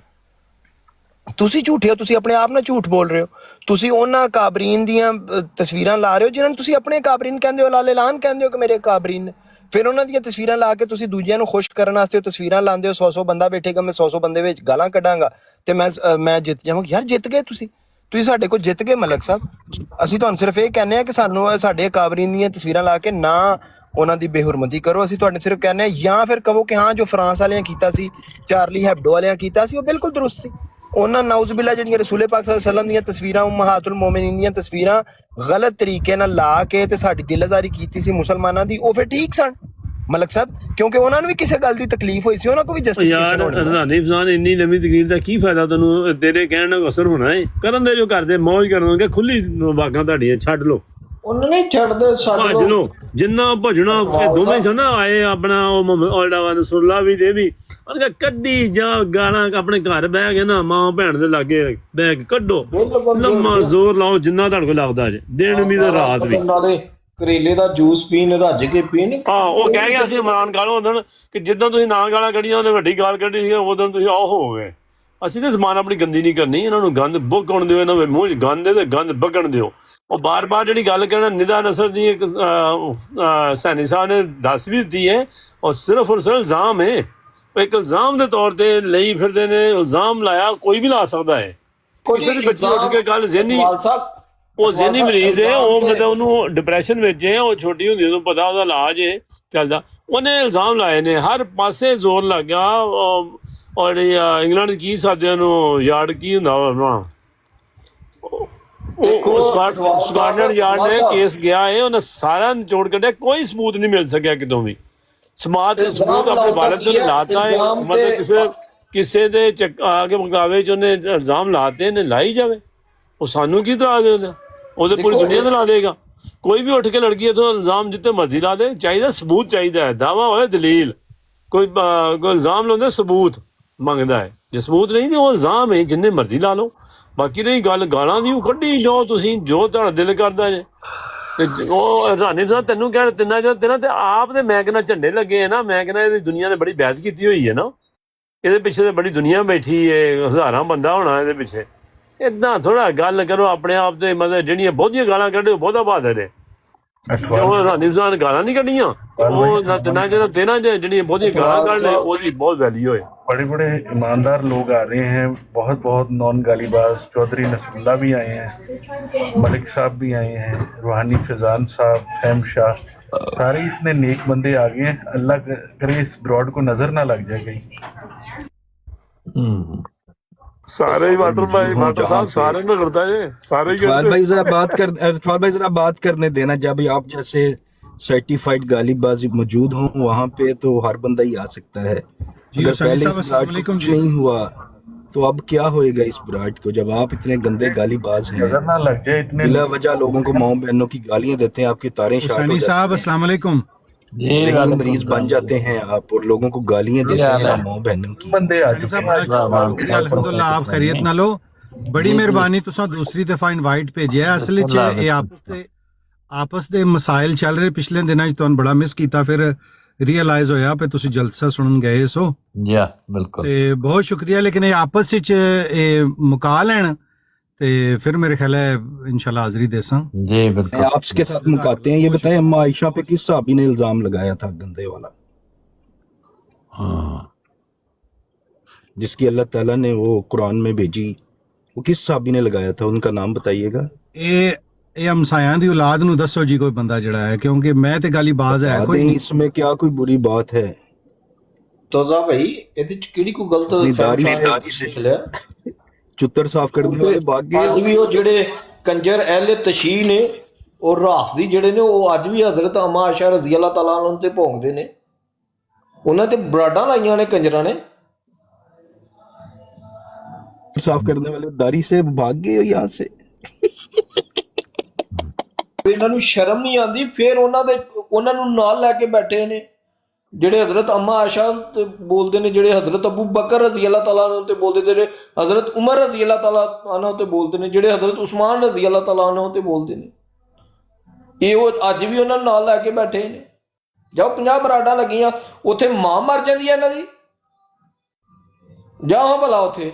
ਤੁਸੀਂ ਝੂਠੇ ਹੋ, ਤੁਸੀਂ ਆਪਣੇ ਆਪ ਨਾਲ ਝੂਠ ਬੋਲ ਰਹੇ ਹੋ। ਤੁਸੀਂ ਉਹਨਾਂ ਕਾਬਰੀਨ ਦੀਆਂ ਤਸਵੀਰਾਂ ਲਾ ਰਹੇ ਹੋ ਜਿਨ੍ਹਾਂ ਨੂੰ ਤੁਸੀਂ ਆਪਣੇ ਕਾਬਰੀਨ ਕਹਿੰਦੇ ਹੋ, ਲਾਲੇ ਲਾਨ ਕਹਿੰਦੇ ਹੋ ਕਿ ਮੇਰੇ ਕਾਬਰੀਨ ਨੇ। ਫਿਰ ਉਹਨਾਂ ਦੀਆਂ ਤਸਵੀਰਾਂ ਲਾ ਕੇ ਤੁਸੀਂ ਦੂਜਿਆਂ ਨੂੰ ਖੁਸ਼ ਕਰਨ ਵਾਸਤੇ ਉਹ ਤਸਵੀਰਾਂ ਲਾਉਂਦੇ ਹੋ। 100 ਬੰਦਾ ਬੈਠੇਗਾ, ਮੈਂ 100 ਬੰਦੇ ਵਿੱਚ ਗਾਲਾਂ ਕੱਢਾਂਗਾ ਤੇ ਮੈਂ ਜਿੱਤ ਜਾਵਾਂਗਾ। ਯਾਰ ਜਿੱਤ ਗਏ ਤੁਸੀਂ ਸਾਡੇ ਕੋਲ ਜਿੱਤ ਗਏ ਮਲਕ ਸਾਹਿਬ। ਅਸੀਂ ਤੁਹਾਨੂੰ ਸਿਰਫ ਇਹ ਕਹਿੰਦੇ ਆ ਕਿ ਸਾਨੂੰ ਸਾਡੇ ਕਾਬਰੀਨ ਦੀਆਂ ਤਸਵੀਰਾਂ ਲਾ ਕੇ ਨਾ ਉਹਨਾਂ ਦੀ ਬੇਹੁਰਮਤੀ ਕਰੋ। ਅਸੀਂ ਤੁਹਾਡੇ ਸਿਰਫ ਕਹਿੰਦੇ ਆ, ਜਾਂ ਫਿਰ ਕਹੋ ਕਿ ਹਾਂ ਜੋ ਫਰਾਂਸ ਵਾਲਿਆਂ ਕੀਤਾ ਸੀ, ਚਾਰਲੀ ਹੈਬਡੋ ਵਾਲਿਆਂ ਕੀਤਾ ਸੀ, ਉਹ ਬਿਲਕੁਲ ਦਰੁਸਤ ਸੀ। ਉਹਨਾਂ ਨਾਉਜ਼ੁਬਿल्ला ਜਿਹੜੀਆਂ ਰਸੂਲੇ ਪਾਕ ਸੱਲੱਲਾਹੁ ਅਲੈਹਿ ਵਸੱਲਮ ਦੀਆਂ ਤਸਵੀਰਾਂ, ਉਮਹਾਤੁਲ ਮੋਮਿਨੀਨ ਦੀਆਂ ਤਸਵੀਰਾਂ ਗਲਤ ਤਰੀਕੇ ਨਾਲ ਲਾ ਕੇ ਤੇ ਸਾਡੀ ਦਿਲਆਜ਼ਾਰੀ ਕੀਤੀ ਸੀ ਮੁਸਲਮਾਨਾਂ ਦੀ, ਉਹ ਫਿਰ ਠੀਕ ਸਨ ਮਲਕ ਸਾਹਿਬ, ਕਿਉਂਕਿ ਉਹਨਾਂ ਨੂੰ ਵੀ ਕਿਸੇ ਗੱਲ ਦੀ ਤਕਲੀਫ ਹੋਈ ਸੀ, ਉਹਨਾਂ ਕੋਲ ਵੀ ਜਸਟੀਫਿਕੇਸ਼ਨ ਹੋਣੀ। ਯਾਰ ਰਾਣੀ ਫਜ਼ਾਨ ਇੰਨੀ ਲੰਮੀ ਤਕਰੀਰ ਦਾ ਕੀ ਫਾਇਦਾ ਤੈਨੂੰ? ਤੇਰੇ ਕਹਿਣ ਨਾਲ ਅਸਰ ਹੋਣਾ ਹੈ? ਕਰਨ ਦੇ ਜੋ ਕਰਦੇ ਮੌਜ ਕਰਨਗੇ, ਖੁੱਲੀ ਬਾਗਾਂ ਤੁਹਾਡੀਆਂ ਛੱਡ ਲਓ। ਉਹਨਾਂ ਨੇ ਛੱਡ ਭੱਜ ਲਓ ਜਿੰਨਾ ਭਜਣਾ। ਇਹ ਦੋਵੇਂ ਸਨ ਨਾ ਆਏ ਆਪਣਾ ਉਹ ਨਸਰੁੱਲਾ ਵੀ ਦੇ ਵੀ ਉਹਨੇ ਕੱਢੀ ਜਾ ਗਾਲਾਂ, ਆਪਣੇ ਘਰ ਬਹਿ ਕੇ ਨਾ ਮਾਂ ਭੈਣ ਦੇ ਲਾਗੇ ਬਹਿ ਕੇ ਕੱਢੋ, ਲੰਮਾ ਜ਼ੋਰ ਲਾਓ ਜਿੰਨਾ ਤੁਹਾਡੇ ਕੋਲ ਲੱਗਦਾ ਜੇ, ਦਿਨ ਵੀ ਤੇ ਰਾਤ ਵੀ। ਕਰੇਲੇ ਦਾ ਜੂਸ ਪੀਣ, ਰੱਜ ਕੇ ਪੀਣ। ਹਾਂ, ਉਹ ਕਹਿ ਗਿਆ ਸੀ ਇਮਰਾਨ ਖਾਨ ਉਦੋਂ ਕਿ ਜਿੱਦਾਂ ਤੁਸੀਂ ਨਾ ਗਾਲਾਂ ਕੱਢੀਆਂ ਉਹਨੇ ਵੱਡੀ ਗਾਲ ਕੱਢੀ ਸੀ, ਉਦੋਂ ਤੁਸੀਂ ਆਹ ਹੋ ਗਏ। ਅਸੀਂ ਤੇ ਜ਼ਬਾਨ ਆਪਣੀ ਗੰਦੀ ਨਹੀਂ ਕਰਨੀ, ਇਹਨਾਂ ਨੂੰ ਗੰਦ ਬੁੱਕਣ ਦਿਓ, ਇਹਨਾਂ ਦੇ ਮੂੰਹ 'ਚ ਗੰਦ ਤੇ ਗੰਦ ਬਗਣ ਦਿਓ। ਉਹ ਬਾਰ-ਬਾਰ ਜਿਹੜੀ ਗੱਲ ਕਰਨਾ ਨਿਦਾ ਨਸਰ ਦੀ ਇੱਕ ਸੈਣੀ ਸਾਹਿਬ ਨੇ ਦੱਸ ਵੀ ਦਿੱਤੀ ਹੈ, ਔਰ ਸਿਰਫ ਔਰ ਸਿਰਫ ਇਲਜ਼ਾਮ ਹੈ। ਉਹ ਇੱਕ ਇਲਜ਼ਾਮ ਦੇ ਤੌਰ ਤੇ ਲਈ ਫਿਰਦੇ ਨੇ। ਇਲਜ਼ਾਮ ਲਾਇਆ ਕੋਈ ਵੀ ਲਾ ਸਕਦਾ ਹੈ। ਕਿਸੇ ਦੀ ਬੱਚੀ ਉੱਠ ਕੇ ਕੱਲ ਜ਼ਹਿਨੀ ਮਰੀਜ਼ ਹੈ, ਉਹ ਮਤਲਬ ਉਹਨੂੰ ਡਿਪਰੈਸ਼ਨ ਵਿੱਚ ਹੈ, ਉਹ ਛੋਟੀ ਹੁੰਦੀ ਉਹਨੂੰ ਪਤਾ ਉਹਦਾ ਇਲਾਜ ਹੈ ਚੱਲਦਾ, ਉਹਨੇ ਇਲਜ਼ਾਮ ਲਾਏ ਨੇ, ਹਰ ਪਾਸੇ ਜ਼ੋਰ ਲੱਗ ਗਿਆ। ਔਰ ਇੰਗਲੈਂਡ ਕੀ ਸਾਦੇ ਉਹਨੂੰ ਯਾਰਡ ਕੀ ਹੁੰਦਾ ਵਾ, ਸਕਾਟਲੈਂਡ ਯਾਰਡ ਨੇ ਕੇਸ ਗਿਆ ਹੈ, ਉਹਨੇ ਸਾਰਾ ਨਿਚੋੜ ਕੱਢਿਆ, ਕੋਈ ਸਬੂਤ ਨਹੀਂ ਮਿਲ ਸਕਿਆ ਕਿਤੋਂ ਵੀ। ਸਬੂਤ ਆਪਣੇ ਵਾਲਦ ਤੋਂ ਲਾਤਾ ਹੈ, ਮਤਲਬ ਕਿਸੇ ਦੇ ਆਗੇ ਮੁਕਾਵੇ ਚ ਉਹਨੇ ਇਲਜ਼ਾਮ ਲਾਤੇ ਨੇ, ਲਾਈ ਜਾਵੇ। ਉਹ ਸਾਨੂੰ ਕੀ ਦਰਾ ਦੇ ਉਹਦੇ ਪੂਰੀ ਦੁਨੀਆ ਤੇ ਲਾ ਦੇਗਾ। ਕੋਈ ਵੀ ਉੱਠ ਕੇ ਲੜਕੀ ਇੱਥੋਂ ਇਲਜ਼ਾਮ ਜਿੱਤੇ ਮਰਜ਼ੀ ਲਾ ਦੇ, ਚਾਹੀਦਾ ਸਬੂਤ ਚਾਹੀਦਾ ਹੈ, ਦਾਵਾ ਹੋਏ ਦਲੀਲ। ਕੋਈ ਇਲਜ਼ਾਮ ਲਾਉਂਦਾ ਸਬੂਤ ਮੰਗਦਾ ਹੈ, ਜੇ ਸਬੂਤ ਨਹੀਂ ਤੇ ਉਹ ਇਲਜ਼ਾਮ ਹੈ, ਜਿੰਨੇ ਮਰਜ਼ੀ ਲਾ ਲਓ। ਬਾਕੀ ਰਹੀ ਗੱਲ ਗਾਲਾਂ ਦੀ, ਉਹ ਕੱਢੀ ਜਾਓ ਤੁਸੀਂ ਜੋ ਤੁਹਾਡਾ ਦਿਲ ਕਰਦਾ ਜੇ। ਤੇ ਉਹ ਰਾਣੀ ਸਾਹਿਬ ਤੈਨੂੰ ਕਹਿਣ ਤਿੰਨਾਂ ਤੇ ਆਪ ਤੇ ਮੈਂ ਕਹਿੰਦਾ ਝੰਡੇ ਲੱਗੇ ਹੈ ਨਾ, ਮੈਂ ਕਹਿੰਦਾ ਇਹਦੀ ਦੁਨੀਆ ਨੇ ਬੜੀ ਬਹਿਸ ਕੀਤੀ ਹੋਈ ਹੈ ਨਾ। ਇਹਦੇ ਪਿੱਛੇ ਤੇ ਬੜੀ ਦੁਨੀਆ ਬੈਠੀ ਏ, ਹਜ਼ਾਰਾਂ ਬੰਦਾ ਹੋਣਾ ਇਹਦੇ ਪਿੱਛੇ। ਏਦਾਂ ਥੋੜਾ ਗੱਲ ਕਰੋ ਆਪਣੇ ਆਪ ਤੇ, ਮਤਲਬ ਜਿਹੜੀਆਂ ਬਹੁਤੀਆਂ ਗਾਲਾਂ ਕੱਢੇ ਉਹ ਬਹੁਤਾ ਬਹਾਦਰ ਨੇ। ਉਹ ਰਾਨੀਸਾਨ ਗਾਲਾਂ ਨਹੀਂ ਕੱਢੀਆਂ, ਉਹ ਤੇਰਾਂ ਜਿਹੜੀਆਂ ਬਹੁਤੀਆਂ ਗਾਲਾਂ ਕੱਢ ਲੈ ਉਹਦੀ ਬਹੁਤ ਵੈਲਿਊ ਹੈ। बड़े बड़े ईमानदार लोग आ रहे हैं, बहुत बहुत नॉन गालीबाज। चौधरी नसरुल्लाह भी आए हैं, मलिक साहब भी आए हैं, रूहानी फैजान साहब, फहम शाह, सारे इतने नेक बंदे आ गए हैं। अल्लाह करे इस ब्रॉड को नजर ना लग जाए कहीं। सारे ही वाटर साहब सारे में करता है, सारे ही इकबाल भाई जरा बात करने देना। जब आप जैसे सर्टिफाइड गालीबाज मौजूद हों वहाँ पे तो हर बंदा ही आ सकता है। अगर पहले इस ब्राड को कुछ नहीं हुआ तो अब क्या होएगा इस ब्राड को, जब आप इतने गंदे गालीबाज हैं, नजर ना लग जाए इतने बिला वजह लोगों को माओ बहनों की गालियां देते हैं, आपकी तारें शार्ट हो जाती हैं, अस्सलाम वालेकुम ज़हनी मरीज बन जाते हैं आप, और लोगों को गालियां देते हैं माओ बहनों की। बंदे आ चुके हैं। अल्हम्दुलिल्लाह आप खैरियत ना लो, बड़ी मेहरबानी तुसा दूसरी दफा इनवाइट भेजिया। असल च ये आपस ਦੇ ਮਸਾਇਲ ਚੱਲ ਰਹੇ ਪਿਛਲੇ ਦਿਨਾਂ 'ਚ ਤੁਹਾਨੂੰ ਬੜਾ ਮਿਸ ਕੀਤਾ, ਫਿਰ ਰਿਅਲਾਈਜ਼ ਹੋਇਆ ਕਿ ਤੁਸੀਂ ਜਲਸਾ ਸੁਣਨ ਗਏ ਸੋ ਬਿਲਕੁਲ ਤੇ ਬਹੁਤ ਸ਼ੁਕਰੀਆ। ਲੇਕਿਨ ਇਹ ਆਪਸ ਵਿੱਚ ਇਹ ਮੁਕਾ ਲੈਣ ਤੇ ਫਿਰ ਮੇਰੇ ख्याल है इंशाल्लाह हाजिरी देसा। जी बिल्कुल आपके साथ मुकाते हैं। ये बताएं अम्मा आयशा पे किस साहबी ने इल्जाम लगाया था गंदे वाला, जिसकी अल्लाह ताला ने वो कुरान में भेजी, वो किस साहबी ने लगाया था, उनका नाम बताइएगा। ਇਹ ਹਮਸਾਇਆਂ ਦੀ ਔਲਾਦ ਨੂੰ ਦੱਸੋ ਜੀ ਕੋਈ ਬੰਦਾ ਜਿਹੜਾ ਹੈ, ਕਿਉਂਕਿ ਮੈਂ ਤੇ ਗਾਲੀਬਾਜ਼ ਹੈ ਕੋਈ ਨਹੀਂ। इसमें क्या कोई बुरी बात है? ਤੋਜ਼ਾ ਭਾਈ ਇਹਦੇ ਚ ਕਿਹੜੀ ਕੋਈ ਗਲਤ ਦੇਖ ਲਿਆ? ਚੁੱਤਰ ਸਾਫ਼ ਕਰਨ ਵਾਲੇ ਭਾਗ ਗਏ। ਅੱਜ ਵੀ ਉਹ ਜਿਹੜੇ ਕੰਜਰ ਅਹਿਲੇ ਤਸ਼ੀਹ ਨੇ ਔਰ ਰਾਫਜ਼ੀ ਜਿਹੜੇ ਨੇ ਉਹ ਅੱਜ ਵੀ ਹਜ਼ਰਤ ਅਮਾ ਆਇਸ਼ਾ ਰਜ਼ੀ ਅੱਲਾਹ ਤਾਲਾ अन्हा ਤੇ ਭੌਂਕਦੇ ਨੇ, ਉਹਨਾਂ ਤੇ ਬਰਾਡਾਂ ਲਾਈਆਂ ਨੇ ਕੰਜਰਾਂ ਨੇ। साफ करने वाले दारी से भाग गए हो यहाँ से। ਇਹਨਾਂ ਨੂੰ ਸ਼ਰਮ ਨਹੀਂ ਆਉਂਦੀ, ਫਿਰ ਉਹਨਾਂ ਨੂੰ ਨਾਲ ਲੈ ਕੇ ਬੈਠੇ ਨੇ ਜਿਹੜੇ ਹਜ਼ਰਤ ਅਮਾ ਆਇਸ਼ਾ ਤੇ ਬੋਲਦੇ ਨੇ, ਜਿਹੜੇ ਹਜ਼ਰਤ ਅਬੂ ਬਕਰ ਰਜ਼ੀ ਅੱਲਾਹ ਤਾਲਾ अन्हु ਤੇ ਬੋਲਦੇ, ਜਿਹੜੇ ਹਜ਼ਰਤ ਉਮਰ ਰਜ਼ੀ ਅੱਲਾਹ ਤਾਲਾ अन्हु ਤੇ ਬੋਲਦੇ ਨੇ, ਜਿਹੜੇ ਹਜ਼ਰਤ ਉਸਮਾਨ ਰਜ਼ੀ ਅੱਲਾਹ ਤਾਲਾ अन्हु ਤੇ ਬੋਲਦੇ ਨੇ। ਇਹ ਉਹ ਅੱਜ ਵੀ ਉਹਨਾਂ ਨੂੰ ਨਾਲ ਲੈ ਕੇ ਬੈਠੇ ਨੇ। ਜਾਓ 50 ਬਰਾਡਾਂ ਲੱਗੀਆਂ ਉੱਥੇ, ਮਾਂ ਮਰ ਜਾਂਦੀ ਹੈ ਇਹਨਾਂ ਦੀ, ਜਾ ਹਾਂ ਭਲਾ ਉੱਥੇ।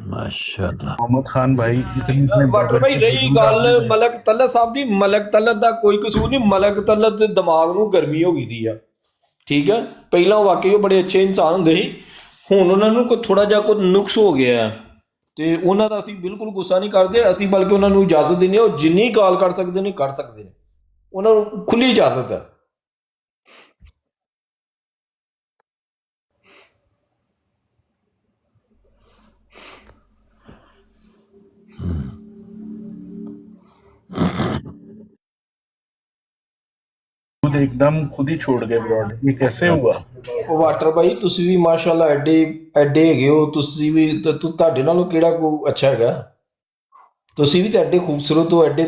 माशाल्लाह मोहम्मद खान भाई इतने ਵਾਟਰ ਭਾਈ ਰਹੀ ਗੱਲ ਮਲਕ ਤਲਤ ਸਾਹਿਬ ਦੀ, ਮਲਕ ਤਲਤ ਦਾ ਕੋਈ ਕਸੂਰ ਨਹੀਂ। ਮਲਕ ਤਲਤ ਦੇ ਦਿਮਾਗ ਨੂੰ ਗਰਮੀ ਹੋ ਗਈ ਦੀ ਆ, ਠੀਕ ਹੈ। ਪਹਿਲਾਂ ਵਾਕਈ ਉਹ ਬੜੇ ਅੱਛੇ ਇਨਸਾਨ ਹੁੰਦੇ ਸੀ, ਹੁਣ ਉਹਨਾਂ ਨੂੰ ਕੋਈ ਥੋੜਾ ਜਿਹਾ ਕੋਈ ਨੁਕਸ ਹੋ ਗਿਆ ਹੈ ਤੇ ਉਹਨਾਂ ਦਾ ਅਸੀਂ ਬਿਲਕੁਲ ਗੁੱਸਾ ਨਹੀਂ ਕਰਦੇ, ਅਸੀਂ ਬਲਕਿ ਉਹਨਾਂ ਨੂੰ ਇਜਾਜ਼ਤ ਦਿੰਦੇ ਹਾਂ, ਉਹ ਜਿੰਨੀ ਕਾਲ ਕਰ ਸਕਦੇ ਨੇ ਕਰ ਸਕਦੇ ਨੇ, ਉਹਨਾਂ ਨੂੰ ਖੁੱਲੀ ਇਜਾਜ਼ਤ ਹੈ। एकदम खुद ही छोड़ गए ब्रॉड, ये कैसे हुआ? ਉਹ ਵਾਟਰ ਭਾਈ ਤੁਸੀਂ ਵੀ ਮਾਸ਼ਾਅੱਲਾ ਐਡੇ ਹੈਗੇ ਹੋ, ਤੁਸੀਂ ਵੀ ਤੁਹਾਡੇ ਨਾਲੋਂ ਕਿਹੜਾ ਕੋਈ ਅੱਛਾ ਹੈਗਾ? ਤੁਸੀਂ ਵੀ ਤਾਂ ਐਡੇ ਖੂਬਸੂਰਤ ਹੋ, ਐਡੇ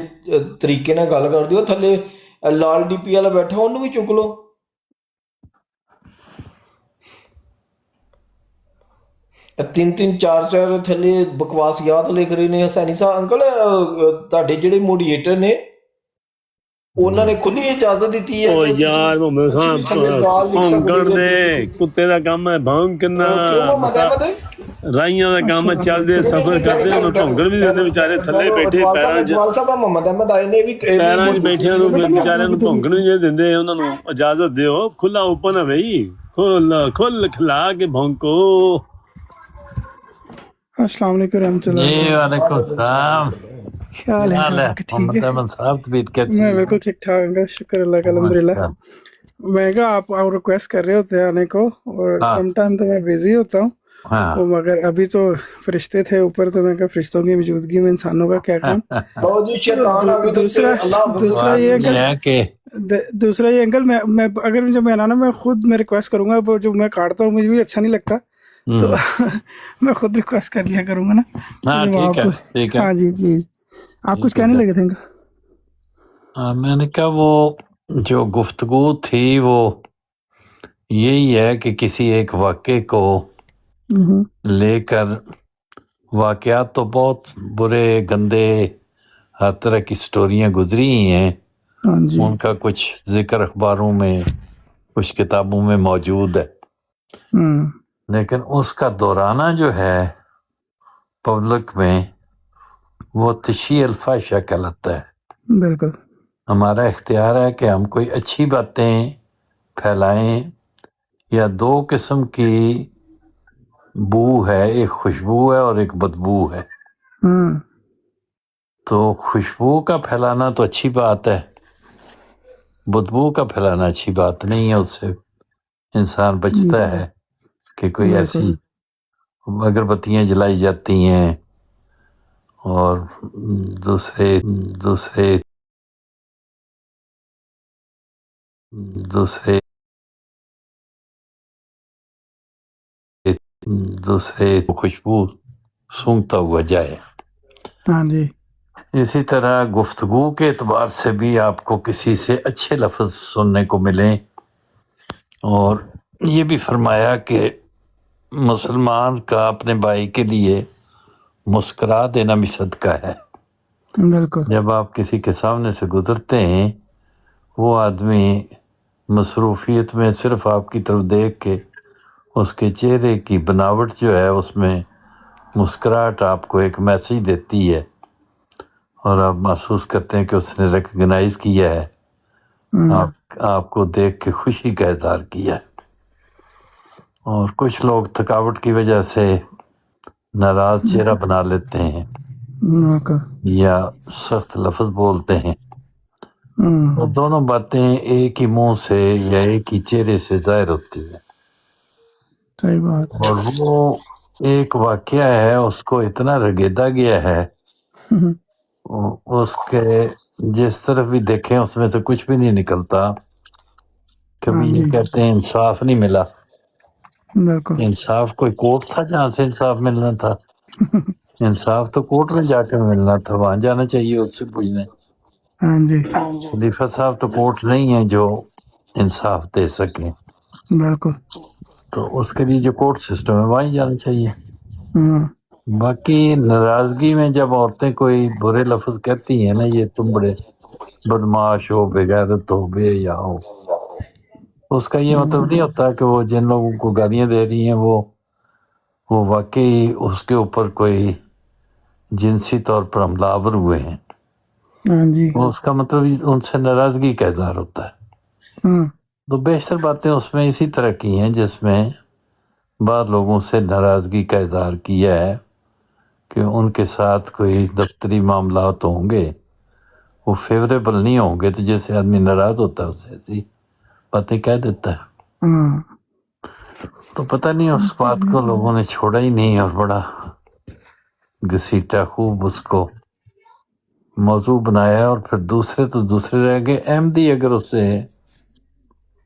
ਤਰੀਕੇ ਨਾਲ ਗੱਲ ਕਰਦੇ ਹੋ। ਥੱਲੇ ਲਾਲ ਡੀਪੀ ਵਾਲਾ ਬੈਠਾ, ਉਹਨੂੰ ਵੀ ਚੁੱਕ ਲਓ। ਤਿੰਨ ਚਾਰ ਥੱਲੇ ਬਕਵਾਸੀਆਤ ਲਿਖ ਰਹੇ ਨੇ ਹਸੈਨੀ ਸਾਹਿਬ ਅੰਕਲ। ਤੁਹਾਡੇ ਜਿਹੜੇ ਮੋਡੀਏਟਰ ਨੇ ਉਹਨਾਂ ਨੇ ਖੁੱਲੀ ਇਜਾਜ਼ਤ ਦਿੱਤੀ ਹੈ। ਓ ਯਾਰ ਮੁਹੰਮਦ ਖਾਨ ਭੌਂਕਣ ਦੇ ਕੁੱਤੇ ਦਾ ਕੰਮ ਹੈ, ਭੌਂਕ ਕਿੰਨਾ ਰਾਈਆਂ ਦਾ ਕੰਮ ਚੱਲਦੇ, ਸਫ਼ਰ ਕਰਦੇ, ਉਹਨੂੰ ਭੌਂਕਣ ਵੀ ਦਿੰਦੇ ਵਿਚਾਰੇ ਥੱਲੇ ਬੈਠੇ ਪੈਰਾਂ 'ਚ, ਮੁਹੰਮਦ ਅਹਿਮਦ ਆਏ ਨੇ ਵੀ ਪੈਰਾਂ 'ਚ ਬੈਠਿਆਂ ਨੂੰ ਵਿਚਾਰਿਆਂ ਨੂੰ ਭੌਂਕਣ ਵੀ ਦਿੰਦੇ। ਉਹਨਾਂ ਨੂੰ ਇਜਾਜ਼ਤ ਦਿਓ, ਖੁੱਲਾ ਓਪਨ ਹੈ ਬਈ, ਖੁੱਲ ਖਿਲਾ ਕੇ ਭੌਂਕੋ। अस्सलाम वालेकुम रहमतुल्लाह। जी वालेकुम सलाम। क्या हाल है? ठीक है, साहब तबीयत कैसी मैं है? बिल्कुल ठीक ठाक हूँ, शुक्र अल्लाह का, अल्हम्दुलिल्लाह। मैं कहा आप रिक्वेस्ट कर रहे होते हैं आने को, और सम टाइम तो मैं बिजी होता हूँ, तो मगर अभी तो फरिश्ते थे ऊपर, तो मैं कहा फरिश्तों की मौजूदगी में इंसानों का क्या काम। दूसरा ये अंकल, मैं अगर जब मैं ना मैं खुद मैं रिक्वेस्ट करूंगा, वो जो मैं काटता हूँ मुझे भी अच्छा नहीं लगता, तो मैं खुद रिक्वेस्ट कर लिया करूंगा ना। ठीक है ठीक है। हाँ जी प्लीज, आप कुछ कहने लगे थे? मैंने कहा वो जो गुफ्तगू थी वो यही है कि किसी एक वाक़े को लेकर, वाक़यात तो बहुत बुरे गंदे हर तरह की स्टोरियां गुजरी ही हैं, हाँ जी। उनका कुछ जिक्र अखबारों में, कुछ किताबों में मौजूद है, लेकिन उसका दोहराना जो है पब्लिक में, वो तशी अल्फाशा कहलाता है। बिल्कुल। हमारा इख्तियार है कि हम कोई अच्छी बातें फैलाएं, या दो किस्म की बू है, एक खुशबू है और एक बदबू है। तो खुशबू का फैलाना तो अच्छी बात है, बदबू का फैलाना अच्छी बात नहीं है, उससे इंसान बचता है कि कोई ऐसी अगरबत्तियां जलाई जाती हैं और दूसरे दूसरे दूसरे दूसरे खुशबू सूंघता हुआ जाए। हाँ जी। इसी तरह गुफ्तगू के एतबार से भी आपको किसी से अच्छे लफ्ज़ सुनने को मिलें, और ये भी फरमाया कि मुसलमान का अपने भाई के लिए मुस्कुरा देना भी सदका है। बिल्कुल। जब आप किसी के सामने से गुजरते हैं, वो आदमी मसरूफियत में सिर्फ आपकी तरफ देख के उसके चेहरे की बनावट जो है उसमें मुस्कुराहट आपको एक मैसेज देती है, और आप महसूस करते हैं कि उसने रिकग्नाइज किया है, आपको देख के खुशी का इजहार किया है। और कुछ लोग थकावट की वजह से नाराज चेहरा बना लेते हैं या सख्त लफ्ज बोलते हैं, तो दोनों बातें एक ही मुंह से या एक ही चेहरे से जाहिर होती है। सही बात है। और वो एक वाकया है, उसको इतना रगेदा गया है, उसके जिस तरफ भी देखें उसमें से कुछ भी नहीं निकलता। कभी ये कहते हैं इंसाफ नहीं मिला, बिल्कुल। इंसाफ कोई कोर्ट था जहाँ से इंसाफ मिलना था? इंसाफ तो कोर्ट में जाकर मिलना था, वहां जाना चाहिए उससे पूछने। हाँ जी। खलीफा साहब तो कोर्ट नहीं है जो इंसाफ दे सके, बिल्कुल। तो उसके लिए जो कोर्ट सिस्टम है वहीं जाना चाहिए। बाकी नाराजगी में जब औरतें कोई बुरे लफ्ज कहती हैं ना, ये तुम बड़े बदमाश हो, बेगैरत हो, बेहया हो, उसका ये मतलब नहीं होता कि वो जिन लोगों को गालियां दे रही हैं वो वाकई उसके ऊपर कोई जिनसी तौर पर हमलावर हुए हैं। हाँ जी। उसका मतलब उनसे नाराजगी का इजहार होता है। तो बेशतर बातें उसमें इसी तरह की हैं जिसमें बाद लोगों से नाराजगी का इजहार किया है कि उनके साथ कोई दफ्तरी मामला तो होंगे, वो फेवरेबल नहीं होंगे, तो जैसे आदमी नाराज होता है उससे ऐसी बातें कह देता है। तो पता नहीं उस बात को लोगों ने छोड़ा ही नहीं, और बड़ा घसीटा, खूब उसको मौजू बनाया, और फिर दूसरे तो दूसरे रह गए। अहमदी अगर उसे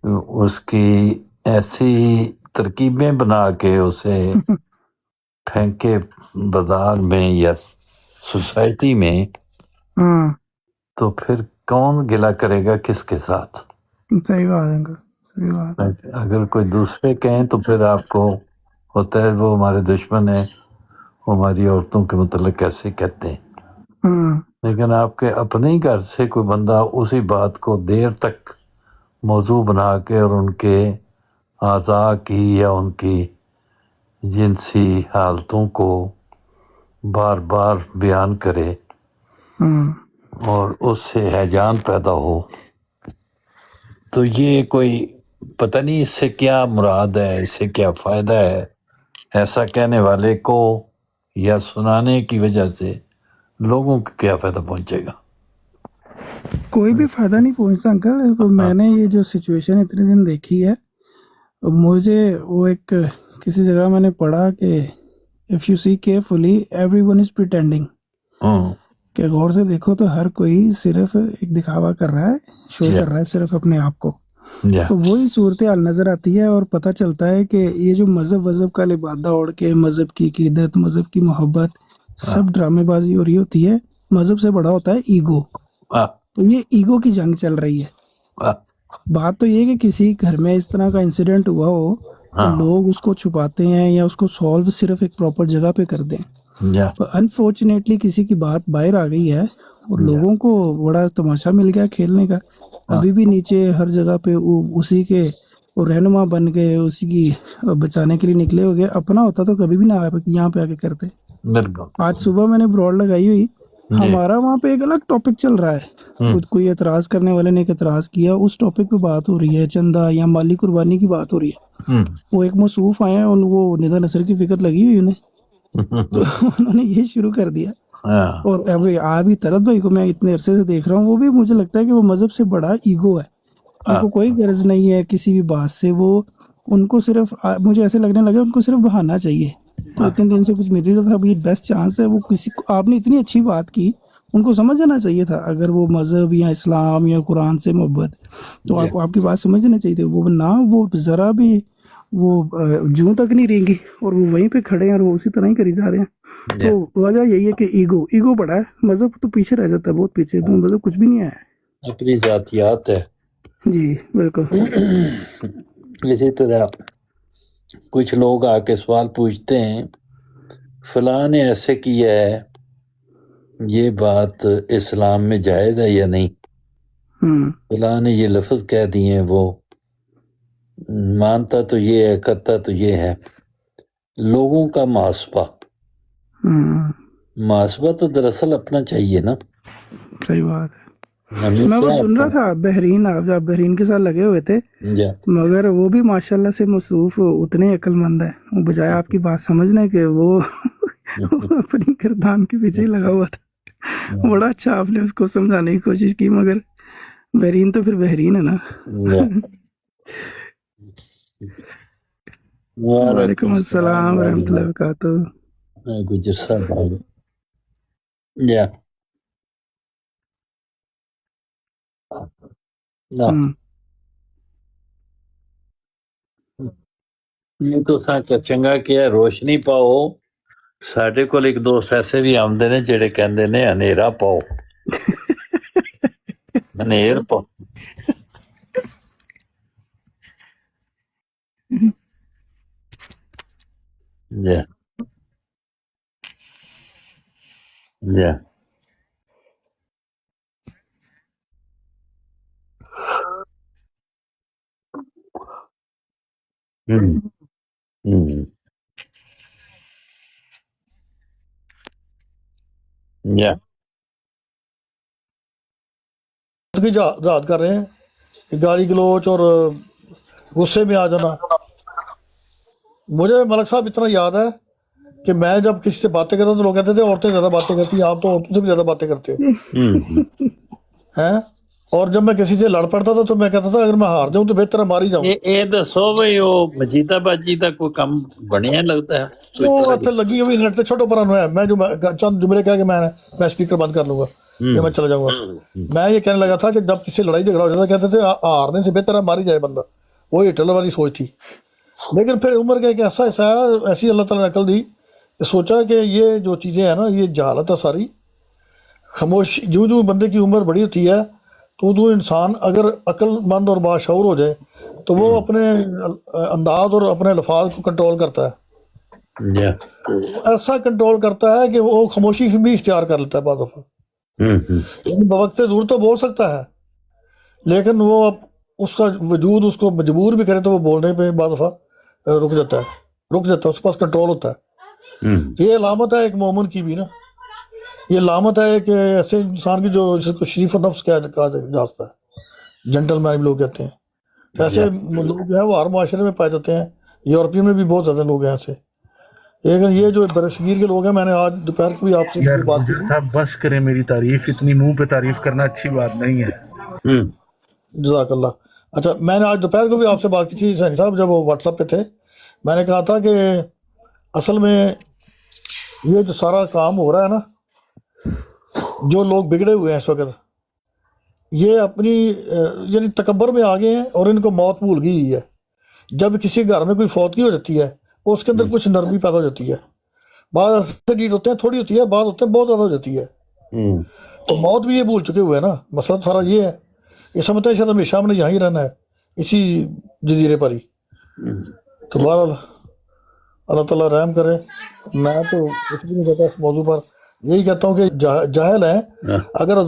उसकी ऐसी तरकीबें बना के उसे फेंके बाजार में या सोसाइटी में, तो फिर कौन गिला करेगा किसके साथ? सही बात है, सही बात है। अगर कोई दूसरे कहें तो फिर आपको होता है वो हमारे दुश्मन है, वो हमारी औरतों के मतलब कैसे कहते हैं। लेकिन आपके अपने ही घर से कोई बंदा उसी बात को देर तक मौजू बना के और उनके आज़ा की या उनकी जिनसी हालतों को बार बार बयान करे और उससे हैजान पैदा हो, तो ये कोई पता नहीं इससे क्या मुराद है, इससे क्या फ़ायदा है ऐसा कहने वाले को, या सुनाने की वजह से लोगों को क्या फ़ायदा पहुंचेगा? कोई भी फायदा नहीं पहुंचता अंकल। मैंने ये जो सिचुएशन इतने दिन देखी है, मुझे वो एक किसी जगह मैंने पढ़ा कि if you see carefully everyone is pretending, कि गौर से देखो तो हर कोई सिर्फ एक दिखावा कर रहा है, शो कर रहा है सिर्फ अपने आप को। तो वही सूरत हाल नजर आती है, और पता चलता है कि ये जो मजहब वजहब का लिबादा ओढ़ के मजहब की अकीदत, मजहब की मोहब्बत, सब ड्रामेबाजी हो रही होती है। मजहब से बड़ा होता है ईगो। तो ये ईगो की जंग चल रही है। बात तो ये कि किसी घर में इस तरह का इंसिडेंट हुआ हो तो लोग उसको छुपाते हैं या उसको सॉल्व सिर्फ एक प्रॉपर जगह पे कर दें। अनफॉर्चुनेटली किसी की बात बाहर आ गई है और लोगों को बड़ा तमाशा मिल गया खेलने का। अभी भी नीचे हर जगह पे उसी के वो रहनुमा बन गए, उसी की बचाने के लिए निकले हो गए। अपना होता तो कभी भी ना यहाँ पे आके करते। आज सुबह मैंने ब्रॉड लगाई हुई, हमारा वहाँ पे एक अलग टॉपिक चल रहा है, कोई एतराज करने वाले ने एक एतराज किया, उस टॉपिक पे बात हो रही है, चंदा या माली कुर्बानी की बात हो रही है। वो एक मसूफ आए हैं, वो निदा नसर की फिक्र लगी हुई उन्हें, तो उन्होंने ये शुरू कर दिया। और अभी तलत भाई को मैं इतने अरसे से देख रहा हूँ, वो भी मुझे लगता है कि वो मजहब से बड़ा ईगो है, उनको कोई गर्ज नहीं है किसी भी बात से। वो उनको सिर्फ मुझे ऐसे लगने लगे उनको सिर्फ बहाना चाहिए। तो इतने दिन से कुछ मिल रहा था, अभी बेस्ट चांस है। वो किसी को आपने इतनी अच्छी बात की, उनको समझ जाना चाहिए था। अगर वो मजहब या इस्लाम या कुरान से मोहब्बत, तो आपको आपकी बात समझना चाहिए थी। वो ना वो जरा भी वो जूं तक नहीं रहेंगी और वो वहीं पे खड़े हैं और वो उसी तरह ही करी जा रहे हैं। तो वजह यही है कि ईगो बड़ा है, मजहब तो पीछे रह जाता है, बहुत पीछे। तो मजहब कुछ भी नहीं है, अपनी जातियात है जी बिल्कुल। इसी तरह कुछ लोग आके सवाल पूछते हैं, फलां ने ऐसे किया है, ये बात इस्लाम में जायज़ है या नहीं? फलां ने ये लफ्ज़ कह दिए हैं, वो मानता तो ये है, करता तो ये है। लोगों का मुहासबा तो दरअसल अपना चाहिए ना। सही बात है। मैं वो सुन रहा था बहरीन, आप जब बहरीन के साथ लगे हुए थे, मगर वो भी माशाल्लाह से मसूफ उतने अक्लमंद है, वो बजाय आपकी बात समझने के वो अपनी गर्दान के पीछे ही लगा हुआ था। बड़ा अच्छा आपने उसको समझाने की कोशिश की, मगर बहरीन तो फिर बहरीन है ना। वालेकुम अस्सलाम रहमतुल्लाहि व बरकातहू। गुजर साहब तो ਚੰਗਾ ਕਿਹਾ, ਰੋਸ਼ਨੀ ਪਾਓ। ਸਾਡੇ ਕੋਲ ਇੱਕ ਦੋਸਤ ਐਸੇ ਵੀ ਆਉਂਦੇ ਨੇ ਜਿਹੜੇ ਕਹਿੰਦੇ ਨੇ ਹਨੇਰਾ ਪਾਓ, ਹਨੇਰ ਪਾਓ। की जहाद कर रहे हैं, गाली गलोच और गुस्से में आ जाना। मुझे मलक साहब इतना याद है कि मैं जब किसी से बातें करता तो लोग कहते थे औरतें ज्यादा बातें करती हैं, आप तो औरतों से भी ज्यादा बातें करते हो हैं। और जब मैं किसी से लड़ पड़ता था तो मैं कहता था अगर मैं हार जाऊं तो बेहतर है मार ही जाऊं। ਇਹ ਦੱਸੋ ਬਈ ਉਹ ਮਜੀਦਾਬਾਜੀ ਦਾ ਕੋਈ ਕੰਮ ਬਣਿਆ ਲੱਗਦਾ ਹੈ? वो इतने लगी हुई नेट से छोटो पर है, मैं जो चंद जुमले कह के मैं स्पीकर बंद कर लूंगा, मैं चला जाऊंगा। मैं ये कहने लगा था कि जब किसी लड़ाई झगड़ा हो जाता कहते थे हारने से बेहतर है मारी जाए बंदा, वो हिटलर वाली सोच थी। लेकिन फिर उम्र का एक ऐसा ऐसी अल्लाह ताला ने अकल दी कि सोचा कि ये जो चीज़ें हैं ना, ये जहालत है सारी। खामोश जो जो बंदे की उम्र बड़ी होती है तो इंसान अगर अक्लमंद और बाशऊर हो जाए तो वो अपने अंदाज और अपने लफाज को कंट्रोल करता है। ऐसा कंट्रोल करता है कि वो खामोशी भी इख्तियार कर लेता है बाद दफा। बवक्त दूर तो बोल सकता है, लेकिन वो उसका वजूद उसको मजबूर भी करे तो वो बोलने पे बाद दफा रुक जाता है, उसके पास कंट्रोल होता है। ये अलामत है एक मोमिन की भी ना, ये लामत है कि ऐसे इंसान की जो जिसको शरीफ नफ्स कहा जाता है, जेंटलमैन भी लोग कहते हैं। ऐसे लोग जो है वो हर माशरे में पाए जाते हैं, यूरोपियन में भी बहुत ज़्यादा लोग हैं ऐसे। लेकिन ये जो बरसगीर के लोग हैं, मैंने आज दोपहर को भी आपसे बात की साहब बस करें मेरी तारीफ, इतनी मुंह पे तारीफ करना अच्छी बात नहीं है। जज़ाकल्लाह। अच्छा, मैंने आज दोपहर को भी आपसे बात की थी सैनी साहब, जब वो व्हाट्सएप पे थे। मैंने कहा था कि असल में ये जो सारा काम हो रहा है ना, जो लोग बिगड़े हुए हैं इस वक्त, ये अपनी यानी तकब्बर में आ गए हैं और इनको मौत भूल गई हुई है। जब किसी घर में कोई फौतगी हो जाती है उसके अंदर कुछ नरमी पैदा हो जाती है, बाद शदीद होते हैं, थोड़ी होती है, बाद होते हैं बहुत ज़्यादा हो जाती है। तो मौत भी ये भूल चुके हुए हैं ना। मसला सारा ये है, ये समझते हैं शायद हमेशा हमने यहाँ ही रहना है, इसी जजीरे पर ही। तो बहरहाल अल्लाह ताला रहम करे। मैं तो कुछ भी नहीं कहता इस मौजू पर, यही कहता हूँ कि जाहिल है, अगर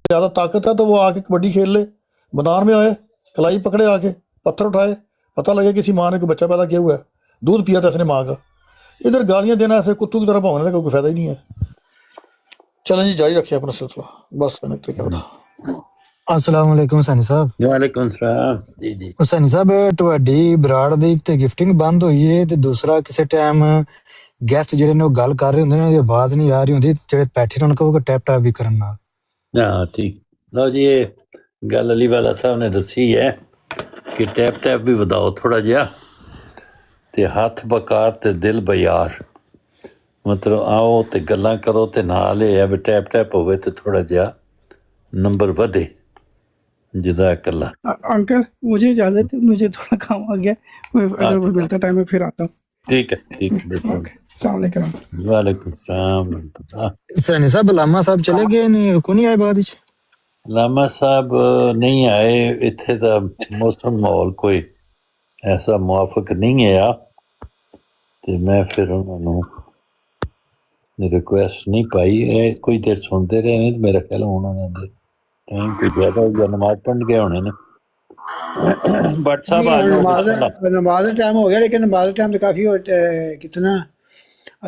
ज्यादा ताकत है तो वो आके कबड्डी खेल ले, मैदान में आए, कलाई पकड़े, आके पत्थर उठाए, पता लगे किसी माँ ने कोई बच्चा पैदा किया हुआ है, दूध पिया था इसने माँ का। इधर गालियां देना ऐसे कुत्तों की तरह भौंकने का कोई फायदा ही नहीं है। चलें जी, जारी रखिए अपना सिलसिला, बस मैंने क्या था। अस्सलाम वालेकुम सैनी साहब। ਵਾਲੇਕੁਮ ਸਲਾਮ ਜੀ ਜੀ। ਉਹ ਸੈਣੀ ਸਾਹਿਬ ਤੁਹਾਡੀ ਬਰਾੜ ਦੀ ਤੇ ਗਿਫਟਿੰਗ ਬੰਦ ਹੋਈ ਹੈ ਤੇ ਦੂਸਰਾ ਕਿਸੇ ਟਾਈਮ ਗੈਸਟ ਜਿਹੜੇ ਨੇ ਉਹ ਗੱਲ ਕਰ ਰਹੇ ਹੁੰਦੇ ਨੇ, ਉਹਦੀ ਆਵਾਜ਼ ਨਹੀਂ ਆ ਰਹੀ ਹੁੰਦੀ, ਜਿਹੜੇ ਬੈਠੇ ਨੇ ਉਹਨਾਂ ਕੋਲ ਟੈਪ ਟੈਪ ਵੀ ਕਰਨ ਨਾਲ। ਹਾਂ ਠੀਕ। ਲਓ ਜੀ, ਇਹ ਗੱਲ ਅਲੀ ਵਾਲਾ ਸਾਹਿਬ ਨੇ ਦੱਸੀ ਹੈ ਕਿ ਟੈਪ ਟੈਪ ਵੀ ਵਧਾਓ ਥੋੜਾ ਜਿਹਾ, ਤੇ ਹੱਥ ਬਕਾਰ ਤੇ ਦਿਲ ਬਿਆਰ, ਮਤਲਬ ਆਓ ਤੇ ਗੱਲਾਂ ਕਰੋ, ਤੇ ਨਾਲ ਇਹ ਹੈ ਵੀ ਟੈਪ ਟੈਪ ਹੋਵੇ ਤੇ ਥੋੜਾ ਜਿਹਾ ਨੰਬਰ ਵਧੇ। जज़ाकल्ला। अंकल मुझे इजाजत है, मुझे थोड़ा काम आ गया, मैं अगर वो मिलता टाइम में फिर आता हूँ। ठीक है ठीक है। अस्सलाम वालेकुम। वालेकुम सलाम। सैनी साहब लामा साहब चले गए नहीं, रुको नहीं आए बाद विच? लामा साहब नहीं आए, इत्थे दा मौसम माहौल कोई ऐसा मुआफिक नहीं है, ते मैं फिर उन्होंने रिक्वेस्ट नहीं पाई है। कोई देर सुनते रहे ने, मेरा ख्याल उन्होंने टाइम कोई ज्यादा हो गया, नमाज पढ़ गए होने ने। बट साहब नमाज का टाइम हो गया, लेकिन नमाज का टाइम तो काफी कितना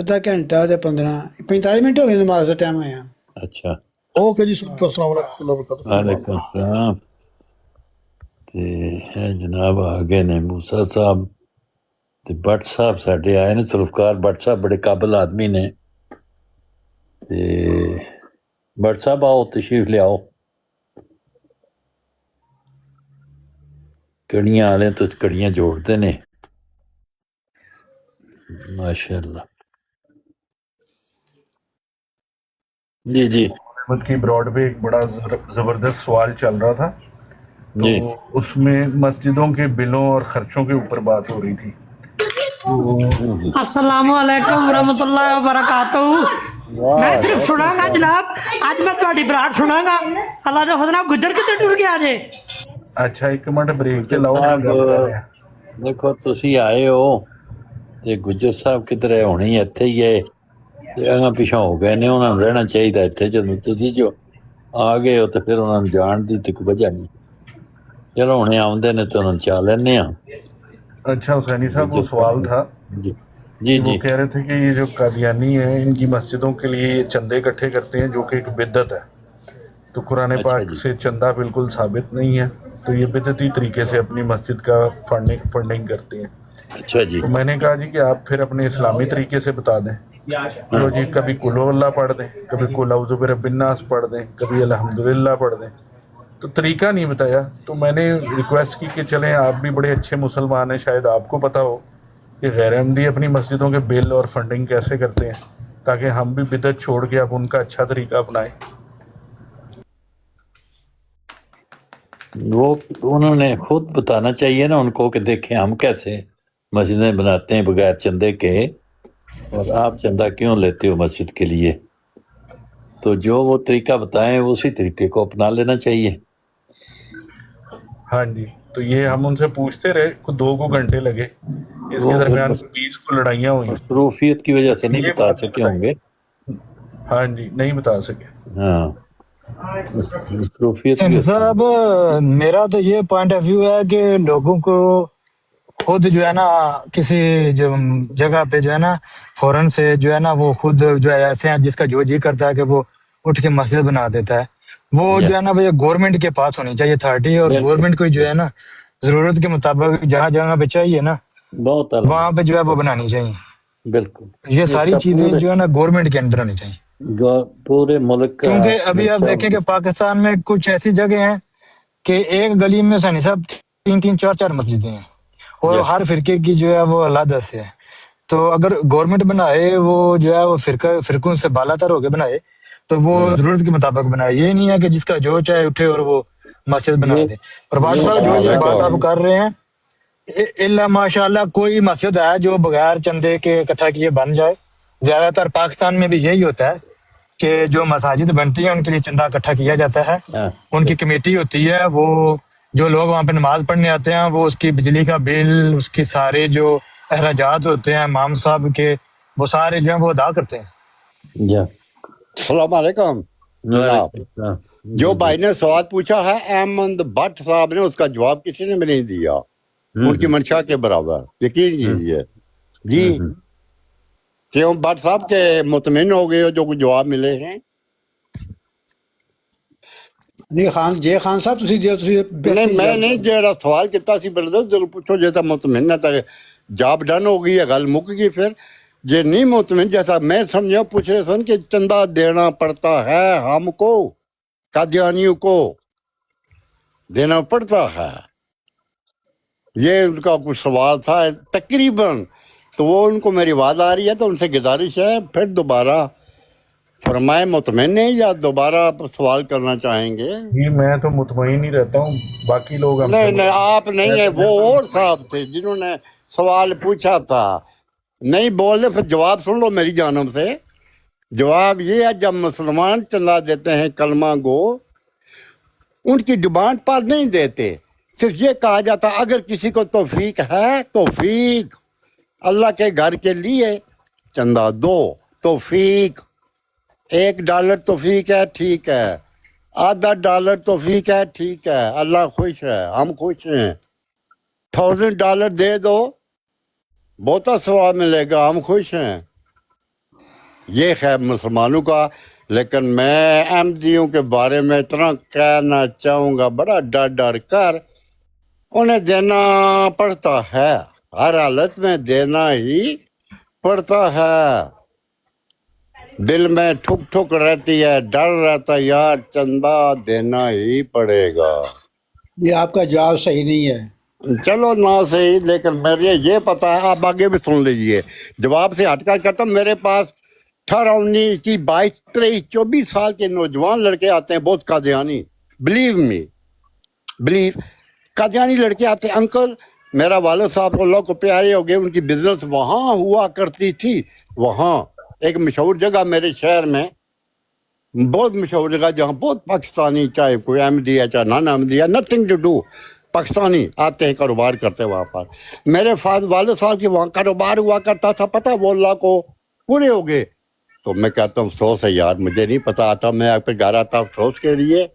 आधा घंटा 45 मिनट हो गए नमाज का टाइम आया। अच्छा ओके जी, अस्सलाम वालेकुम। वालेकुम सलाम। ते है जनाब आ गए ने मूसा साहब ते भट्ट साहब साडे आए ने। जुल्फकार भट्ट साहब बड़े काबिल आदमी ने, ते भट्ट साहब आओ तशरीफ ले आओ। कड़ियां वाले तो कड़ियां जोड़ते ने माशाल्लाह। जी जी। हुकूमत की ब्रॉड पे एक बड़ा जबरदस्त सवाल चल रहा था, तो उसमें मस्जिदों के बिलों और खर्चों के ऊपर बात हो रही थी। अस्सलामु अलैकुम रहमतुल्लाहि व बरकातहू। मैं सिर्फ सुनागा जनाब, आज मैं ਤੁਹਾਡੀ ਬਰਾੜ ਸੁਣਾਗਾ। ਅੱਲਾ ਦਾ ਫਜ਼ਲ ਗੁੱਜਰ ਕਿਤੇ ਟੁਰ ਗਿਆ ਜੇ। अच्छा एक मिनट ब्रेक ते लाओ। देखो तुसी आए हो ते गुज्जर साहब किधर है, होने ਇੱਥੇ ਹੀ ਹੈ, ਤੇ ਅਗਾਂ ਪਿਛਾਂ ਹੋ ਗਏ ਨੇ, ਉਹਨਾਂ ਨੂੰ ਰਹਿਣਾ ਚਾਹੀਦਾ ਇੱਥੇ। ਜਦੋਂ ਤੁਸੀਂ ਜੋ ਆ ਗਏ ਹੋ ਤੇ ਫਿਰ ਉਹਨਾਂ ਨੂੰ ਜਾਣ ਦੀ ਤੇ ਕੋਈ ਵਜ੍ਹਾ नहीं। चलो ਹੁਣੇ ਆਉਂਦੇ ਨੇ ਤੇ ਉਹਨਾਂ ਨੂੰ ਚਾਹ ਲੈਣੇ ਆ। अच्छा हुसैनी साहब, वो सवाल था जी वो कह रहे थे कि ये जो कादियानी है, इनकी मस्जिदों के लिए चंदे इकट्ठे करते हैं, जो कि एक बिद्दत है। तो कुरान पाक से चंदा बिल्कुल साबित नहीं है, तो ये बिदती तरीके से अपनी मस्जिद का फंडिंग करते हैं। अच्छा जी। तो मैंने कहा जी कि आप फिर अपने इस्लामी तरीके से बता दें। तो जी कभी कुल अल्लाह पढ़ दें, कभी कुल औज़ु बिरब्बिन्नास पढ़ दें, कभी अल्हम्दुलिल्लाह पढ़ दें, तो तरीका नहीं बताया। तो मैंने रिक्वेस्ट की कि चलें, आप भी बड़े अच्छे मुसलमान हैं, शायद आपको पता हो कि गैर अहमदी अपनी मस्जिदों के बिल और फंडिंग कैसे करते हैं, ताकि हम भी बिदत छोड़ के अब उनका अच्छा तरीका अपनाएं। वो उन्होंने खुद बताना चाहिए ना उनको कि देखें हम कैसे मस्जिदें बनाते हैं बगैर चंदे के, और आप चंदा क्यों लेते हो मस्जिद के लिए। तो जो वो तरीका बताएं उसी तरीके को अपना लेना चाहिए। हाँ जी, तो ये हम उनसे पूछते रहे, कुछ 2 घंटे लगे, इसके दरमियान 20 को लड़ाइयाँ हुई। मसरूफियत की वजह से नहीं बता सके होंगे। हाँ जी, नहीं बता सके। हाँ सैनी साहब मेरा तो ये पॉइंट ऑफ व्यू है कि लोगों को खुद जो है ना किसी जो जगह पे जो है ना फौरन से जो है ना वो खुद जो है ऐसे हैं जिसका जो जी करता है कि वो उठ के मस्जिद बना देता है, वो जो है ना भैया गवर्नमेंट के पास होनी चाहिए अथॉरिटी, और गवर्नमेंट को जो है ना जरूरत के मुताबिक जहाँ जगह पे चाहिए ना वहाँ पे जो है वो बनानी चाहिए। बिल्कुल, ये सारी चीजें जो है ना गवर्नमेंट के अंदर होनी चाहिए पूरे मुल्क का। क्योंकि अभी आप देखें कि पाकिस्तान में कुछ ऐसी जगह हैं कि एक गली में सैनी साहब 3-3, 4-4 मस्जिदें हैं, और हर फिरके की जो है वो अलग से है। तो अगर गवर्नमेंट बनाए वो जो है वो फिरकों से बालातर होके बनाए, तो वो जरूरत के मुताबिक बनाए। ये नहीं है कि जिसका जो चाहे उठे और वो मस्जिद बना दे। और बात जो ये बात आप कर रहे हैं, इल्ला माशाल्लाह कोई मस्जिद है जो बगैर चंदे के इकट्ठा किए बन जाए। ज्यादातर पाकिस्तान में भी यही होता है कि जो मसाजिद बनती है उनके लिए चंदा इकट्ठा किया जाता है, उनकी कमेटी होती है, वो जो लोग वहाँ पे नमाज पढ़ने आते हैं वो उसकी बिजली का बिल, उसकी सारे जो अखराजात होते हैं इमाम साहब के, वो सारे जो हैं वो अदा करते हैं। अस्सलाम वालेकुम जनाब। जो भाई ने सवाल पूछा है अहमद भट्ट साहब ने उसका जवाब किसी ने भी नहीं दिया, उनकी मंशा के बराबर, यकीन कीजिए जी। क्यों भट्ट साहब के मुतमिन हो गए हो जो कुछ जवाब मिले हैं? ਨਹੀਂ ਖਾਨ ਜੇ ਖਾਨ ਸਾਹਿਬ ਤੁਸੀਂ ਜੇ ਤੁਸੀਂ नहीं मैं नहीं ਜਿਹੜਾ ਸਵਾਲ ਕੀਤਾ ਸੀ ਬਰਦਰ ਜਦੋਂ ਪੁੱਛੋ ਜੇ ਤਾਂ ਮੁਤਮਿਨ ਹੈ ਤਾਂ जॉब डन हो गई है, गल मुक गई। फिर जे नहीं मुतमिन जैसा मैं समझा पूछ रहे सन कि चंदा देना पड़ता है हमको, कादियानियों को देना पड़ता है, ये उनका कुछ सवाल था तकरीबन। तो वो उनको मेरी आवाज़ आ रही है तो उनसे गुजारिश है फिर दोबारा फरमाए मुतमिन नहीं या दोबारा आप सवाल करना चाहेंगे? जी मैं तो मुतमईन ही रहता हूँ, बाकी लोग हमसे नहीं नहीं आप नहीं है, वो और साहब थे जिन्होंने सवाल पूछा था। नहीं बोल रहे फिर जवाब सुन लो मेरी जानब से। जवाब ये है जब मुसलमान चंदा देते हैं कलमा गो, उनकी डिमांड पर नहीं देते, सिर्फ ये कहा जाता अगर किसी को तौफीक है, तौफीक अल्लाह के घर के लिए चंदा दो, तौफीक $1 तौफीक है ठीक है, $0.5 तौफीक है ठीक है, अल्लाह खुश है हम खुश हैं। $1000 दे दो बहुत सवाब मिलेगा, हम खुश हैं। ये है मुसलमानों का। लेकिन मैं अहमदियों के बारे में इतना कहना चाहूँगा, बड़ा डर डर कर उन्हें देना पड़ता है, हर हालत में देना ही पड़ता है। दिल में ठुक ठुक रहती है, डर रहता है यार चंदा देना ही पड़ेगा। ये आपका जवाब सही नहीं है। चलो ना सही, लेकिन मेरे ये पता है, आप आगे भी सुन लीजिए। जवाब से हटकर कहता हूँ, मेरे पास 18, 19, 22, 23, 24 साल के नौजवान लड़के आते हैं, बहुत Qadiani, believe me, believe Qadiani लड़के आते हैं। अंकल मेरा वालिद साहब अल्लाह को प्यारे हो गए, उनकी बिजनेस वहाँ हुआ करती थी, वहाँ एक मशहूर जगह मेरे शहर में, बहुत मशहूर जगह जहाँ बहुत पाकिस्तानी, चाहे कोई अहमदी है चाहे नॉन अहमदी है, नथिंग टू डू, पाकिस्तानी आते हैं कारोबार करते हैं वहाँ पर। मेरे वालिद साहब की वहाँ कारोबार हुआ करता था, पता वो अल्लाह को पूरे हो गए। तो मैं कहता हूँ अफसोस है यार, मुझे नहीं पता आता, मैं आपके घर आता अफसोस के लिए।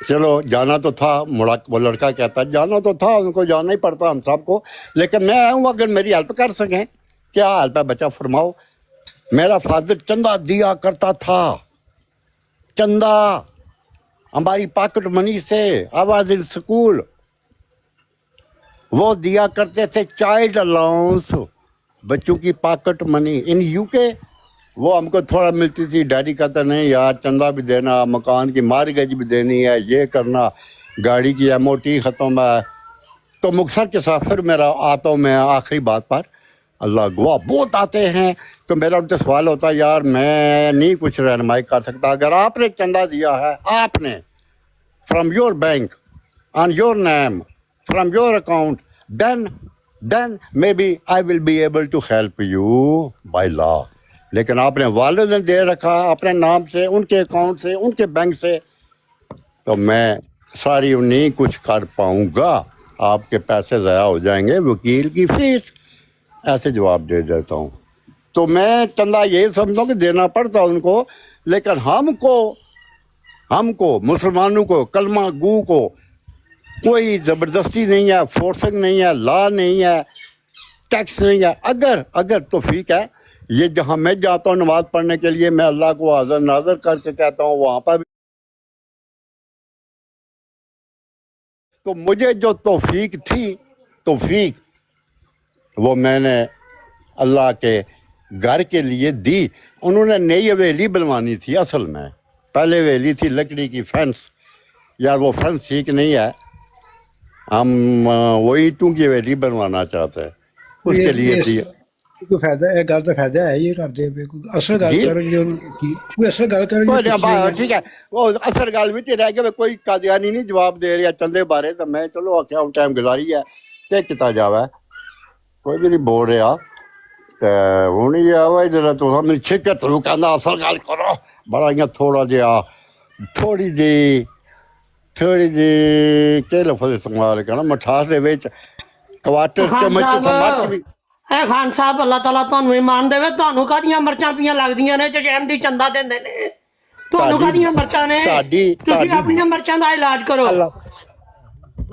चलो जाना तो था, मुड़ा वो लड़का कहता जाना तो था, उनको जाना ही पड़ता हम सबको, लेकिन मैं आया हूँ अगर मेरी हेल्प कर सकें। क्या हेल्प है बच्चा फरमाओ। मेरा फादर चंदा दिया करता था, चंदा हमारी पॉकेट मनी से, आवाज इन स्कूल वो दिया करते थे, चाइल्ड अलाउंस, बच्चों की पॉकेट मनी इन यूके वो हमको थोड़ा मिलती थी। डैडी कहता नहीं यार चंदा भी देना, मकान की मार्गेज भी देनी है, ये करना, गाड़ी की MOT ख़त्म है। तो मुक्तसर के साथ फिर मेरा आता हूँ मैं आखिरी बात पर, अल्लाह गवाह बहुत आते हैं। तो मेरा उनसे सवाल होता है यार मैं नहीं कुछ रहनुमाई कर सकता, अगर आपने चंदा दिया है, आपने from your bank on your name from your account, then maybe I will be able to help you by law। लेकिन आपने वालिद ने दे रखा अपने नाम से, उनके अकाउंट से, उनके बैंक से, तो मैं सारी नहीं कुछ कर पाऊंगा, आपके पैसे ज़ाया हो जाएंगे, वकील की फीस, ऐसे जवाब दे देता हूँ। तो मैं चंदा ये समझता हूँ कि देना पड़ता उनको, लेकिन हमको मुसलमानों को, कलमा गू को कोई ज़बरदस्ती नहीं है, फोर्सिंग नहीं है, लॉ नहीं है, टैक्स नहीं है। अगर तौफीक है, ये जहाँ मैं जाता हूँ नमाज पढ़ने के लिए, मैं अल्लाह को हाज़िर नाज़िर करके कहता हूँ वहाँ पर, तो मुझे जो तौफीक वो मैंने अल्लाह के घर के लिए दी। उन्होंने नई हवेली बनवानी थी, असल में पहले हवेली थी लकड़ी की, फेंस, यार वो फेंस ठीक नहीं है, हम वो ईंटों की हवेली बनवाना चाहते हैं, उसके लिए थी। कोई फायदा है, गल तो फायदा है ये करते पे, कोई असल गल करो जी, कोई असल गल करो जी। ठीक है, वो असल गल भी रह गया, कोई कादियानी नहीं जवाब दे रहा चंदे बारे, तो मैं चलो आख्या टाइम गुजारी है ते किता जावे, कोई भी नहीं बोल रहा। तो हूँ ये आवा जरा तो मेरी छिक थ्रू कहना असल गल करो, बड़ा इयां थोड़ा जिहा थोड़ी जी ਥੋੜੀ ਜਿਹੀ ਕਿ ਲਫ਼ਜ਼ ਇਸਤੇਮਾਲ ਕਰਨਾ ਮਿਠਾਸ ਦੇ ਵਿੱਚ ਕੁਆਟਰ ਚਮਚ ਤੋਂ ਮੱਚ ਵੀ ਇਹ ਖਾਨ ਸਾਹਿਬ ਅੱਲਾਹ ਤਾਲਾ ਤੁਹਾਨੂੰ ਇਮਾਨ ਦੇਵੇ, ਤੁਹਾਨੂੰ ਕਾਹਦੀਆਂ ਮਿਰਚਾਂ ਪੀਆਂ ਲੱਗਦੀਆਂ ਨੇ ਜੇ ਅਹਿਮਦੀ ਚੰਦਾ ਦਿੰਦੇ ਨੇ? ਤੁਹਾਨੂੰ ਕਾਹਦੀਆਂ ਮਿਰਚਾਂ ਨੇ? ਤੁਸੀਂ ਆਪਣੀਆਂ ਮਿਰਚਾਂ ਦਾ ਇਲਾਜ ਕਰੋ,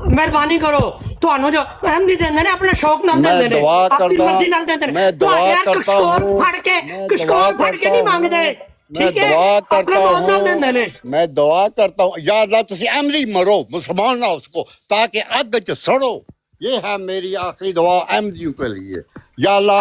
ਮਿਹਰਬਾਨੀ ਕਰੋ। ਤੁਹਾਨੂੰ ਜੋ ਅਹਿਮਦੀ ਦਿੰਦੇ ਨੇ ਆਪਣੇ ਸ਼ੌਕ ਨਾਲ ਦਿੰਦੇ ਨੇ, ਆਪਣੀ ਮਰਜ਼ੀ ਨਾਲ ਦਿੰਦੇ ਨੇ। ਤੁਹਾਡੇ ਕਸ਼ਕੋਲ ਫੜ ਕੇ ਨਹੀਂ ਮੰਗਦੇ, ठीक है? अपने मौत नाल देंदे ने। मैं दुआ करता हूँ या अल्लाह तुसी अहमदी मरो, मुसलमान ना उसको, ताकि अग च सड़ो। ये है मेरी आखिरी दुआ अहमदियों के लिए। या अल्लाह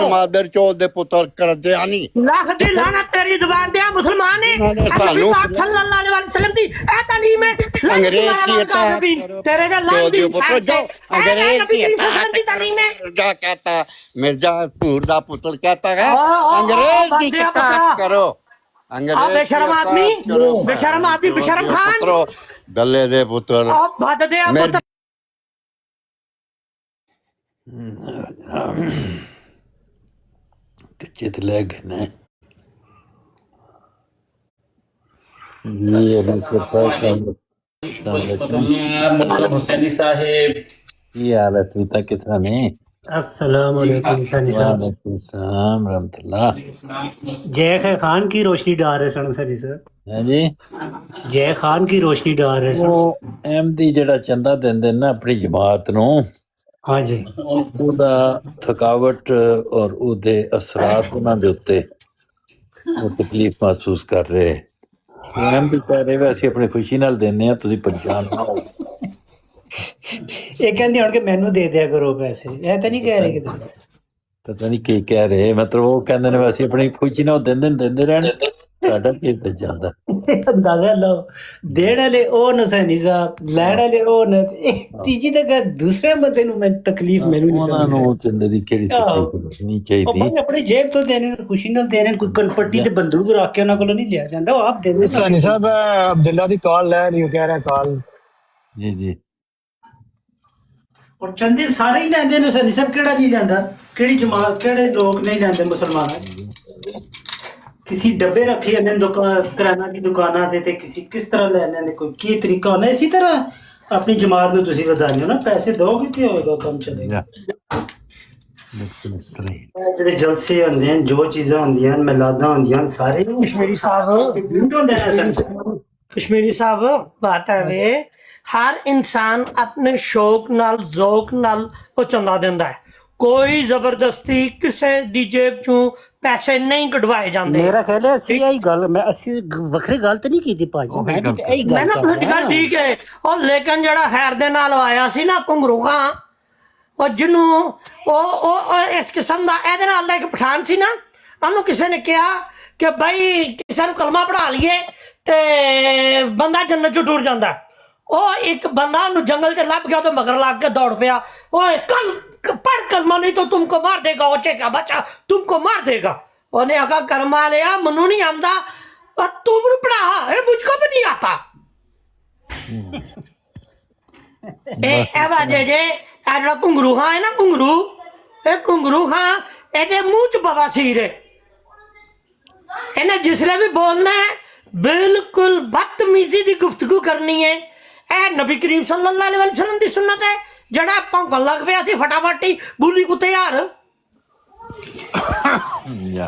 मादर चौथ दे पुत्र कर दे आनी लाख दी लानत तेरी जुबान दे मुसलमान है। नबी पाक सल्लल्लाहु अलैहि वसल्लम दी ए तालीम है अंग्रेज की तेरे का लाल दी अंग्रेज की तालीम है। क्या कहता मिर्जापुर दा पुत्र कहता है अंग्रेज की इताअत करो, अंग्रेज बेशरम आदमी, बेशरम आदमी, बेशरम खान गले दे पुत्र भद दे पुत्र। कच्चे तो ले गए ना हुसैनी साहेब ये हालत हुई था किस तरह ने। अस्सलाम वालेकुम हुसैनी साहब। वालेकुम सलाम रहमतुल्लाह। जय खान की रोशनी डाल रहे सन सर सर। हाँ जी जय खान की रोशनी डाल रहे सन। वो अहमदी जड़ा चंदा देंदे ना अपनी जमात नू, हाँ जी, ਉਹਦਾ ਥਕਾਵਟ ਔਰ ਉਹਦੇ ਅਸਰਾਤ ਉਹਨਾਂ ਦੇ ਉੱਤੇ ਉਹ ਤਕਲੀਫ ਮਹਿਸੂਸ ਕਰ ਰਹੇ। ਮੈਂ ਵੀ ਕਹਿ ਰਹੇ ਅਸੀਂ ਆਪਣੀ ਖੁਸ਼ੀ ਨਾਲ ਦਿੰਦੇ ਆ, ਤੁਸੀਂ ਪਰੇਸ਼ਾਨ ਨਾ ਹੋ। ਇਹ ਕਹਿੰਦੇ ਹੁਣ ਕਿ ਮੈਨੂੰ ਦੇ ਦਿਆ ਕਰੋ ਪੈਸੇ, ਇਹ ਤਾਂ ਨਹੀਂ ਕਹਿ ਰਹੇ ਕਿਤੇ। ਪਤਾ ਨਹੀਂ ਕੀ ਕਹਿ ਰਹੇ, ਮਤਲਬ ਉਹ ਕਹਿੰਦੇ ਨੇ ਅਸੀਂ ਆਪਣੀ ਖੁਸ਼ੀ ਨਾਲ ਦਿੰਦੇ ਰਹਿਣ, ਸਾਡਾ ਕੀ ਤੇ ਜਾਂਦਾ। ਅੰਦਾਜ਼ਾ ਲਓ, ਦੇਣ ਵਾਲੇ ਉਹ ਨੇ ਹੁਸੈਨੀ ਸਾਹਿਬ, ਲੈਣ ਵਾਲੇ ਉਹ ਨੇ। ਤੀਜੀ ਤੱਕ ਦੂਸਰੇ ਬੰਦੇ ਨੂੰ ਮੈਂ ਤਕਲੀਫ ਮੈਨੂੰ ਨਹੀਂ ਉਹਨਾਂ ਨੂੰ ਚੰਦੇ ਦੀ ਕਿਹੜੀ ਤਕਲੀਫ ਨਹੀਂ ਚਾਹੀਦੀ। ਆਪਣੀ ਜੇਬ ਤੋਂ ਦੇਣੇ, ਖੁਸ਼ੀ ਨਾਲ ਦੇਣੇ। ਕੋਈ ਕਨਪੱਟੀ ਤੇ ਬੰਦੂਕ ਰੱਖ ਕੇ ਉਹਨਾਂ ਕੋਲੋਂ ਨਹੀਂ ਲਿਆ ਜਾਂਦਾ, ਉਹ ਆਪ ਦੇ ਦਿੰਦੇ। ਹੁਸੈਨੀ ਸਾਹਿਬ ਅਬਦੁੱਲਾ ਦੀ ਕਾਲ ਲੈ ਲਈ, ਕਹਿ ਰਿਹਾ ਕਾਲ ਜੀ ਜੀ। ਔਰ ਚੰਦੇ ਸਾਰੇ ਹੀ ਲੈਂਦੇ ਨੇ ਹੁਸੈਨੀ ਸਾਹਿਬ, ਕਿਹੜਾ ਨਹੀਂ ਲੈਂਦਾ? ਕਿਹੜੀ ਜਮਾਤ, ਕਿਹੜੇ ਲੋਕ ਨਹੀਂ ਲੈਂਦੇ ਮੁਸਲਮਾਨ? किसी डब्बे रखे हैं दुकान, किराना की दुकाना दे ते किसी किस तरह लेने ने, कोई की तरीका होना। इसी तरह अपनी जमात में तुसी बधाने हो ना, पैसे दोगे तो होएगा, काम चलेगा। ਜਿਹੜੇ ਜਲਸੇ ਹੁੰਦੇ ਹਨ, ਜੋ ਚੀਜ਼ਾਂ ਹੁੰਦੀਆਂ ਹਨ, ਮਿਲਾਦਾਂ ਹੁੰਦੀਆਂ, ਸਾਰੇ ਕਸ਼ਮੀਰੀ ਸਾਹਿਬ ਬਾਤ ਹੈ ਵੇ, ਹਰ ਇਨਸਾਨ ਆਪਣੇ ਸ਼ੌਕ ਨਾਲ, ਜ਼ੌਕ ਨਾਲ ਉਹ ਚੰਦਾ ਦਿੰਦਾ ਹੈ। ਕੋਈ ਜ਼ਬਰਦਸਤੀ ਕਿਸੇ ਦੀ ਜੇਬ ਚੋਂ ਪੈਸੇ ਨਹੀਂ ਕਢਵਾਏ ਜਾਂਦੇ। ਮੇਰਾ ਖਿਆਲ ਹੈ ਅਸੀਂ ਇਹੀ ਗੱਲ, ਮੈਂ ਅਸੀਂ ਵੱਖਰੀ ਗੱਲ ਤਾਂ ਨਹੀਂ ਕੀਤੀ ਭਾਜੀ, ਮੈਂ ਵੀ ਇਹੀ ਗੱਲ ਗੱਲ ਠੀਕ ਹੈ। ਉਹ ਲੇਕਿਨ ਜਿਹੜਾ ਖੈਰ ਦੇ ਨਾਲ ਆਇਆ ਸੀ ਨਾ ਘੁੰਗਰੂਗਾ, ਉਹ ਜਿਹਨੂੰ ਉਹ ਇਸ ਕਿਸਮ ਦਾ, ਇਹਦੇ ਨਾਲ ਦਾ ਇੱਕ ਪਠਾਨ ਸੀ ਨਾ, ਉਹਨੂੰ ਕਿਸੇ ਨੇ ਕਿਹਾ ਕਿ ਬਈ ਕਿਸੇ ਨੂੰ ਕਲਮਾ ਪੜ੍ਹਾ ਲਈਏ ਤੇ ਬੰਦਾ ਜੰਨਤ ਚੋਂ ਟੁਰ ਜਾਂਦਾ। ਉਹ ਇੱਕ ਬੰਦਾ ਉਹਨੂੰ ਜੰਗਲ 'ਚ ਲੱਭ ਗਿਆ ਤੇ ਮਗਰ ਲੱਗ ਕੇ ਦੌੜ ਪਿਆ। ਓਏ ਕਲ पढ़ कलमा नहीं तो तुमको मार देगा, ओचे का बच्चा तुमको मार देगा। उन्हें आका कर्मा लिया, मनु नहीं आमदा, तुम पढ़ा है, मुझको भी नहीं आता। ए घुंगरू खां है ना, घुंगरू खां ए मुंह च बवासीर है। इन्हें जिसले भी बोलना है बिल्कुल बदतमीजी की गुफ्तगू करनी है। ए नबी करीम सल्लल्लाहु अलैहि वसल्लम की सुन्नत है। ਜਿਹੜਾ ਭੌਂਕਣ ਲੱਗ ਪਿਆ ਸੀ ਫਟਾਫਟ ਹੀ ਗੁੱਲੀ ਕੁੱਤੇ ਯਾਰ।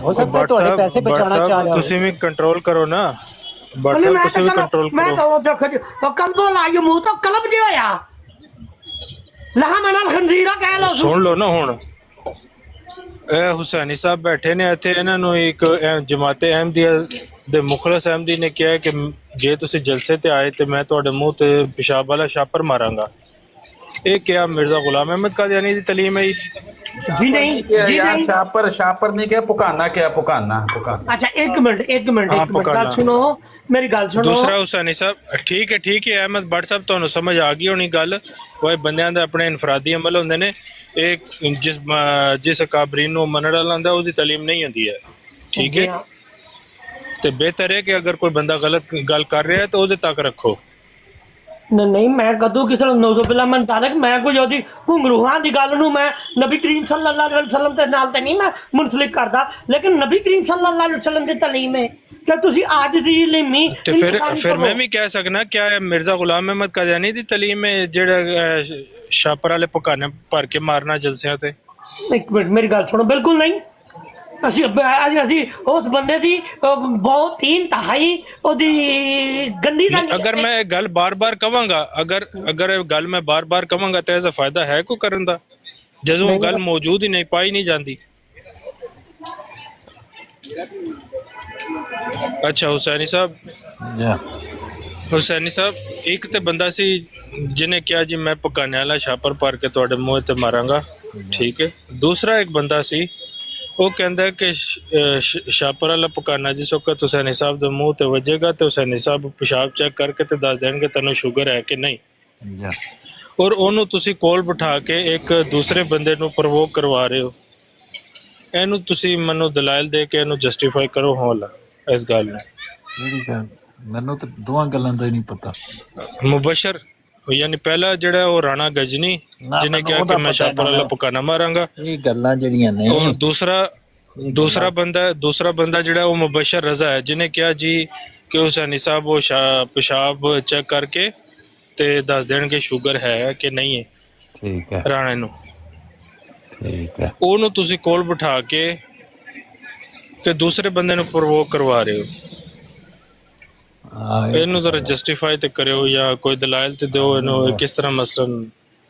ਹੋ ਸਕਦਾ ਤੁਹਾਡੇ ਪੈਸੇ ਬਚਾਉਣਾ ਚਾਹ ਰਿਹਾ, ਤੁਸੀਂ ਵੀ ਕੰਟਰੋਲ ਕਰੋ ਨਾ WhatsApp, ਤੁਸੀਂ ਵੀ ਕੰਟਰੋਲ ਕਰੋ। ਮੈਂ ਤਾਂ ਉਹ ਦੇਖੋ ਜੀ ਉਹ ਕਲਬੋ ਲਾਈ ਮੂੰਹ ਤੋਂ ਕਲਬ ਜਿਹਾ ਹੋਇਆ ਲਹਾ ਨਾਲ ਖੰਜੀਰਾ ਕਹਿ ਲਓ। ਸੁਣ ਲਓ ਨਾ ਹੁਣ, ਇਹ ਹੁਸੈਨੀ ਸਾਹਿਬ ਬੈਠੇ ਨੇ ਇੱਥੇ, ਇਹਨਾਂ ਨੂੰ ਇੱਕ ਜਮਾਤੇ ਅਹਿਮਦੀਆ ਦੇ ਮੁਖਲਸ ਅਹਿਮਦੀ ਨੇ ਕਿਹਾ ਕਿ ਜੇ ਤੁਸੀਂ ਜਲਸੇ ਤੇ ਆਏ ਤੇ ਮੈਂ ਤੁਹਾਡੇ ਮੂੰਹ ਤੇ ਪਿਸ਼ਾਬ ਵਾਲਾ ਛਾਪਰ ਮਾਰਾਂਗਾ। ਇਹ ਕਿਹਾ ਮਿਰਜ਼ਾ ਗੁਲਾਮ ਅਹਿਮਦ ਕਾਦੀਆਨੀ ਦੀ ਤਾਲੀਮ ਹੈ जी नहीं जी नहीं, शापर नहीं क्या, पुकाना क्या, पुकाना। अच्छा एक मिनट गल सुनो, मेरी गल सुनो। दूसरा हुसैनी साहब ठीक है अहमद भट्ट साहब, ਤੁਹਾਨੂੰ ਸਮਝ ਆ ਗਈ ਹੋਣੀ ਗੱਲ। ਉਹ ਬੰਦਿਆਂ ਦੇ ਆਪਣੇ ਇਨਫਰਾਦੀ ਅਮਲ ਹੁੰਦੇ ਨੇ, ਇਹ ਜਿਸ ਕਾਬਰੀਨ ਨੂੰ ਮੰਨਣ ਵਾਲਾ ਹੁੰਦਾ ਉਹਦੀ ਤਾਲੀਮ ਨਹੀਂ ਹੁੰਦੀ ਹੈ, ਠੀਕ ਹੈ। ਤੇ ਬਿਹਤਰ ਹੈ ਕਿ ਅਗਰ ਕੋਈ ਬੰਦਾ ਗਲਤ ਗੱਲ ਕਰ ਰਿਹਾ ਹੈ ਤਾਂ ਉਹਦੇ ਤੱਕ ਰੱਖੋ। ਨਹੀਂ ਮੈਂ ਕਦੋਂ ਕਿਸੇ ਨੂੰ ਨੌਜ਼ੋ ਬਿਲਾ ਮਨ ਤਾਲਕ ਮੈਂ ਕੋਈ ਉਹਦੀ ਘੁੰਗਰੂਹਾਂ ਦੀ ਗੱਲ ਨੂੰ ਮੈਂ ਨਬੀ ਕਰੀਮ ਸੱਲੱਲਾਹੁ अलैहि वसल्लम ਦੇ ਨਾਲ ਤੇ ਨਹੀਂ ਮੈਂ ਮੁਨਸਲਿਕ ਕਰਦਾ, ਲੇਕਿਨ ਨਬੀ ਕਰੀਮ ਸੱਲੱਲਾਹੁ अलैहि वसल्लम ਦੀ ਤਾਲੀਮ ਹੈ ਕਿ ਤੁਸੀਂ ਅੱਜ ਦੀ ਲਿਮੀ ਤੇ ਫਿਰ ਮੈਂ ਵੀ ਕਹਿ ਸਕਣਾ ਕਿ ਇਹ ਮਿਰਜ਼ਾ ਗੁਲਾਮ ਅਹਿਮਦ ਕਾਦੀਆਨੀ ਦੀ ਤਾਲੀਮ ਹੈ ਜਿਹੜਾ ਛਾਪਰ ਵਾਲੇ ਪਕਾਨੇ ਭਰ ਕੇ ਮਾਰਨਾ ਜਲਸਿਆਂ ਤੇ? ਇੱਕ ਮਿੰਟ ਮੇਰੀ ਗੱਲ ਸੁਣੋ, ਬਿਲਕੁਲ ਨਹੀਂ। ਅਸੀਂ ਉਸ ਬੰਦੇ ਦੀ ਬਹੁਤ 3/4 ਉਹਦੀ ਗੰਦੀ ਅਗਰ ਮੈਂ ਇਹ ਗੱਲ ਬਾਰ-ਬਾਰ ਕਵਾਂਗਾ, ਅਗਰ ਇਹ ਗੱਲ ਮੈਂ ਬਾਰ-ਬਾਰ ਕਵਾਂਗਾ ਤਾਂ ਇਹਦਾ ਫਾਇਦਾ ਹੈ ਕੋਈ ਕਰਨ ਦਾ, ਜਦੋਂ ਉਹ ਗੱਲ ਮੌਜੂਦ ਹੀ ਨਹੀਂ ਪਾਈ ਨਹੀਂ ਜਾਂਦੀ। ਅੱਛਾ ਹੁਸੈਨੀ ਸਾਹਿਬ, ਹੁਸੈਨੀ ਸਾਹਿਬ ਇੱਕ ਤੇ ਬੰਦਾ ਸੀ ਜਿਹਨੇ ਕਿਹਾ ਜੀ ਮੈਂ ਪਕਾਨੇ ਵਾਲਾ ਛਾਪਰ ਭਰ ਕੇ ਤੁਹਾਡੇ ਮੂੰਹ ਤੇ ਮਾਰਾਂਗਾ, ਠੀਕ ਹੈ। ਦੂਸਰਾ ਇੱਕ ਬੰਦਾ ਸੀ ਉਹ ਕਹਿੰਦਾ ਕਿ ਛਾਪਰ ਵਾਲਾ ਪਕਾਨਾ ਜਿਸ ਵਕਤ ਹੁਸੈਨੀ ਸਾਹਿਬ ਦੇ ਮੂੰਹ ਤੇ ਵੱਜੇਗਾ ਤੇ ਹੁਸੈਨੀ ਸਾਹਿਬ ਪਿਸ਼ਾਬ ਚੈੱਕ ਕਰਕੇ ਤੇ ਦੱਸ ਦੇਣਗੇ ਤੈਨੂੰ ਸ਼ੂਗਰ ਹੈ ਕਿ ਨਹੀਂ, ਔਰ ਉਹਨੂੰ ਤੁਸੀਂ ਕੋਲ ਬਿਠਾ ਕੇ ਇੱਕ ਦੂਸਰੇ ਬੰਦੇ ਨੂੰ ਪ੍ਰਵੋਕ ਕਰਵਾ ਰਹੇ ਹੋ। ਇਹਨੂੰ ਤੁਸੀਂ ਮੈਨੂੰ ਦਲਾਇਲ ਦੇ ਕੇ ਇਹਨੂੰ ਜਸਟੀਫਾਈ ਕਰੋ ਹੋਲਾ ਇਸ ਗੱਲ ਨੂੰ। ਮੈਨੂੰ ਤਾਂ ਦੋਵਾਂ ਗੱਲਾਂ ਦਾ ਹੀ ਨਹੀਂ ਪਤਾ। ਮੁਬਸ਼ਰ ਯਾਨੀ ਪਹਿਲਾ ਜਿਹੜਾ ਉਹ ਰਾਣਾ ਗਜਨੀ ਜਿਹਨੇ ਕਿਹਾ ਕਿ ਮੈਂ ਛਾਪਰ ਵਾਲਾ ਪਕਾਨਾ ਮਾਰਾਂਗਾ, ਇਹ ਗੱਲਾਂ ਜਿਹੜੀਆਂ ਨੇ। ਔਰ ਦੂਸਰਾ ਬੰਦਾ ਜਿਹੜਾ ਉਹ ਮੁਬਸ਼ਰ ਰਜ਼ਾ ਹੈ ਜਿਹਨੇ ਕਿਹਾ ਜੀ ਕਿ ਹੁਸੈਨੀ ਸਾਹਿਬ ਉਹ ਪਿਸ਼ਾਬ ਚੈੱਕ ਕਰਕੇ ਤੇ ਦੱਸ ਦੇਣਗੇ ਸ਼ੂਗਰ ਹੈ ਕਿ ਨਹੀਂ ਹੈ। ਠੀਕ ਹੈ ਰਾਣੇ ਨੂੰ, ਠੀਕ ਹੈ, ਉਹਨੂੰ ਤੁਸੀਂ ਕੋਲ ਬਿਠਾ ਕੇ ਤੇ ਦੂਸਰੇ ਬੰਦੇ ਨੂੰ ਪ੍ਰਵੋਕ ਕਰਵਾ ਰਹੇ ਹੋ। ਇਹਨੂੰ ਜ਼ਰਾ ਜਸਟੀਫਾਈ ਤੇ ਕਰਿਓ ਜਾਂ ਕੋਈ ਦਲਾਇਲ ਤੇ ਦਿਓ ਇਹਨੂੰ ਕਿਸ ਤਰ੍ਹਾਂ ਮਸਲਨ।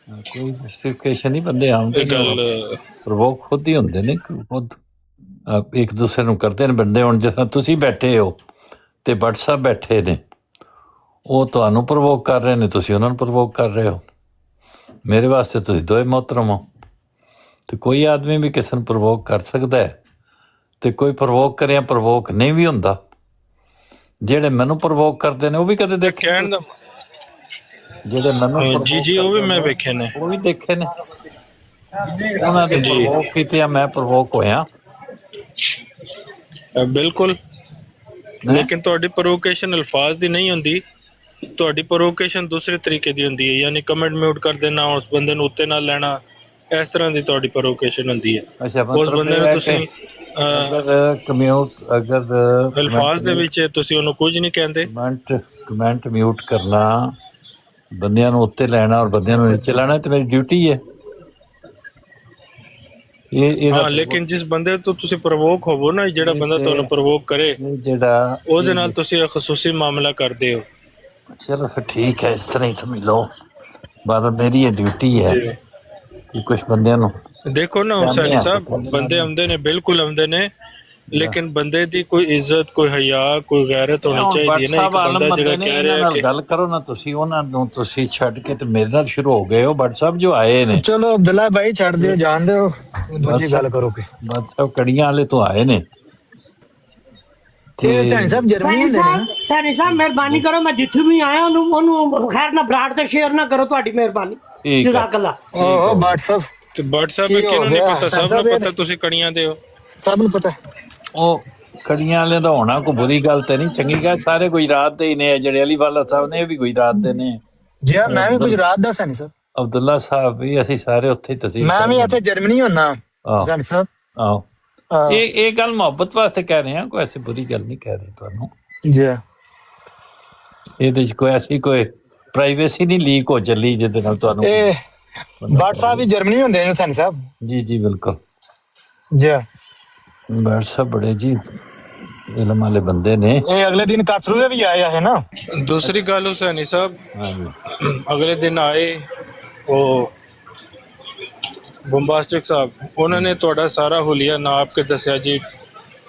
ਕੋਈ ਜਸਟੀਫਿਕੇਸ਼ਨ ਨਹੀਂ, ਬੰਦੇ ਆਉਂਦੇ ਗੱਲ ਪ੍ਰਵੋਕ ਖੁਦ ਹੀ ਹੁੰਦੇ ਨੇ, ਖੁਦ ਇੱਕ ਦੂਸਰੇ ਨੂੰ ਕਰਦੇ ਨੇ ਬੰਦੇ। ਹੁਣ ਜਿਸ ਤਰ੍ਹਾਂ ਤੁਸੀਂ ਬੈਠੇ ਹੋ ਤੇ ਭੱਟ ਸਾਹਿਬ ਬੈਠੇ ਨੇ, ਉਹ ਤੁਹਾਨੂੰ ਪ੍ਰਵੋਕ ਕਰ ਰਹੇ ਨੇ, ਤੁਸੀਂ ਉਹਨਾਂ ਨੂੰ ਪ੍ਰਵੋਕ ਕਰ ਰਹੇ ਹੋ। ਮੇਰੇ ਵਾਸਤੇ ਤੁਸੀਂ ਦੋਏ ਮੁਹਤਰਮ ਹੋ, ਤੇ ਕੋਈ ਆਦਮੀ ਵੀ ਕਿਸੇ ਨੂੰ ਪ੍ਰਵੋਕ ਕਰ ਸਕਦਾ ਹੈ, ਤੇ ਕੋਈ ਪ੍ਰਵੋਕ ਕਰਿਆ ਪ੍ਰਵੋਕ ਨਹੀਂ ਵੀ ਹੁੰਦਾ। ਜਿਹੜੇ ਮੈਨੂੰ ਪ੍ਰਵੋਕ ਕਰਦੇ ਨੇ ਉਹ ਵੀ ਕਦੇ ਦੇਖੇ, ਜਿਹੜੇ ਮੈਨੂੰ ਜੀ ਉਹ ਵੀ ਮੈਂ ਵੇਖੇ ਨੇ, ਉਹ ਵੀ ਦੇਖੇ ਨੇ, ਉਹਨਾਂ ਦੇ ਪ੍ਰਵੋਕ ਕੀਤੇ ਆ, ਮੈਂ ਪ੍ਰਵੋਕ ਹੋਇਆ। ਬਿਲਕੁਲ, ਲੇਕਿਨ ਤੁਹਾਡੀ ਪ੍ਰੋਵੋਕੇਸ਼ਨ ਅਲਫਾਜ਼ ਦੀ ਨਹੀਂ ਹੁੰਦੀ, ਤੁਹਾਡੀ ਪ੍ਰੋਵੋਕੇਸ਼ਨ ਦੂਸਰੇ ਤਰੀਕੇ ਦੀ ਹੁੰਦੀ ਹੈ, ਯਾਨੀ ਕਮੈਂਟ ਮਿਊਟ ਕਰ ਦੇਣਾ, ਉਸ ਬੰਦੇ ਨੂੰ ਉੱਤੇ ਨਾਲ ਲੈਣਾ, ਇਸ ਤਰ੍ਹਾਂ ਦੀ ਤੁਹਾਡੀ ਪ੍ਰੋਵੋਕੇਸ਼ਨ ਹੁੰਦੀ ਹੈ। ਉਸ ਬੰਦੇ ਨੂੰ ਤੁਸੀਂ ਅਗਰ ਅਲਫਾਜ਼ ਦੇ ਵਿੱਚ ਤੁਸੀਂ ਉਹਨੂੰ ਕੁਝ ਨਹੀਂ ਕਹਿੰਦੇ। ਕਮੈਂਟ ਮਿਊਟ ਕਰਨਾ, ਬੰਦਿਆਂ ਨੂੰ ਉੱਤੇ ਲੈਣਾ ਔਰ ਬੰਦਿਆਂ ਨੂੰ ਨੀਚੇ ਲਾਣਾ ਤੇ ਮੇਰੀ ਡਿਊਟੀ ਹੈ। ਹਾਂ, ਲੇਕਿਨ ਜਿਸ ਬੰਦੇ ਤੋਂ ਤੁਸੀਂ ਪ੍ਰਵੋਕ ਹੋਵੋ ਨਾ, ਜਿਹੜਾ ਬੰਦਾ ਤੁਹਾਨੂੰ ਪ੍ਰਵੋਕ ਕਰੇ, ਜਿਹੜਾ ਉਹਦੇ ਨਾਲ ਤੁਸੀਂ ਖਸੂਸੀ ਮਾਮਲਾ ਕਰਦੇ ਹੋ। ਚਲੋ ਫਿਰ ਠੀਕ ਹੈ, ਇਸ ਤਰ੍ਹਾਂ ਹੀ ਸਮਝ ਲਓ। ਬਾਅਦ ਮੇਰੀ ਇਹ ਡਿਊਟੀ ਹੈ ਕਿ ਕੁਝ ਬੰਦਿਆਂ ਨੂੰ ਦੇਖੋ ਨਾ ਹੁਸੈਨੀ ਸਾਹਿਬ, ਬੰਦੇ ਆਉਂਦੇ ਨੇ, ਬਿਲਕੁਲ ਆਉਂਦੇ ਨੇ, ਲੇਕਿਨ ਬੰਦੇ ਦੀ ਕੋਈ ਇੱਜ਼ਤ, ਕੋਈ ਹਯਾ, ਕੋਈ ਗੈਰਤ ਹੋਣੀ ਚਾਹੀਦੀ ਹੈ ਨਾ। ਇੱਕ ਬੰਦਾ ਜਿਹੜਾ ਕਹਿ ਰਿਹਾ ਕਿ ਗੱਲ ਕਰੋ ਨਾ, ਤੁਸੀਂ ਉਹਨਾਂ ਨੂੰ ਤੁਸੀਂ ਛੱਡ ਕੇ ਤੇ ਮੇਰੇ ਨਾਲ ਸ਼ੁਰੂ ਹੋ ਗਏ ਹੋ। ਭੱਟ ਸਾਹਿਬ ਜੋ ਆਏ ਨੇ, ਚਲੋ ਅਬਦੁੱਲਾ ਭਾਈ ਛੱਡ ਦਿਓ, ਜਾਣ ਦਿਓ, ਦੂਜੀ ਗੱਲ ਕਰੋ ਕਿ ਭੱਟ ਸਾਹਿਬ ਕੜੀਆਂ ਵਾਲੇ ਤੋਂ ਆਏ ਨੇ। ਤੇ ਸੈਣੀ ਸਾਹਿਬ ਜਰਮਨੀ ਹੁੰਦੇ ਨੇ ਨਾ। ਸੈਣੀ ਸਾਹਿਬ ਮਿਹਰਬਾਨੀ ਕਰੋ, ਮੈਂ ਜਿੱਥੇ ਵੀ ਆਇਆ ਉਹਨੂੰ ਖੈਰ ਨਾ ਬਰਾੜ ਤੇ ਸ਼ੇਅਰ ਨਾ ਕਰੋ, ਤੁਹਾਡੀ ਮਿਹਰਬਾਨੀ। ਜਜ਼ਾਕੱਲਾ। ਓਹ ਭੱਟ ਸਾਹਿਬ, ਤੇ ਭੱਟ ਸਾਹਿਬ ਕਿਹਨੂੰ ਨਹੀਂ ਪਤਾ, ਸਭ ਨੂੰ ਪਤਾ ਤੁਸੀਂ ਕੜੀਆਂ ਦੇ ਹੋ, ਸਭ ਨੂੰ ਪਤਾ। ਉਹ ਕੜੀਆਂ ਵਾਲੇ ਦਾ ਹੋਣਾ ਕੋਈ ਬੁਰੀ ਗੱਲ ਤੇ ਨਹੀਂ, ਚੰਗੀ ਗੱਲ। ਸਾਰੇ ਗੁਜਰਾਤ ਦੇ ਹੀ ਨੇ, ਜਿਹੜੇ ਅਲੀ ਵਾਲਾ ਸਾਹਿਬ ਨੇ ਇਹ ਵੀ ਗੁਜਰਾਤ ਦੇ ਨੇ। ਜੀ ਹਾਂ, ਮੈਂ ਵੀ ਗੁਜਰਾਤ ਦਾ ਸੈਣੀ ਸਾਹਿਬ। ਅਬਦੁੱਲਾ ਸਾਹਿਬ ਵੀ, ਅਸੀਂ ਸਾਰੇ ਉੱਥੇ ਹੀ ਤਸੀਲ। ਮੈਂ ਵੀ ਇੱਥੇ ਜਰਮਨੀ ਹੁੰਨਾ ਸੈਣੀ ਸਾਹਿਬ। ਆਹੋ, ਇਹ ਗੱਲ ਮੁਹੱਬਤ ਵਾਸਤੇ ਕਹਿ ਰਹੇ ਹਾਂ, ਕੋਈ ਐਸੀ ਬੁਰੀ ਗੱਲ ਨਹੀਂ ਕਹਿ ਰਹੇ ਤੁਹਾਨੂੰ ਜੀ। ਇਹਦੇ ਚ ਕੋਈ ਐਸੀ ਕੋਈ ਪ੍ਰਾਈਵੇਸੀ ਨਹੀਂ ਲੀਕ ਹੋ ਚੱਲੀ ਜਿਹਦੇ ਨਾਲ ਤੁਹਾਨੂੰ। ਇਹ ਭੱਟ ਸਾਹਿਬ ਵੀ ਜਰਮਨੀ ਹੁੰਦੇ ਨੇ ਸੈਣੀ ਸਾਹਿਬ। ਜੀ ਜੀ ਬਿਲਕੁਲ ਜੀ। ਭੱਟ ਸਾਹਿਬ ਬੜੇ ਜੀ ਇਲਮ ਵਾਲੇ ਬੰਦੇ ਨੇ। ਇਹ ਅਗਲੇ ਦਿਨ ਕਾਸਰੂ ਵੀ ਆਇਆ ਹੈ ਨਾ। ਦੂਸਰੀ ਗੱਲ ਹੁਸੈਨੀ ਸਾਹਿਬ, ਅਗਲੇ ਦਿਨ ਆਏ ਉਹ ਬੰਬਾਸਟਿਕ ਸਾਹਿਬ, ਉਹਨਾਂ ਨੇ ਤੁਹਾਡਾ ਸਾਰਾ ਹੁਲੀਆ ਨਾਪ ਕੇ ਦੱਸਿਆ ਜੀ,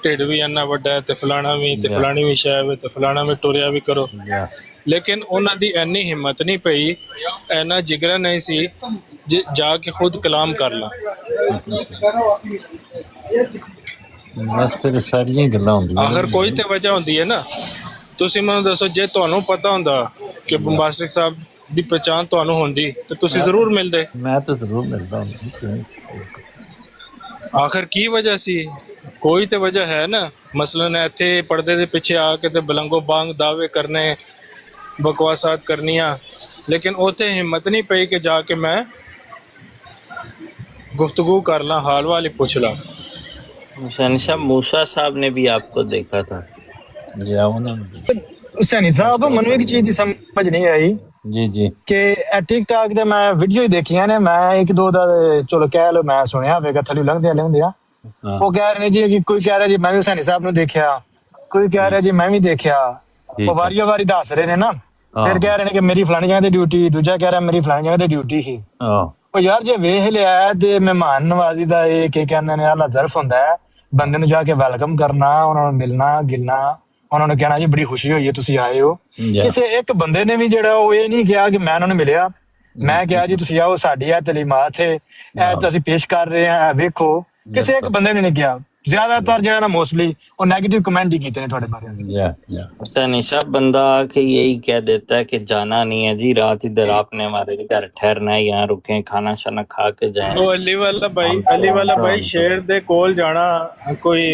ਢਿੱਡ ਵੀ ਇੰਨਾ ਵੱਡਾ ਹੈ ਤੇ ਫਲਾਣਾ ਵੀ, ਤੇ ਫਲਾਣੀ ਵੀ ਸ਼ਾਇਦ ਹੈ, ਤੇ ਫਲਾਣਾ ਵੀ ਟੁਰਿਆ ਵੀ ਕਰੋ। ਲੇਕਿਨ ਉਹਨਾਂ ਦੀ ਇੰਨੀ ਹਿੰਮਤ ਨਹੀਂ ਪਈ, ਇੰਨਾ ਜਿਗਰਾ ਨਹੀਂ ਸੀ ਜਾ ਕੇ ਖੁਦ ਕਲਾਮ ਕਰ ਲਾ। ਬਸ ਫਿਰ ਸਾਰੀਆਂ ਗੱਲਾਂ ਹੁੰਦੀਆਂ। ਆਖਰ ਕੋਈ ਤੇ ਵਜ੍ਹਾ ਹੁੰਦੀ ਹੈ ਨਾ। ਤੁਸੀਂ ਮੈਨੂੰ ਦੱਸੋ, ਜੇ ਤੁਹਾਨੂੰ ਪਤਾ ਹੁੰਦਾ ਕਿ ਬੰਬਾਸਟਿਕ ਸਾਹਿਬ ਦੀ ਪਛਾਣ ਤੁਹਾਨੂੰ ਹੁੰਦੀ ਤੇ ਤੁਸੀਂ ਜ਼ਰੂਰ ਮਿਲਦੇ। ਮੈਂ ਤਾਂ ਜ਼ਰੂਰ ਮਿਲਦਾ ਹੁੰਦਾ। ਆਖਰ ਕੀ ਵਜ੍ਹਾ ਸੀ? ਕੋਈ ਤੇ ਵਜ੍ਹਾ ਹੈ ਨਾ। ਮਸਲਨ ਇੱਥੇ ਪਰਦੇ ਦੇ ਪਿੱਛੇ ਆ ਕੇ ਤੇ ਬਲੰਗੋ ਬਾਂਗ ਦਾਅਵੇ ਕਰਨੇ, ਬਕਵਾਸਾਤ ਕਰਨੀਆਂ, लेकिन उत्थे हिम्मत नहीं पई कि जाके मैं गुफ्तगू कर ला, हाल वाल ही पूछ ला। हुसैन साहब मूसा साहब ने भी आपको देखा था या उन्होंने? हुसैनी साहब ਮੈਨੂੰ ਇੱਕ ਚੀਜ਼ ਦੀ ਸਮਝ ਨਹੀਂ ਆਈ जी जी ਕਿ ਟਿਕਟੌਕ ਤੇ ਮੈਂ ਵੀਡੀਓ ਹੀ ਦੇਖੀਆਂ ਨੇ, ਮੈਂ ਇੱਕ ਦੋ ਦਾ ਚਲੋ ਕਹਿ ਲਓ ਮੈਂ ਸੁਣਿਆ ਹੋਵੇਗਾ ਥੱਲੇ ਲੰਘਦੇ ਆ ਉਹ ਕਹਿ ਰਹੇ ਨੇ ਜੀ ਕਿ ਕੋਈ ਕਹਿ ਰਿਹਾ ਜੀ ਮੈਂ ਵੀ ਹੁਸੈਨੀ ਸਾਹਿਬ ਨੂੰ ਦੇਖਿਆ, ਕੋਈ ਕਹਿ ਰਿਹਾ ਜੀ ਮੈਂ ਵੀ ਦੇਖਿਆ, ਉਹ ਵਾਰੀਆਂ ਵਾਰੀ ਦੱਸ ਰਹੇ ਨੇ ਨਾ, ਫਿਰ ਕਹਿ ਰਹੇ ਨੇ ਕਿ ਮੇਰੀ ਫਲਾਣੀ ਜਗ੍ਹਾ ਤੇ ਡਿਊਟੀ, ਦੂਜਾ ਕਹਿ ਰਿਹਾ ਮੇਰੀ ਫਲਾਣੀ ਜਗ੍ਹਾ ਤੇ ਡਿਊਟੀ ਸੀ। ਉਹ ਯਾਰ ਜੇ ਵੇਖ ਲਿਆ ਤੇ ਮਹਿਮਾਨ ਨਵਾਜ਼ੀ ਦਾ ਇਹ ਕੀ ਕਹਿੰਦੇ ਨੇ ਆਲਾ ਜ਼ਰਫ ਹੁੰਦਾ ਹੈ, ਬੰਦੇ ਨੂੰ ਜਾ ਕੇ ਵੈਲਕਮ ਕਰਨਾ, ਉਹਨਾਂ ਨੂੰ ਮਿਲਣਾ ਗਿਲਣਾ, ਉਹਨਾਂ ਨੂੰ ਕਹਿਣਾ ਜੀ ਬੜੀ ਖੁਸ਼ੀ ਹੋਈ ਹੈ ਤੁਸੀਂ ਆਏ ਹੋ। ਕਿਸੇ ਇੱਕ ਬੰਦੇ ਨੇ ਵੀ ਜਿਹੜਾ ਉਹ ਇਹ ਨਹੀਂ ਕਿਹਾ ਕਿ ਮੈਂ ਉਹਨਾਂ ਨੂੰ ਮਿਲਿਆ, ਮੈਂ ਕਿਹਾ ਜੀ ਤੁਸੀਂ ਆਓ ਸਾਡੀ ਇਹ ਤਲੀਮਾਤ ਹੈ ਇਹ ਅਸੀਂ ਪੇਸ਼ ਕਰ ਰਹੇ ਹਾਂ ਵੇਖੋ, ਕਿਸੇ ਇੱਕ ਬੰਦੇ ਨੇ ਨਹੀਂ ਕਿਹਾ। ज्यादातर जो है ना मोस्टली और नेगेटिव कमेंट ही कीते हैं थोड़े बारे। हुसैनी साहब बंदा आके यही कह देता है कि जाना नहीं है जी, रात इधर आपने हमारे घर ठहरना है, यहाँ रुके खाना शाना खा के जाए। ਉਹ ਅਲੀ ਵਾਲਾ ਭਾਈ ਸ਼ੇਰ ਦੇ ਕੋਲ ਜਾਣਾ ਕੋਈ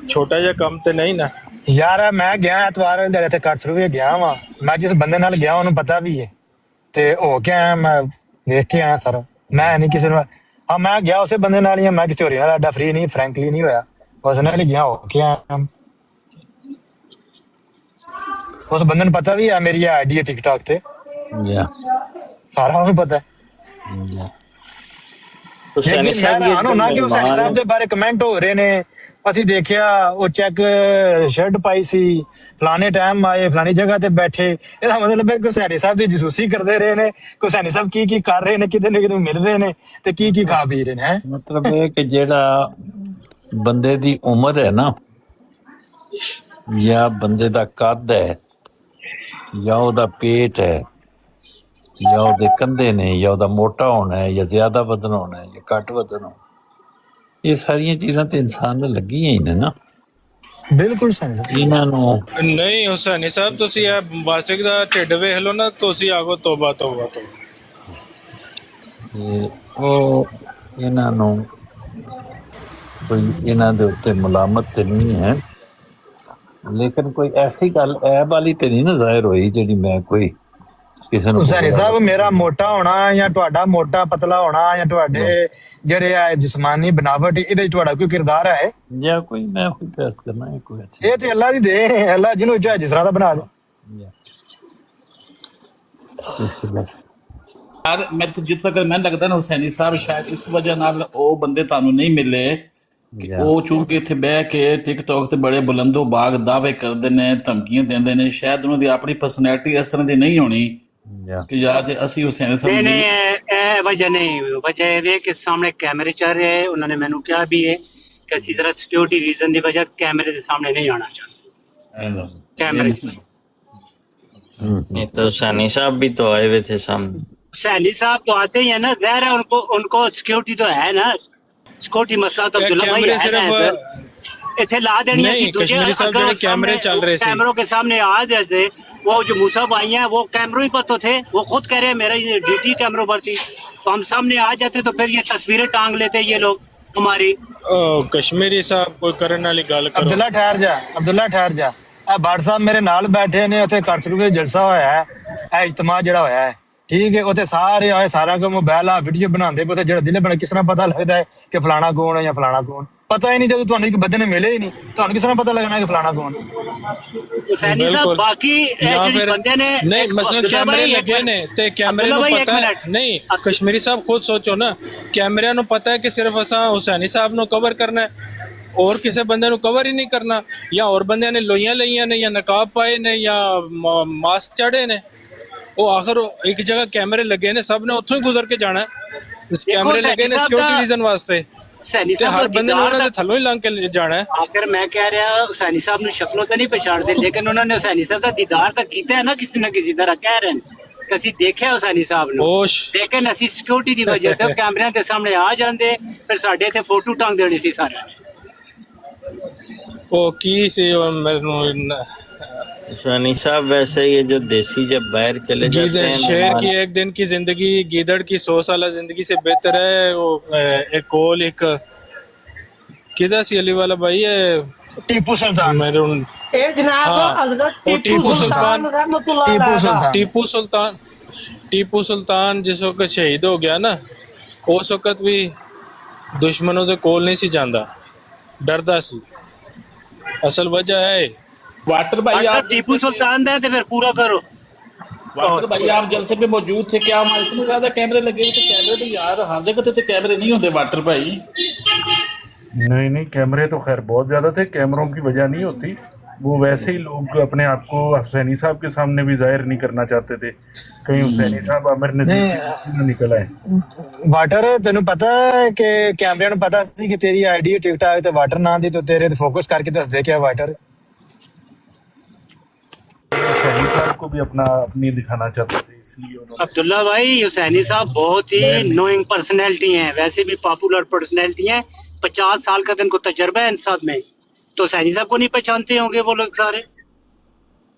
ਛੋਟਾ ਜਿਹਾ ਕੰਮ ਤੇ ਨਹੀਂ ਨਾ ਯਾਰ। ਮੈਂ ਗਿਆ ਐਤਵਾਰ ਦੇ ਇੱਥੇ ਕਰਥਰੂ ਵੀ ਗਿਆ ਵਾਂ, ਮੈਂ ਜਿਸ ਬੰਦੇ ਨਾਲ ਗਿਆ ਉਹਨੂੰ ਪਤਾ ਵੀ ਹੈ ਤੇ ਹੋ ਕੇ ਆਇਆ, ਮੈਂ ਵੇਖ ਕੇ ਆਇਆ ਸਰ। ਮੈਂ ਨਹੀਂ ਕਿਸੇ ਨੂੰ हाँ मैं गया उसे बंदे नाल ही, मैं किसी होर नाल फ्री नहीं फ्रैंकली नहीं होया, उस नाल ही गया हो के आया। उस बंदे ने पता भी है मेरी आईडी है टिकटॉक ते, सारा उन्हें पता है। हुसैनी साहब दे बारे कमेंट हो रहे ने, ਅਸੀਂ ਦੇਖਿਆ ਉਹ ਚੈੱਕ ਸ਼ਰਟ ਪਾਈ ਸੀ, ਫਲਾਣੇ ਟਾਈਮ ਆਏ, ਫਲਾਣੀ ਜਗ੍ਹਾ ਤੇ ਬੈਠੇ, ਇਹਦਾ ਮਤਲਬ ਹੈ ਹੁਸੈਨੀ ਸਾਹਿਬ ਦੀ ਜਸੂਸੀ ਕਰਦੇ ਰਹੇ ਨੇ, ਹੁਸੈਨੀ ਸਾਹਿਬ ਕੀ ਕੀ ਕਰ ਰਹੇ ਨੇ, ਕਿਤੇ ਨਾ ਕਿਤੇ ਮਿਲ ਰਹੇ ਨੇ ਤੇ ਕੀ ਕੀ ਖਾ ਪੀ ਰਹੇ ਨੇ। ਮਤਲਬ ਇਹ ਕਿ ਜਿਹੜਾ ਬੰਦੇ ਦੀ ਉਮਰ ਹੈ ਨਾ, ਜਾਂ ਬੰਦੇ ਦਾ ਕੱਦ ਹੈ, ਜਾਂ ਉਹਦਾ ਪੇਟ ਹੈ, ਜਾਂ ਉਹਦੇ ਕੰਧੇ ਨੇ, ਜਾਂ ਉਹਦਾ ਮੋਟਾ ਹੋਣਾ ਹੈ, ਜਾਂ ਜ਼ਿਆਦਾ ਵਜ਼ਨ ਹੋਣਾ ਹੈ, ਜਾਂ ਘੱਟ ਵਜ਼ਨ ਹੋਣਾ, ਇਹ ਸਾਰੀਆਂ ਚੀਜ਼ਾਂ ਤੇ ਇਨਸਾਨ ਨੂੰ ਲੱਗੀਆਂ ਹੀ ਨੇ ਨਾ। ਬਿਲਕੁਲ ਇਹਨਾਂ ਨੂੰ ਨਹੀਂ ਹੁਸੈਨੀ ਸਾਹਿਬ ਤੁਸੀਂ ਇਹ ਬੰਬਾਸਟਿਕ ਦਾ ਢਿੱਡ ਵੇਖ ਲਓ ਨਾ, ਤੁਸੀਂ ਆਗੋ ਤੋਬਾ ਤੋਬਾ ਤੋਬਾ। ਉਹ ਇਹਨਾਂ ਨੂੰ ਕੋਈ ਇਹਨਾਂ ਦੇ ਉੱਤੇ ਮੁਲਾਮਤ ਤੇ ਨਹੀਂ ਹੈ, ਲੇਕਿਨ ਕੋਈ ਐਸੀ ਗੱਲ ਐਬ ਵਾਲੀ ਤੇ ਨਹੀਂ ਨਾ ਜ਼ਾਹਿਰ ਹੋਈ ਜਿਹੜੀ ਮੈਂ ਕੋਈ ਕਿਸੇ ਨੂੰ। ਹੁਸੈਨੀ ਸਾਹਿਬ ਮੇਰਾ ਮੋਟਾ ਹੋਣਾ ਜਾਂ ਤੁਹਾਡਾ ਮੋਟਾ ਪਤਲਾ ਹੋਣਾ ਜਾਂ ਤੁਹਾਡੇ ਜਿਹੜੇ ਆ ਜਿਸਮਾਨੀ ਬਨਾਵਟ ਇਹਦੇ ਚ ਤੁਹਾਡਾ ਕੋਈ ਕਿਰਦਾਰ ਹੈ ਜਾਂ ਕੋਈ ਮੈਂ ਕੋਈ ਬਹਿਸ ਕਰਨਾ ਹੈ ਕੋਈ? ਇਹ ਤੇ ਅੱਲਾ ਦੀ ਦੇਣ ਹੈ, ਅੱਲਾ ਜਿਹਨੂੰ ਚਾਹੇ ਜਿਸ ਤਰ੍ਹਾਂ ਦਾ ਬਣਾ ਦੇ। यार मैं तो जितना कर मैं लगता ना हुसैनी साहब शायद इस वजह नाल ओ बंदे तानू नहीं मिले कि ओ चूंकि इत्थे बह के टिकटॉक ते बड़े बुलंदो बाग दावे करदे ने, धमकियां देंदे ने, शायद उन्हां दी अपनी पर्सनैलिटी इस तरह दी नहीं होनी कि यार जे ਅਸੀਂ हुसैनी साहब नहीं ਇਹ वजह नहीं, वजह ये कि सामने कैमरे चल रहे हैं, उन्होंने मैनू कहा भी है कि ਅਸੀਂ जरा सिक्योरिटी रीजन दी वजह कैमरे दे सामने नहीं आना चाहते कैमरे। नहीं तो हुसैनी साहब भी तो आए हुए थे सामने। हुसैनी साहब तो आते ही है ना, ज़ाहिर है उनको सिक्योरिटी तो है ना, सिक्योरिटी मसला तो अब्दुल्ला भाई है ना, इथे ला देनी है कश्मीरी साहब जो कैमरे चल रहे थे, कैमरों के सामने आ जाते, वो जो मूसा भाई हैं वो कैमरों ही पर तो थे, वो खुद कह रहे हैं मेरा ये ड्यूटी कैमरों पर थी, तो हम सामने आ जाते तो फिर ये तस्वीरें टांग लेते ये लोग हमारी। कश्मीरी साहब कोई करने वाली गल करो। अब्दुल्ला ठहर जा, अब्दुल्ला ठहर जा। भाट साहब मेरे नाल बैठे ने, उत्थे करतरू के जलसा होया है, इज्तिमा जिहड़ा होया है, ठीक है, उत्थे सारे आए, सारा को मोबाइल आ वीडियो बनाते पे, जेड़ा दिल बना किस तरह पता लगता है कि फलाना कौन है या फलाना कौन, पता ही नहीं। जब तुहानू एक बंदे ने मिले ही नहीं, तुहानू किस तरह पता लगना कि फलाना कौन। हुसैनी साहब बाकी बंदे ने नहीं मसलन कैमरे लगे ने ते कैमरे नु पता है नहीं। कश्मीरी साहब खुद सोचो ना, कैमरे नु पता है कि सिर्फ असा हुसैनी साहब नु कवर करना है और किसी बंदे नु कवर ही नहीं करना, या और बंदे ने लोइयां लईयां ने, या नकाब पाए ने, या मास्क चढ़े ने, वो आखिर एक जगह कैमरे लगे ने, सब ने उत्थों ही गुजर के जाना है। इस कैमरे लगे ने सिक्योरिटी रीजन वास्ते, ते हर बंदे ने उन्होंने थल्लों ही लंघ के जाना है। आखिर मैं कह रहा हुसैनी साहब ने शक्लों तो नहीं पहचानते, लेकिन उन्होंने हुसैनी साहब का दीदार तक किया है ना किसी न किसी तरह, कह रहे हैं कि ਅਸੀਂ ਦੇਖਿਆ ਹੁਸੈਨੀ ਸਾਹਿਬ ਨੂੰ, ਲੇਕਿਨ ਅਸੀਂ ਸਿਕਿਉਰਿਟੀ ਦੀ ਵਜ੍ਹਾ ਤੋਂ ਕੈਮਰਿਆਂ ਦੇ ਸਾਹਮਣੇ ਆ ਜਾਂਦੇ, ਫਿਰ ਸਾਡੇ ਇੱਥੇ ਫੋਟੋ ਟੰਗ ਦੇਣੀ ਸੀ ਸਾਰਿਆਂ ਨੇ। ਉਹ ਕੀ ਸੀ ਮੈਨੂੰ हुसैनी साहब वैसे ये जो देसी जब बाहर चले जाते हैं, शेर की एक दिन की जिंदगी गीदड़ की 100 साल जिंदगी से बेहतर है। वो एक कॉल एक किधर सी अली वाला भाई है टीपू सुल्तान मेरे उन ਇਹ ਜਨਾਬ हाँ हजरत वो टीपू सुल्तान रहमतुल्लाह अलैह टीपू सुल्तान जिस वक्त शहीद हो गया ना, उस वक्त भी दुश्मनों से कोल नहीं सी जांदा, डरदा सी। असल वजह है वाटर भाई आप टीपू सुल्तान दे फिर पूरा करो। वाटर भाई आप जलसे पे मौजूद थे, क्या वहाँ इतने ज्यादा कैमरे लगे हुए थे? कैमरे तो यार हर जगह तो कैमरे नहीं होते वाटर भाई। नहीं, कैमरे तो खैर बहुत ज्यादा थे, कैमरों की वजह नहीं होती, वो वैसे ही लोग अपने आप को हुसैनी साहब के सामने भी जाहिर नहीं करना चाहते थे, कहीं हुसैनी साहब आमिर नजीर निकल आए। वाटर तेन पता है कि कैमरे ਨੂੰ ਪਤਾ ਸੀ ਕਿ ਤੇਰੀ ਆਈਡੀ ਟਿਕਟਾਕ ਤੇ ਵਾਟਰ ਨਾਂ ਦੀ तो तेरे फोकस करके दस दे क्या वाटर हुसैनी साहब को भी अपनी दिखाना चाहते थे, इसलिए उन्होंने। अब्दुल्ला भाई हुसैनी साहब बहुत ही नोइंग पर्सनैलिटी हैं, वैसे भी पॉपुलर पर्सनैलिटी हैं, 50 साल का इनको तजर्बा है इंसाफ में, तो हुसैनी साहब को नहीं पहचानते होंगे वो लोग सारे।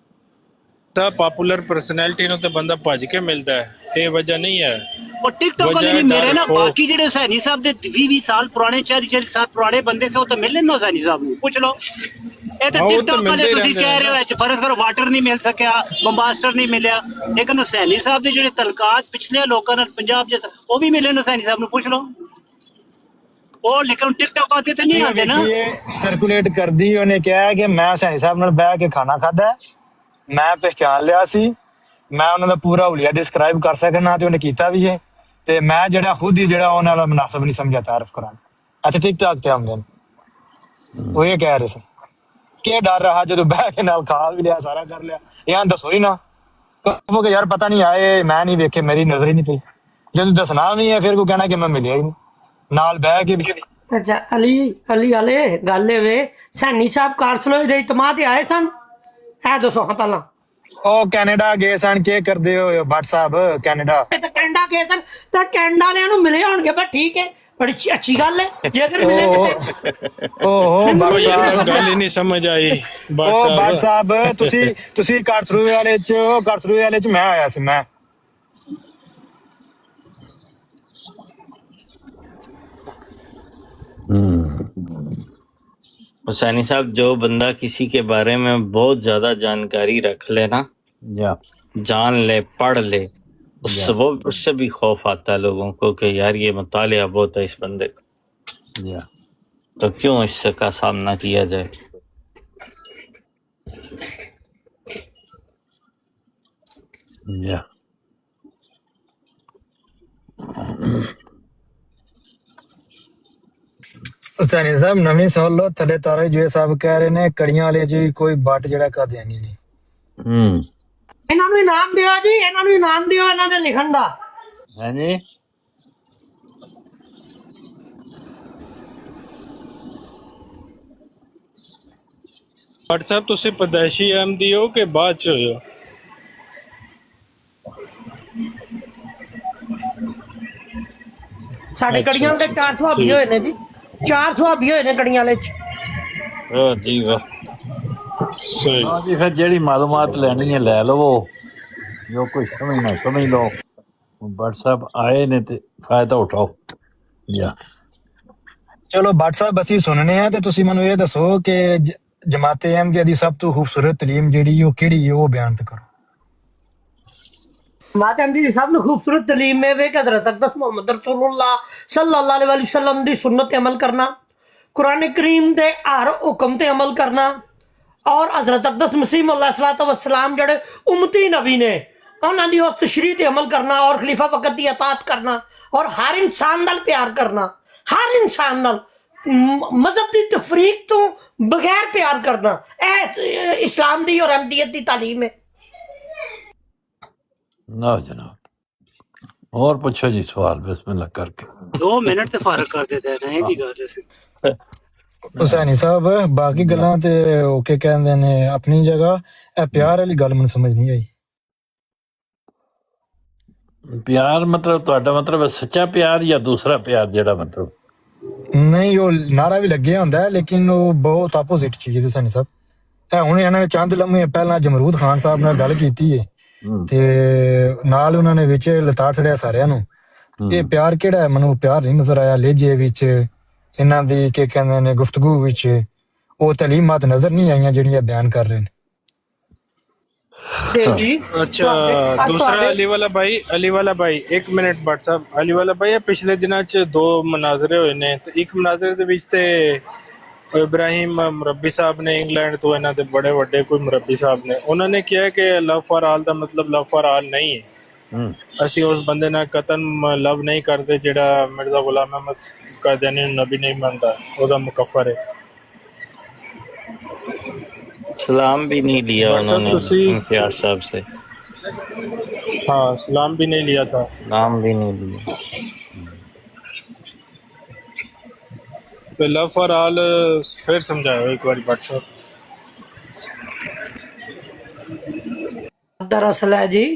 पॉपुलर पर्सनैलिटी ਨੂੰ ਤੇ ਬੰਦਾ ਭੱਜ ਕੇ ਮਿਲਦਾ ਹੈ, ਇਹ ਵਜ੍ਹਾ ਨਹੀਂ ਹੈ। और टिकटॉक वाले नहीं मेरे ना बाकी जेडे हुसैनी साहब दे 20 साल पुराने 40 साल पुराने बंदे से वो तो मिलने ना हुसैनी साहब ਨੂੰ ਪੁੱਛ ਲਓ। ਇਹ ਤਾਂ टिकटॉक वाले ਤੁਸੀਂ ਕਹਿ ਰਹੇ ਹੋ ਵਿੱਚ ਫਰਜ਼ ਕਰੋ ਵਾਟਰ ਨਹੀਂ ਮਿਲ ਸਕਿਆ, ਬੰਬਾਸਟਰ ਨਹੀਂ ਮਿਲਿਆ, ਲੇਕਿਨ ਹੁਸੈਨੀ ਸਾਹਿਬ ਦੇ ਜਿਹੜੇ ਤਲਕਾਤ ਪਿਛਲੇ ਲੋਕਾਂ ਨਾਲ ਪੰਜਾਬ ਜਿਹਾ ਉਹ ਵੀ ਮਿਲੇ ਨੇ ਹੁਸੈਨੀ ਸਾਹਿਬ ਨੂੰ ਪੁੱਛ ਲਓ। ਉਹ ਲੇਕਿਨ टिकटॉक ਆਤੇ ਤੇ ਨਹੀਂ ਆਉਂਦੇ ਨਾ। ਸਰਕੂਲੇਟ ਕਰਦੀ ਉਹਨੇ ਕਿਹਾ ਕਿ ਮੈਂ ਹੁਸੈਨੀ ਸਾਹਿਬ ਨਾਲ ਬਹਿ ਕੇ ਖਾਣਾ ਖਾਦਾ, ਮੈਂ ਪਹਿਚਾਨ ਲਿਆ ਸੀ, ਮੈਂ ਉਹਨਾਂ ਦਾ ਪੂਰਾ ਹੁਲੀਆ ਡਿਸਕ੍ਰਾਈਬ ਕਰ ਸਕਣਾ ਤੇ ਉਹਨੇ ਕੀਤਾ ਵੀ ਹੈ, ਤੇ ਮੈਂ ਜਿਹੜਾ ਖੁਦ ਹੀ ਜਿਹੜਾ ਉਹਨਾਂ ਨਾਲ ਮੁਨਾਸਬ ਨਹੀਂ ਸਮਝਿਆ ਤਾਰਫ ਕਰਾਂ। ਅੱਛਾ ਟਿਕਟੌਕ ਤੇ ਆਉਂਦੇ ਨੇ ਉਹ ਇਹ ਕਹਿ ਰਹੇ ਸੀ ਕਿ ਡਰ ਰਹਾ ਜਦੋਂ ਬਹਿ ਕੇ ਨਾਲ ਖਾ ਵੀ ਲਿਆ ਸਾਰਾ ਕਰ ਲਿਆ, ਇਹ ਦੱਸੋ ਹੀ ਨਾ ਕਹੋ ਕਿ ਯਾਰ ਪਤਾ ਨਹੀਂ ਆਏ ਮੈਂ ਨਹੀਂ ਵੇਖੇ ਮੇਰੀ ਨਜ਼ਰ ਹੀ ਨਹੀਂ ਪਈ, ਜਦੋਂ ਦੱਸਣਾ ਵੀ ਹੈ ਫਿਰ ਕੋ ਕਹਿਣਾ ਕਿ ਮੈਂ ਮਿਲਿਆ ਹੀ ਨਹੀਂ ਨਾਲ ਬਹਿ ਕੇ ਵੀ। ਅੱਛਾ ਅਲੀ ਵਾਲੇ ਗੱਲ ਇਹ ਵੇ ਸੈਣੀ ਸਾਹਿਬ ਕਾਰਸਲੋਈ ਦੇ ਇਤਮਾਹ ਤੇ ਆਏ ਸਨ, ਇਹ ਦੱਸੋ ਹਾਂ ਪਹਿਲਾਂ। ਉਹ ਕੈਨੇਡਾ ਗਏ ਸਨ, ਕੀ ਕਰਦੇ ਹੋ ਭੱਟ ਸਾਹਿਬ? ਕੈਨੇਡਾ ਗਏ ਸਨ ਤਾਂ ਕੈਨੇਡਾ ਵਾਲਿਆਂ ਨੂੰ ਮਿਲੇ ਹੋਣਗੇ, ਬਸ ਠੀਕ ਹੈ, ਬੜੀ ਅੱਛੀ ਗੱਲ ਹੈ ਜੇਕਰ ਮਿਲੇ ਓਹੋ ਭੱਟ ਸਾਹਿਬ ਗੱਲ ਹੀ ਨਹੀਂ ਸਮਝ ਆਈ। ਉਹ ਭੱਟ ਸਾਹਿਬ ਤੁਸੀਂ ਕਾਰਸਲੋਈ ਵਾਲੇ ਚ ਮੈਂ ਆਇਆ ਸੀ, ਮੈਂ हुसैनी साहब जो बंदा किसी के बारे में बहुत ज्यादा जानकारी रख ले ना, जान ले पढ़ ले, उससे भी खौफ आता है लोगों को कि यार ये मुतालिया बहुत है इस बंदे का, तो क्यों इसका सामना किया जाए। ਹੁਸੈਨੀ ਸਾਹਿਬ ਨਵੀਂ ਸੁਣ ਲਓ, ਥੱਲੇ ਤਾਰੇ ਜੀ ਸਾਹਿਬ ਕਹਿ ਰਹੇ ਨੇ ਕੜੀਆਂ ਵਾਲੇ ਜੀ ਕੋਈ ਬੱਟ ਜਿਹੜਾ ਕਾਦੀਆਨੀ ਨਹੀਂ। ਇਹਨਾਂ ਨੂੰ ਇਨਾਮ ਦਿਓ ਜੀ, ਇਹਨਾਂ ਨੂੰ ਇਨਾਮ ਦਿਓ ਇਹਨਾਂ ਦੇ ਲਿਖਣ ਦਾ। ਹਾਂਜੀ ਭੱਟ ਸਾਹਿਬ ਤੁਸੀਂ ਪਦੈਸ਼ੀ ਅਹਿਮਦੀ ਹੋ ਕਿ ਬਾਅਦ ਚ ਹੋਏ ਹੋ? ਸਾਡੇ ਕੜੀਆਂ ਦੇ 4 ਸੁਹਾਬੀ ਹੋਏ ਨੇ ਜੀ, 4 ਸੁਹਾਬੀ ਹੋਏ ਨੇ ਕੜੀਆਂ ਵਾਲੇ ਚ। वाह जी वाह, ਸਹੀ ਜੀ ਫਿਰ ਜਿਹੜੀ ਮਾਲੂਮਾਤ ਲੈਣੀ ਹੈ ਲੈ ਲਵੋ, ਜੋ ਕੋਈ ਸਮਝਣਾ ਸਮਝ ਲਓ। ਭੱਟ ਸਾਹਿਬ ਆਏ ਨੇ ਤੇ ਫਾਇਦਾ ਉਠਾਓ। ਚਲੋ ਭੱਟ ਸਾਹਿਬ ਅਸੀਂ ਸੁਣਨੇ ਆ, ਤੇ ਤੁਸੀਂ ਮੈਨੂੰ ਇਹ ਦੱਸੋ ਕਿ ਜਮਾਤੇ ਅਹਿਮਦੀਆ ਦੀ ਸਭ ਤੋਂ ਖੂਬਸੂਰਤ ਤਾਲੀਮ ਜਿਹੜੀ ਉਹ ਕਿਹੜੀ ਹੈ, ਉਹ ਬਿਆਨ ਕਰੋ। जमात अहमदी की सब खूबसूरत तलीम में वे हज़रत अक़दस मोहम्मद रसूलुल्लाह सल्लल्लाहु अलैहि वसल्लम दी सुन्नत ते अमल करना, कुरान करीम दे हर हुक्म ते अमल करना, और हज़रत अक़दस मसीह अलैहिस्सलातु वस्सलाम जड़े उम्मती नबी ने उन्हां दी उस तशरीह ते अमल करना, और खलीफा वक़्त दी अतात करना, और हर इंसान नाल प्यार करना, हर इंसान नाल मजहब की तफरीक तो बगैर प्यार करना, ऐ इस्लाम दी और अहमदियत दी तालीम है। ना जनाब और पूछो जी सवाल बिस्मिल्लाह करके। 2 मिनट ते फारग कर देते हैं ना जी गल है। ਹੁਸੈਨੀ ਸਾਹਿਬ ਬਾਕੀ ਗੱਲਾਂ ਤੇ ਓਕੇ ਕਹਿੰਦੇ ਨੇ ਆਪਣੀ ਜਗ੍ਹਾ, ਇਹ ਪਿਆਰ ਵਾਲੀ ਗੱਲ ਮੈਨੂੰ ਸਮਝ ਨਹੀਂ ਆਈ। ਪਿਆਰ ਮਤਲਬ ਤੁਹਾਡਾ ਮਤਲਬ ਹੈ ਸੱਚਾ ਪਿਆਰ ਜਾਂ ਦੂਸਰਾ ਪਿਆਰ ਜਿਹੜਾ ਮਤਲਬ? ਨਹੀਂ ਉਹ ਨਾਰਾ ਵੀ ਲੱਗਿਆ ਹੁੰਦਾ ਹੈ, ਲੇਕਿਨ ਉਹ ਬਹੁਤ ਆਪੋਜ਼ਿਟ ਚੀਜ਼ ਹੈ ਹੁਸੈਨੀ ਸਾਹਿਬ। ਇਹ ਹੁਣ ਇਹਨਾਂ ਨੇ ਚੰਦ ਲੰਮੇ ਪਹਿਲਾਂ ਜਮਰੂਦ ਖਾਨ ਸਾਹਿਬ ਨਾਲ ਗੱਲ ਕੀਤੀ ਹੈ ਤੇ ਨਾਲ ਉਹਨਾਂ ਨੇ ਵਿੱਚ ਲਤਾੜ ਛੜਿਆ ਸਾਰਿਆਂ ਨੂੰ। ਇਹ ਪਿਆਰ ਕਿਹੜਾ ਹੈ? ਮੈਨੂੰ ਪਿਆਰ ਨਹੀਂ ਨਜ਼ਰ ਆਇਆ ਲਹਿਜੇ ਵਿੱਚ, ਇਹਨਾਂ ਦੀ ਕੀ ਕਹਿੰਦੇ ਨੇ ਗੁਫ਼ਤਗੂ ਵਿੱਚ, ਉਹ ਤਾਲੀਮਾਤ ਨਜ਼ਰ ਨਹੀਂ ਆਈਆਂ ਜਿਹੜੀਆਂ ਬਿਆਨ ਕਰ ਰਹੇ ਨੇ। अच्छा दूसरा अली वाला भाई 1 मिनट भट्ट साहब अली वाला भाई पिछले दिनों च 2 मुनाजरे होए ने ते एक मुनाजरे दे विच ते इब्राहिम मुरब्बी साहब ने इंग्लैंड तो इन्हां दे बड़े वड्डे कोई मुरब्बी साहब ने उन्होंने किया कि लव फॉर ऑल दा मतलब लव फॉर ऑल नहीं है। ਅਸੀਂ ਉਸ ਬੰਦੇ ਨਾਲ ਕਤਨ ਲਵ ਨਹੀਂ ਕਰਦੇ ਜਿਹੜਾ ਮਿਰਜ਼ਾ ਗੁਲਾਮ ਅਹਿਮਦ ਕਾਦੀਆਨੀ ਨੂੰ ਨਬੀ नहीं मानता, ਉਹਦਾ ਮੁਕੱਫਰ है। सलाम भी नहीं लिया उन्होंने इम्तियाज साहब से। हाँ सलाम भी नहीं लिया था। सलाम भी नहीं लिया। तो लव फॉर ऑल फिर समझाओ एक बार भट्ट साहब। दरअसल है जी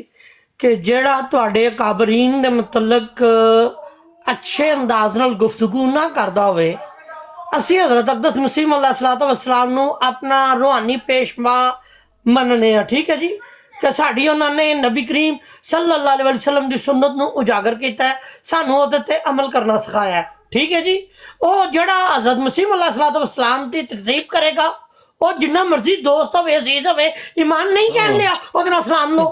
कि जेड़ा तुहाडे काबरीन दे मुतलक अच्छे अंदाज नाल गुफ्तगू ना करदा होवे, ਅਸੀਂ हज़रत अक़दस मसीह अलैहिस्सलाम ਨੂੰ ਆਪਣਾ रूहानी पेशवा ਮੰਨਨੇ ਆ। ਠੀਕ ਹੈ ਜੀ ਕਿ ਸਾਡੀ ਉਹਨਾਂ ਨੇ ਨਬੀ ਕਰੀਮ ਸੱਲੱਲਾਹੁ ਅਲੈहि ਵਸੱਲਮ ਦੀ ਸੁन्नत ਨੂੰ ਉਜਾਗਰ ਕੀਤਾ ਹੈ, ਸਾਨੂੰ ਉਹਦੇ ਤੇ ਅਮਲ ਕਰਨਾ ਸਿਖਾਇਆ। ਠੀਕ ਹੈ ਜੀ, ਉਹ ਜਿਹੜਾ हज़रत मसीह अलैहिस्सलाम ਦੀ ਤਕਜ਼ੀਬ ਕਰੇਗਾ ਉਹ ਜਿੰਨਾ ਮਰਜ਼ੀ ਦੋਸਤ ਹੋਵੇ ਅਜ਼ੀਜ਼ ਹੋਵੇ ਈਮਾਨ ਨਹੀਂ ਕਹਿਣ ਲਿਆ ਉਹਦੇ ਨਾਲ ਸਲਾਮ ਲਓ।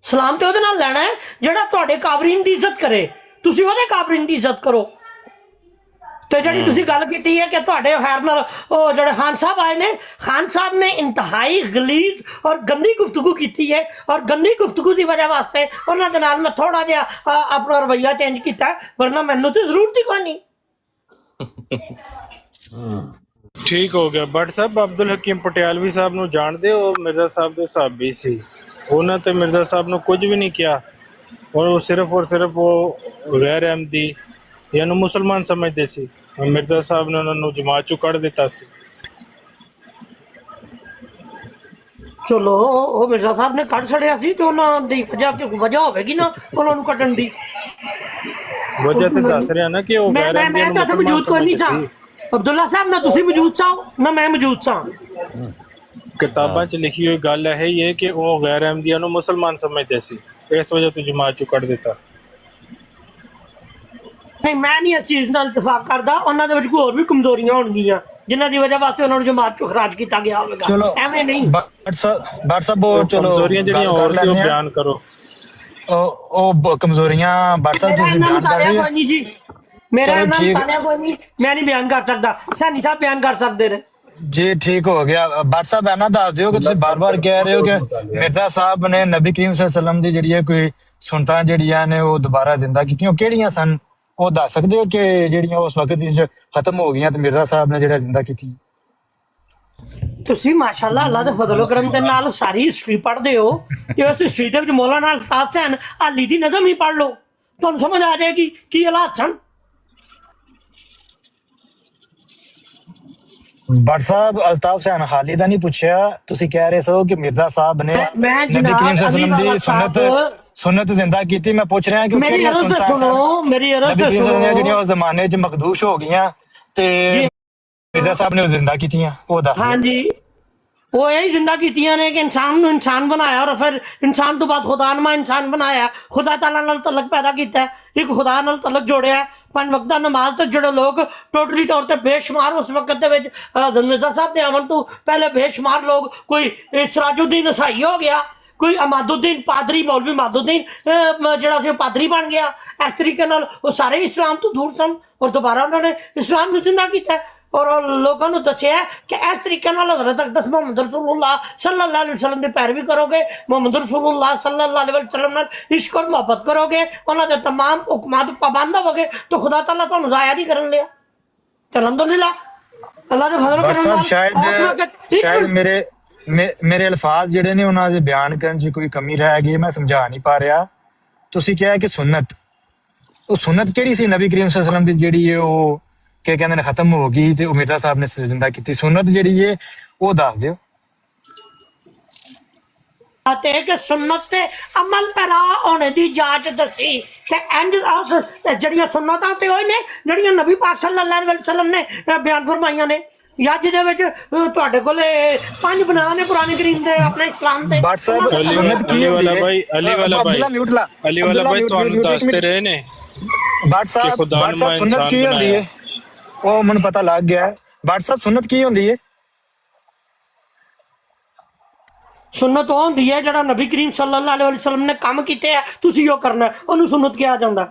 ਸਲਾਮ ਤੇ ਉਹਦੇ ਨਾਲ ਲੈਣਾ ਹੈ ਜਿਹੜਾ ਤੁਹਾਡੇ ਕਾਬਰੀਨ ਦੀ ਇੱਜ਼ਤ ਕਰੇ, ਤੁਸੀਂ ਉਹਦੇ ਕਾਬਰੀਨ ਦੀ ਇੱਜ਼ਤ ਕਰੋ। ਤੇ ਜਿਹੜੀ ਤੁਸੀਂ ਗੱਲ ਕੀਤੀ ਹੈ ਕਿ ਤੁਹਾਡੇ ਖੈਰ ਨਾਲ ਉਹ ਜਿਹੜੇ ਖਾਨ ਸਾਹਿਬ ਆਏ ਨੇ, ਖਾਨ ਸਾਹਿਬ ਨੇ ਇੰਤਹਾਈ ਗਲੀਜ਼ ਔਰ ਗੰਦੀ ਗੁਫ਼ਤਗੂ ਕੀਤੀ ਹੈ ਔਰ ਗੰਦੀ ਗੁਫ਼ਤਗੂ ਦੀ ਵਜ੍ਹਾ ਵਾਸਤੇ ਉਹਨਾਂ ਦੇ ਨਾਲ ਮੈਂ ਥੋੜਾ ਜਿਹਾ ਆਪਣਾ ਰਵੱਈਆ ਚੇਂਜ ਕੀਤਾ, ਵਰਨਾ ਮੈਨੂੰ ਤੇ ਜ਼ਰੂਰਤ ਹੀ ਕੋਈ ਨਹੀਂ। ठीक हो गया भट्ट साहब। अब्दुल हकीम पटियालवी साहब ਨੂੰ ਜਾਣਦੇ ਹੋ? ਮਿਰਜ਼ਾ ਸਾਹਿਬ ਦੇ ਸਾਹਬੀ ਸੀ। ਉਹਨਾਂ ਤੇ ਮਿਰਜ਼ਾ ਸਾਹਿਬ ਨੂੰ ਕੁਝ ਵੀ ਨਹੀਂ ਕਿਹਾ और वो सिर्फ वो गैर अहमदी यानी मुसलमान समझते सी। मिर्जा साहब ने उन्होंने जमात चों कढ़ दिता सी। चलो वो मिर्जा साहब ने कढ़ छड़िया सी तो ਉਹਨਾਂ ਦੀ ਵਜ੍ਹਾ ਹੋਵੇਗੀ ਨਾ ਉਹਨਾਂ ਨੂੰ ਕੱਢਣ ਦੀ। वजह ਤੇ ਦੱਸ ਰਿਹਾ ਨਾ ਕਿ ਉਹ ਗੈਰ ਅਹਿਮਦੀ ਨੂੰ ਮੁਸਲਮਾਨ ਸਮਝਦੇ ਸੀ। ਅਬਦੁੱਲਾ ਸਾਹਿਬ ਨਾ ਤੁਸੀਂ ਮੌਜੂਦ ਸਾਂ ਨਾ ਮੈਂ ਮੌਜੂਦ ਸਾਂ। ਕਿਤਾਬਾਂ 'ਚ ਲਿਖੀ ਹੋਈ ਗੱਲ ਇਹ ਹੀ ਹੈ ਕਿ ਉਹ ਗੈਰ ਅਹਿਮਦੀਆਂ ਨੂੰ ਮੁਸਲਮਾਨ ਸਮਝਦੇ ਸੀ, ਇਸ ਵਜ੍ਹਾ ਤੋਂ ਜਮਾਤ ਚੋਂ ਕੱਢ ਦਿੱਤਾ। ਨਹੀਂ ਮੈਂ ਨਹੀਂ ਇਸ ਚੀਜ਼ ਨਾਲ ਇਤਫਾਕ ਕਰਦਾ, ਉਹਨਾਂ ਦੇ ਵਿੱਚ ਕੋਈ ਹੋਰ ਵੀ ਕਮਜ਼ੋਰੀਆਂ ਹੋਣਗੀਆਂ ਜਿਨ੍ਹਾਂ ਦੀ ਵਜ੍ਹਾ ਵਾਸਤੇ ਉਹਨਾਂ ਨੂੰ ਜਮਾਤ ਚੋਂ ਖਰਾਜ ਕੀਤਾ ਗਿਆ ਹੋਵੇਗਾ। ਐਵੇਂ ਨਹੀਂ ਭੱਟ ਸਾਹਿਬ ਉਹ ਚਲੋ ਕਮਜ਼ੋਰੀਆਂ ਜਿਹੜੀਆਂ ਹੋਰ ਸੀ ਉਹ ਬਿਆਨ ਕਰੋ। ਉਹ ਕਮਜ਼ੋਰੀਆਂ ਭੱਟ ਸਾਹਿਬ ਤੁਸੀਂ ਬਿਆਨ ਕਰ ਰਹੇ ਹੋ ਜੀ। ਮੇਰਾ ਨਾਮ ਤਾਲਿਆ ਕੋਈ ਨਹੀਂ, ਮੈਂ ਨਹੀਂ ਬਿਆਨ ਕਰ ਸਕਦਾ, ਸੈਣੀ ਸਾਹਿਬ ਬਿਆਨ ਕਰ ਸਕਦੇ ਨੇ जी। ठीक हो गया भट्ट साहब ऐना दस दिओ कि तुसीं बार-बार कह रहे हो कि मिर्जा साहब ने नबी करीम सल्लल्लाहु अलैहि वसल्लम दी जिहड़ी कोई सुनतां जिहड़ियां ने वो दोबारा जिंदा कीतियां किहड़ियां सन? वो दस सकदे हो कि जिहड़ियां उस वक्त दी खत्म हो गईयां ते मिर्जा साहब ने जिहड़ा जिंदा कीती? ਤੁਸੀਂ ਮਾਸ਼ਾਅੱਲਾ ਅੱਲਾ ਦੇ ਫਜ਼ਲ ਕਰਮ ਦੇ ਨਾਲ ਸਾਰੀ ਹਿਸਟਰੀ ਪੜ੍ਹਦੇ ਹੋ ਤੇ ਉਸ ਹਿਸਟਰੀ ਦੇ ਵਿੱਚ ਮੌਲਾਨਾ ਅਲਤਾਫ ਹੁਸੈਨ ਅਲੀ ਦੀ ਨਜ਼ਮ ਹੀ ਪੜ੍ਹ ਲਓ, ਤੁਹਾਨੂੰ ਸਮਝ ਆ ਜਾਏਗੀ ਕੀ ਹਾਲਾਤ ਸਨ। भट्ट साहब अल्ताफ हुसैन हाली दा नहीं पूछया, तुसी कह रहे सो कि मिर्जा साहब ने नबी करीम सल्लल्लाहु अलैहि वसल्लम दी सुन्नत जिंदा कीती। मैं पूछ रहा कि मेरी अर्ज़ तो सुनो, मेरी अर्ज़ तो सुनो, ਜਿਹੜੀਆਂ ਉਸ ਜ਼ਮਾਨੇ 'ਚ ਮਕਦੂਸ਼ ਹੋ ਗਈਆਂ ਤੇ ਮਿਰਜ਼ਾ ਸਾਹਿਬ ਨੇ ਜ਼ਿੰਦਾ ਕੀਤੀਆਂ ਉਹ ਦੱਸ। ਹਾਂਜੀ ਉਹ ਇਹ ਜ਼ਿੰਦਾ ਕੀਤੀਆਂ ਨੇ ਕਿ ਇਨਸਾਨ ਨੂੰ ਇਨਸਾਨ ਬਣਾਇਆ ਔਰ ਫਿਰ ਇਨਸਾਨ ਤੋਂ ਬਾਅਦ ਖੁਦਾਨੁਮਾ ਇਨਸਾਨ ਬਣਾਇਆ, ਖੁਦਾ ਤਾਲਾ ਨਾਲ ਤਲਕ ਪੈਦਾ ਕੀਤਾ, ਇੱਕ ਖੁਦਾ ਨਾਲ ਤਲਕ ਜੋੜਿਆ। 5 ਵਕਤ ਨਮਾਜ਼ ਤੇ ਜਿਹੜੇ ਲੋਕ ਟੋਟਲੀ ਤੌਰ ਤੇ ਬੇਸ਼ੁਮਾਰ ਉਸ ਵਕਤ ਦੇ ਵਿੱਚ ਮਿਰਜ਼ਾ ਸਾਹਿਬ ਦੇ ਆਉਣ ਤੋਂ ਪਹਿਲੇ ਬੇਸ਼ੁਮਾਰ ਲੋਕ, ਕੋਈ ਸਰਾਜੁद्दीन ईसाई ਹੋ ਗਿਆ, ਕੋਈ ਅਮਾਦੁद्दीन ਪਾਦਰੀ ਮੌਲਵੀ ਅਮਾਦੁद्दीन ਜਿਹੜਾ ਸੀ ਉਹ ਪਾਦਰੀ ਬਣ ਗਿਆ। ਇਸ ਤਰੀਕੇ ਨਾਲ ਉਹ ਸਾਰੇ ਇਸਲਾਮ ਤੋਂ ਦੂਰ ਸਨ ਔਰ ਦੁਬਾਰਾ ਉਹਨਾਂ ਨੇ ਇਸਲਾਮ ਨੂੰ ਜ਼ਿੰਦਾ ਕੀਤਾ ਔਰ ਲੋਕਾਂ ਨੂੰ ਦੱਸਿਆ ਕਿ ਇਸ ਤਰੀਕੇ ਨਾਲ ਹਜ਼ਰਤ ਅਕਦਸ ਮੁਹੰਮਦ ਰਸੂਲੁल्लाह सल्लल्लाहु अलैहि वसल्लम ਦੀ ਪੈਰਵੀ ਕਰੋਗੇ, ਮੁਹੰਮਦ ਰਸੂਲੁल्लाह सल्लल्लाहु अलैहि वसल्लम ਨਾਲ ਇਸ਼ਕ ਔਰ ਮੁਹੱਬਤ ਕਰੋਗੇ, ਉਹਨਾਂ ਦੇ तमाम ਹੁਕਮਾਂ ਦੇ ਪਾਬੰਦ ਹੋਵੋਗੇ ਤਾਂ ਖੁਦਾ ਤਾਲਾ ਤੁਹਾਨੂੰ ਜ਼ਾਇਆ ਨਹੀਂ ਕਰਨ ਲਿਆ। ਤੇ ਅਲਹਮਦੁਲਿल्लाह ਅੱਲਾ ਦੇ ਫਜ਼ਲ ਕਰਮ ਸ਼ਾਇਦ ਮੇਰੇ ਅਲਫਾਜ਼ ਜਿਹੜੇ ਨੇ ਉਹਨਾਂ ਦੇ ਬਿਆਨ ਕਰਨ 'ਚ ਕੋਈ ਕਮੀ ਰਹਿ ਗਈ, ਮੈਂ ਸਮਝਾ ਨਹੀਂ ਪਾ ਰਿਹਾ। ਤੁਸੀਂ ਕਿਹਾ ਕਿ ਸੁਨਨਤ, ਉਹ ਸੁਨਨਤ ਕਿਹੜੀ ਸੀ ਨਬੀ ਕਰੀਮ ਸੱਲੱਲਾਹੁ ਅਲੈहि ਵਸੱਲਮ ਦੀ ਜਿਹੜੀ ਉਹ ਕਿ ਕਹਿੰਦੇ ਨੇ ਖਤਮ ਹੋ ਗਈ ਤੇ ਉਹ ਮਿਰਜ਼ਾ ਸਾਹਿਬ ਨੇ ਜ਼ਿੰਦਾ ਕੀਤੀ? ਸੁਨਨਤ ਜਿਹੜੀ ਹੈ ਉਹ ਦੱਸ ਦਿਓ। ਤੇ ਕਿ ਸੁਨਨਤ ਤੇ ਅਮਲ ਪੈਰਾ ਹੋਣੇ ਦੀ ਜਾਂਚ ਦੱਸੀ ਕਿ ਇੰਜ ਜਿਹੜੀਆਂ ਸੁਨਨਤਾਂ ਤੇ ਹੋਏ ਨੇ ਜਿਹੜੀਆਂ ਨਬੀ ਪਾਕ ਸੱਲੱਲਾਹੁ ਅਲੈहि ਵਸੱਲਮ ਨੇ ਬਿਆਨ ਫਰਮਾਈਆਂ ਨੇ। ਜਾਂ ਜਿਹਦੇ ਵਿੱਚ ਤੁਹਾਡੇ ਕੋਲ 5 ਬਣਾ ਨੇ ਕੁਰਾਨ ਕਰੀਮ ਦੇ ਆਪਣੇ ਇਸਲਾਮ ਦੇ। ਭੱਟ ਸਾਹਿਬ ਸੁਨਨਤ ਕੀ ਹੁੰਦੀ ਹੈ? ਅਲੀ ਵਾਲਾ ਭਾਈ ਤੁਹਾਨੂੰ ਦੱਸਦੇ ਰਹੇ ਨੇ ਭੱਟ ਸਾਹਿਬ ਸੁਨਨਤ ਕੀ ਹੁੰਦੀ ਹੈ? ਉਹ ਮੈਨੂੰ ਪਤਾ ਲੱਗ ਗਿਆ ਹੈ। ਭੱਟ ਸਾਹਿਬ ਸੁਨਨਤ ਕੀ ਹੁੰਦੀ ਹੈ? ਸੁਨਨਤ ਉਹ ਹੁੰਦੀ ਹੈ ਜਿਹੜਾ ਨਬੀ ਕਰੀਮ ਸੱਲੱਲਾਹੁ ਅਲੈਹਿ ਵਸੱਲਮ ਨੇ ਕੰਮ ਕੀਤੇ ਆ ਤੁਸੀਂ ਉਹ ਕਰਨਾ, ਉਹਨੂੰ ਸੁਨਨਤ ਕਿਹਾ ਜਾਂਦਾ।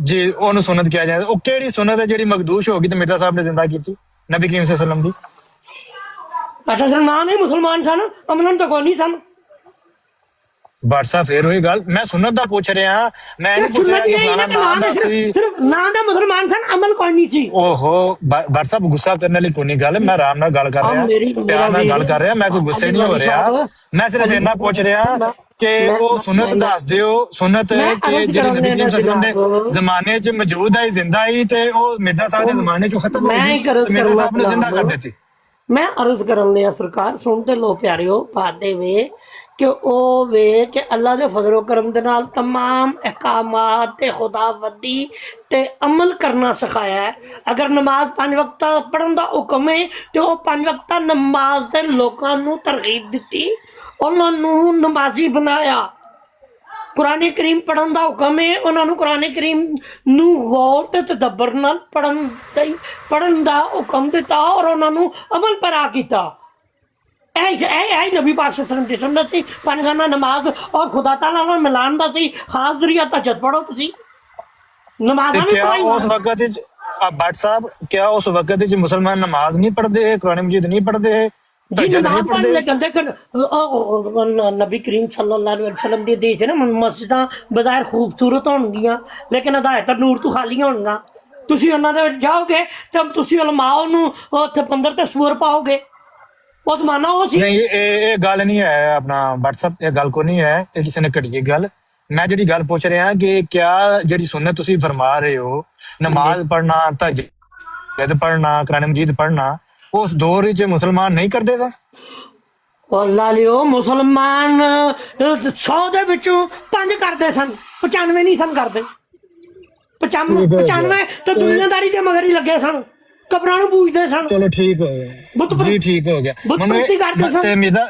ਜੀ ਉਹਨੂੰ ਸੁਨਨਤ ਕਿਹਾ ਜਾਂਦਾ। ਉਹ ਕਿਹੜੀ ਸੁਨਨਤ ਹੈ ਜਿਹੜੀ ਮਖਦੂਸ਼ ਹੋ ਗਈ ਤੇ ਮਿਰਜ਼ਾ ਸਾਹਿਬ ਨੇ ਜ਼ਿੰਦਾ ਕੀਤੀ ਨਬੀ ਕਰੀਮ ਸੱਲੱਲਾਹੁ ਅਲੈਹਿ ਵਸੱਲਮ ਦੀ? ਅੱਛਾ ਸਰ, ਨਾ ਨਹੀਂ ਮੁਸਲਮਾਨ ਸਨ, ਅਮਲਨ ਤਾਂ ਕੋਈ ਨਹੀਂ ਸਨ। ਭੱਟ ਸਾਹਿਬ ਫੇਰ ਉਹੀ ਗੱਲ, ਮੈਂ ਸੁਨਨਤ ਦਾ ਪੁੱਛ ਰਿਹਾ, ਮੈਂ ਨਹੀਂ ਪੁੱਛ ਰਿਹਾ ਕਿ ਫਲਾਣਾ ਨਾਮ ਦਾ ਸੀ। ਸਿਰਫ ਨਾਂ ਦਾ ਮੁਸਲਮਾਨ ਸਨ, ਅਮਲ ਕੋਈ ਨਹੀਂ ਸੀ। ਓਹੋ ਭੱਟ ਸਾਹਿਬ ਗੁੱਸਾ ਕਰਨ ਵਾਲੀ ਕੋਈ ਨਹੀਂ ਗੱਲ, ਮੈਂ ਆਰਾਮ ਨਾਲ ਗੱਲ ਕਰ ਰਿਹਾ, ਪਿਆਰ ਨਾਲ ਗੱਲ ਕਰ ਰਿਹਾ, ਮੈਂ ਕੋਈ ਗੁੱਸੇ ਨਹੀਂ ਹੋ ਰਿਹਾ। ਮੈਂ ਸਿਰਫ ਇੰਨਾ ਪੁੱਛ ਰਿਹਾ ਕਿ ਉਹ ਸੁਨਨਤ ਦੱਸ ਦਿਓ, ਸੁਨਨਤ ਕਿ ਜਿਹੜੀ ਨਬੀ ਕਰੀਮ ਸੱਲੱਲਾਹੁ ਅਲੈਹਿ ਵਸੱਲਮ ਦੇ ਜ਼ਮਾਨੇ 'ਚ ਮੌਜੂਦ ਹੈ, ਜ਼ਿੰਦਾ ਹੀ, ਤੇ ਉਹ ਮਿਰਜ਼ਾ ਸਾਹਿਬ ਦੇ ਜ਼ਮਾਨੇ 'ਚ ਖਤਮ ਹੋ ਗਈ ਤੇ ਮਿਰਜ਼ਾ ਸਾਹਿਬ ਨੂੰ ਜ਼ਿੰਦਾ ਕਰ ਦਿੱਤੀ। ਮੈਂ ਅਰਜ਼ ਕਰਨ ਲਿਆ ਸਰਕਾਰ, ਸੁਣਦੇ ਲੋ ਪਿਆਰਿਓ, ਬਾਦੇ ਵੇ ਕਿ ਉਹ ਵੇ ਕਿ ਅੱਲਾ ਦੇ ਫਜ਼ਲ ਕਰਮ ਦੇ ਨਾਲ तमाम ਅਹਿਕਾਮਾਤ ਤੇ ਖੁਦਾਵੰਦੀ ਤੇ ਅਮਲ ਕਰਨਾ ਸਿਖਾਇਆ ਹੈ। ਅਗਰ ਨਮਾਜ਼ 5 ਵਕਤ ਪੜ੍ਹਨ ਦਾ ਹੁਕਮ ਹੈ ਤੇ ਉਹ 5 ਵਕਤ ਨਮਾਜ਼ ਦੇ ਲੋਕਾਂ ਨੂੰ ਤਰਗੀਬ ਦਿੱਤੀ, ਉਹਨਾਂ ਨੂੰ ਨਮਾਜ਼ੀ ਬਣਾਇਆ। ਕੁਰਾਨ ਕਰੀਮ ਪੜ੍ਹਨ ਦਾ ਹੁਕਮ ਹੈ, ਉਹਨਾਂ ਨੂੰ ਕੁਰਾਨ ਕਰੀਮ ਨੂੰ ਗੌਰ ਤੇ ਤਦੱਬਰ ਨਾਲ ਪੜ੍ਹਨ ਦਾ ਹੁਕਮ ਦਿੱਤਾ ਔਰ ਉਹਨਾਂ ਨੂੰ ਅਮਲ ਪੈਰਾ ਕੀਤਾ। ਇਹ ਨਬੀ ਪਾਕ ਸੱਲੱਲਾਹੁ ਅਲੈਹਿ ਵਸੱਲਮ ਦੀ ਸੁਨਨਤ ਸੀ। ਪੰਜਗਾਨਾ ਨਮਾਜ਼ ਔਰ ਖੁਦਾ ਤਾਲਾ ਨਾਲ ਮਿਲਾਨ ਦਾ ਸੀ ਖਾਸ ਜ਼ਰੀਆ। ਤਹੱਜੁਦ ਪੜ੍ਹੋ ਤੁਸੀਂ, ਨਮਾਜ਼ਾਂ ਵੀ ਕਿਆ ਉਸ ਵਕਤ ਵਿੱਚ ਭੱਟ ਸਾਹਿਬ, ਕਿਆ ਉਸ ਵਕਤ ਵਿੱਚ ਮੁਸਲਮਾਨ ਨਮਾਜ਼ ਨਹੀਂ ਪੜ੍ਹਦੇ, ਕੁਰਾਨ ਮਜੀਦ ਨਹੀਂ ਪੜ੍ਹਦੇ, ਤਹੱਜੁਦ ਨਹੀਂ ਪੜ੍ਹਦੇ? ਨਬੀ ਕਰੀਮ ਸੱਲੱਲਾਹੁ ਅਲੈਹਿ ਵਸੱਲਮ ਦੀ ਹਦੀਸ ਹੈ ਨਾ, ਮਸਜਿਦਾਂ ਬਜ਼ਾਹਿਰ ਖੂਬਸੂਰਤ ਹੋਣਗੀਆਂ ਲੇਕਿਨ ਹਦਾਇਤ ਨੂਰ ਤੋਂ ਖਾਲੀਆਂ ਹੋਣਗੀਆਂ। ਤੁਸੀਂ ਉਹਨਾਂ ਦੇ ਵਿੱਚ ਜਾਓਗੇ ਤਾਂ ਤੁਸੀਂ ਉਲਮਾ ਨੂੰ ਉੱਥੇ ਪੰਦਰ ਤੇ ਸੂਰ ਪਾਓਗੇ। ਉਹ ਜ਼ਮਾਨਾ ਉਹ ਸੀ ਨਹੀਂ, ਇਹ ਗੱਲ ਨਹੀਂ ਹੈ ਆਪਣਾ ਭੱਟ ਸਾਹਿਬ, ਇਹ ਗੱਲ ਕੋ ਨਹੀਂ ਹੈ, ਇਹ ਕਿਸੇ ਨੇ ਘੜੀ ਗੱਲ। ਮੈਂ ਜਿਹੜੀ ਗੱਲ ਪੁੱਛ ਰਿਹਾ ਕਿ ਕਿਆ ਜਿਹੜੀ ਸੁਨਨਤ ਤੁਸੀਂ ਫਰਮਾ ਰਹੇ ਹੋ, ਨਮਾਜ਼ ਪੜ੍ਹਨਾ, ਤਹੱਜੁਦ ਪੜ੍ਹਨਾ, ਕੁਰਾਨ ਮਜੀਦ ਪੜ੍ਹਨਾ, ਉਸ ਦੌਰ ਵਿੱਚ ਮੁਸਲਮਾਨ ਨਹੀਂ ਕਰਦੇ ਸਨ? ਅੱਲਾ ਲਿਓ, ਮੁਸਲਮਾਨ 100 ਦੇ ਵਿੱਚੋਂ 5 ਕਰਦੇ ਸਨ, 95 ਨਹੀਂ ਸਨ ਕਰਦੇ। 95 ਤਾਂ ਦੁਨੀਆਦਾਰੀ ਦੇ ਮਗਰ ਹੀ ਲੱਗੇ ਸਨ, ਕਬਰਾਂ ਨੂੰ ਪੂਜਦੇ ਸਨ। ਚਲੋ ਠੀਕ ਹੋ ਗਿਆ ਜੀ, ਠੀਕ ਹੋ ਗਿਆ। ਤੇ ਮਿਰਜ਼ਾ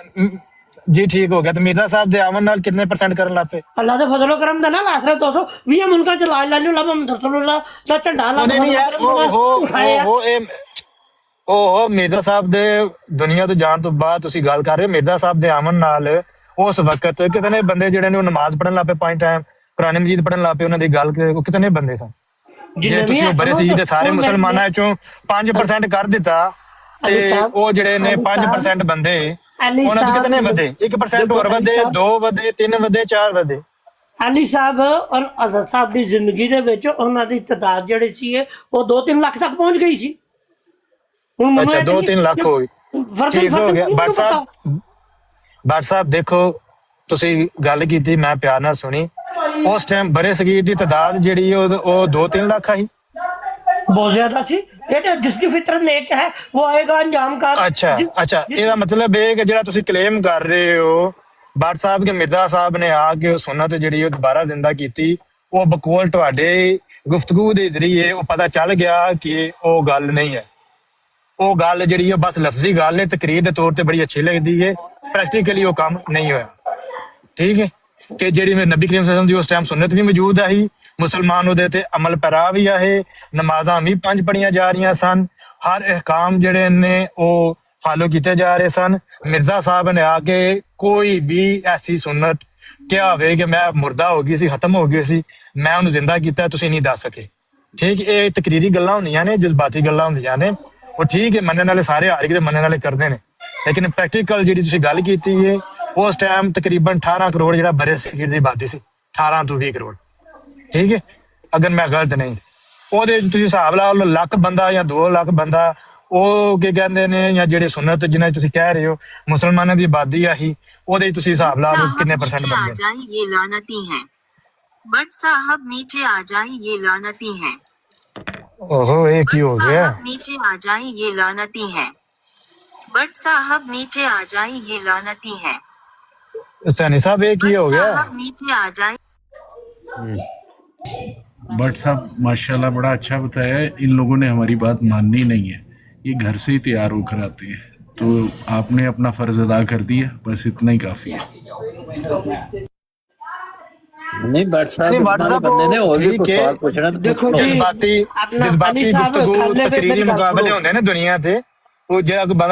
ਜੀ ਠੀਕ ਹੋ ਗਿਆ, ਤੇ ਮਿਰਜ਼ਾ ਸਾਹਿਬ ਦੇ ਆਮਨ ਨਾਲ ਕਿੰਨੇ % ਕਰਨ ਲੱਗ ਪਏ? ਅੱਲਾ ਦੇ ਫਜ਼ਲ ਕਰਮ ਦਾ ਨਾਲ ਆਖਰਤ 220 ਮੁਲਕਾਂ 'ਚ ਲਾ ਇਲਾਹਾ ਇਲੱਲ੍ਲਾਹ ਮੁਹੰਮਦ ਰਸੂਲੁল্লাਹ ਦਾ ਝੰਡਾ ਲਾ ਉਹ ਮਿਰਜ਼ਾ ਸਾਹਿਬ ਦੇ ਦੁਨੀਆ ਤੋਂ ਜਾਣ ਤੋਂ ਬਾਅਦ ਤੁਸੀਂ ਗੱਲ ਕਰ ਰਹੇ ਹੋ। ਮਿਰਜ਼ਾ ਸਾਹਿਬ ਦੇ ਆਮਨ ਨਾਲ ਉਸ ਵਕਤ ਕਿਤਨੇ ਬੰਦੇ ਜਿਹੜੇ ਨੇ ਉਹ ਨਮਾਜ਼ ਪੜ੍ਹਨ ਲੱਗ ਪਏ, 5 ਟਾਈਮ ਕੁਰਾਨ ਮਜੀਦ ਪੜ੍ਹਨ ਲੱਗ ਪਏ, ਉਹਨਾਂ ਦੀ ਗੱਲ ਕਿਤਨੇ ਬੰਦੇ ਸਨ? ਜੇ ਤੁਸੀਂ ਬਰੇ ਸੀ ਤੇ ਸਾਰੇ ਮੁਸਲਮਾਨਾਂ ਚੋਂ 5% ਕਰ ਦਿੱਤਾ ਤੇ ਉਹ ਜਿਹੜੇ ਨੇ 5% ਬੰਦੇ ਉਹਨਾਂ ਚ ਕਿਤਨੇ ਵਧੇ? 1% ਹੋਰ ਵਧੇ, 2 ਵਧੇ, 3 ਵਧੇ, 4 ਵਧੇ। ਅਲੀ ਸਾਹਿਬ ਔਰ ਅਜ਼ਹਰ ਸਾਹਿਬ ਦੀ ਜ਼ਿੰਦਗੀ ਦੇ ਵਿੱਚ ਉਹਨਾਂ ਦੀ ਤਾਦਾਦ ਜਿਹੜੀ ਸੀ ਉਹ 2-3 ਲੱਖ ਤੱਕ ਪਹੁੰਚ ਗਈ ਸੀ। ਅੱਛਾ, 2-3 ਲੱਖ ਹੋ ਗਈ, ਠੀਕ ਹੋ ਗਿਆ। ਭੱਟ ਸਾਹਿਬ ਦੇਖੋ, ਤੁਸੀਂ ਗੱਲ ਕੀਤੀ, ਮੈਂ ਪਿਆਰ ਨਾਲ ਸੁਣੀ। ਉਸ ਟਾਈਮ ਬਰੇ ਸਗੀਰ ਦੀ ਤਾਦਾਦ ਜਿਹੜੀ ਉਹ 2-3 ਲੱਖ ਆਈ, ਬਹੁਤ ਜ਼ਿਆਦਾ ਸੀ। ਜਿਸकी ਫਿਤਰਤ नेक है वो आएगा अंजाम का। ਅੱਛਾ, ਇਹਦਾ ਮਤਲਬ ਇਹ ਕਿ ਜਿਹੜਾ ਤੁਸੀਂ ਕਲੇਮ ਕਰ ਰਹੇ ਹੋ ਭੱਟ ਸਾਹਿਬ ਕੇ ਮਿਰਜ਼ਾ ਸਾਹਿਬ ਨੇ ਆ ਕੇ ਉਹ ਸੁਨਨਤ ਜਿਹੜੀ ਉਹ ਦੁਬਾਰਾ ਜ਼ਿੰਦਾ ਕੀਤੀ, ਉਹ ਬਕੌਲ ਤੁਹਾਡੇ ਗੁਫ਼ਤਗੂ ਦੇ ਜ਼ਰੀਏ ਉਹ ਪਤਾ ਚੱਲ ਗਿਆ ਕਿ ਉਹ ਗੱਲ ਨਹੀਂ ਹੈ। ਉਹ ਗੱਲ ਜਿਹੜੀ ਹੈ ਬਸ ਲਫ਼ਜ਼ੀ ਗੱਲ ਹੈ, ਤਕਰੀਰ ਦੇ ਤੌਰ ਤੇ ਬੜੀ ਅੱਛੀ ਲੱਗਦੀ ਹੈ, ਪ੍ਰੈਕਟੀਕਲੀ ਉਹ ਕੰਮ ਨਹੀਂ ਹੋਇਆ। ਠੀਕ ਹੈ ਕਿ ਜਿਹੜੀ ਮੇਰੇ ਨਬੀ ਕਰੀਮ ਸੱਲੱਲਾਹੁ ਅਲੈਹਿ ਵਸੱਲਮ ਦੀ ਉਸ ਟਾਈਮ ਸੁਨਨਤ ਵੀ ਮੌਜੂਦ ਆਹੀ, ਮੁਸਲਮਾਨ ਉਹਦੇ ਤੇ ਅਮਲ ਪੈਰਾ ਵੀ ਆਏ, ਨਮਾਜ਼ਾਂ ਵੀ 5 ਪੜ੍ਹੀਆਂ ਜਾ ਰਹੀਆਂ ਸਨ, ਹਰ ਅਹਿਕਾਮ ਜਿਹੜੇ ਨੇ ਉਹ ਫਾਲੋ ਕੀਤੇ ਜਾ ਰਹੇ ਸਨ। ਮਿਰਜ਼ਾ ਸਾਹਿਬ ਨੇ ਆ ਕੇ ਕੋਈ ਵੀ ਐਸੀ ਸੁਨਨਤ ਕਿਹਾ ਹੋਵੇ ਕਿ ਮੈਂ ਮੁਰਦਾ ਹੋ ਗਈ ਸੀ, ਖਤਮ ਹੋ ਗਈ ਸੀ, ਮੈਂ ਉਹਨੂੰ ਜ਼ਿੰਦਾ ਕੀਤਾ, ਤੁਸੀਂ ਨਹੀਂ ਦੱਸ ਸਕੇ। ਠੀਕ, ਇਹ ਤਕਰੀਰੀ ਗੱਲਾਂ ਹੁੰਦੀਆਂ ਨੇ, ਜਜ਼ਬਾਤੀ ਗੱਲਾਂ ਹੁੰਦੀਆਂ ਨੇ। ਉਹ ਠੀਕ ਹੈ, ਮੰਨਣ ਵਾਲੇ ਸਾਰੇ ਹਰ ਇੱਕ ਦੇ ਮੰਨਣ ਵਾਲੇ ਕਰਦੇ ਨੇ, ਲੇਕਿਨ ਪ੍ਰੈਕਟੀਕਲ ਜਿਹੜੀ ਤੁਸੀਂ ਗੱਲ ਕੀਤੀ ਹੈ, ਉਸ ਟਾਈਮ ਤਕਰੀਬਨ 18 ਕਰੋੜ ਜਿਹੜਾ ਬਰੇ ਸਗੀਰ ਦੀ ਆਬਾਦੀ ਸੀ, 18 ਤੋਂ 20 ਕਰੋੜ। ਠੀਕ ਹੈ, ਅਗਰ ਮੈਂ ਗਲਤ ਨਹੀਂ, ਉਹਦੇ ਚ ਤੁਸੀਂ ਹਿਸਾਬ ਲਾ ਲਓ ਲੱਖ ਬੰਦਾ ਜਾਂ 2 ਲੱਖ ਬੰਦਾ, ਉਹ ਕੀ ਕਹਿੰਦੇ ਨੇ, ਜਾਂ ਜਿਹੜੇ ਸੁਨਨਤ ਜਿਨ੍ਹਾਂ ਤੁਸੀਂ ਕਹਿ ਰਹੇ ਹੋ ਮੁਸਲਮਾਨਾਂ ਦੀ ਆਬਾਦੀ ਆਹੀ, ਉਹਦੇ ਚ ਤੁਸੀਂ ਹਿਸਾਬ ਲਾ ਲਓ ਕਿੰਨੇ % ਬਣ ਗਏ। ये लानती है, बट साहब नीचे आ जाए ये लानती है। ओहो, ये की हो गया? नीचे आ जाए ये लानती है, बट साहब नीचे आ जाए ये लानती है। सैनी साहब, ये की हो गया? नीचे आ जाए। भट्ट साहब माशाल्लाह बड़ा अच्छा बताया। इन लोगों ने हमारी बात माननी नहीं है, ये घर से ही तैयार होकर आते हैं, तो आपने अपना फर्ज अदा कर दिया, बस इतना ही काफ़ी है। ਨਹੀਂ नहीं व्हाट्सएप ठीक है देखो जी जज्बाती अपना अली साहब गुफ्तगू थल्ले तकरीरी मेरी गल मुकाबले सुनो। होंगे ना दुनिया ते वो जो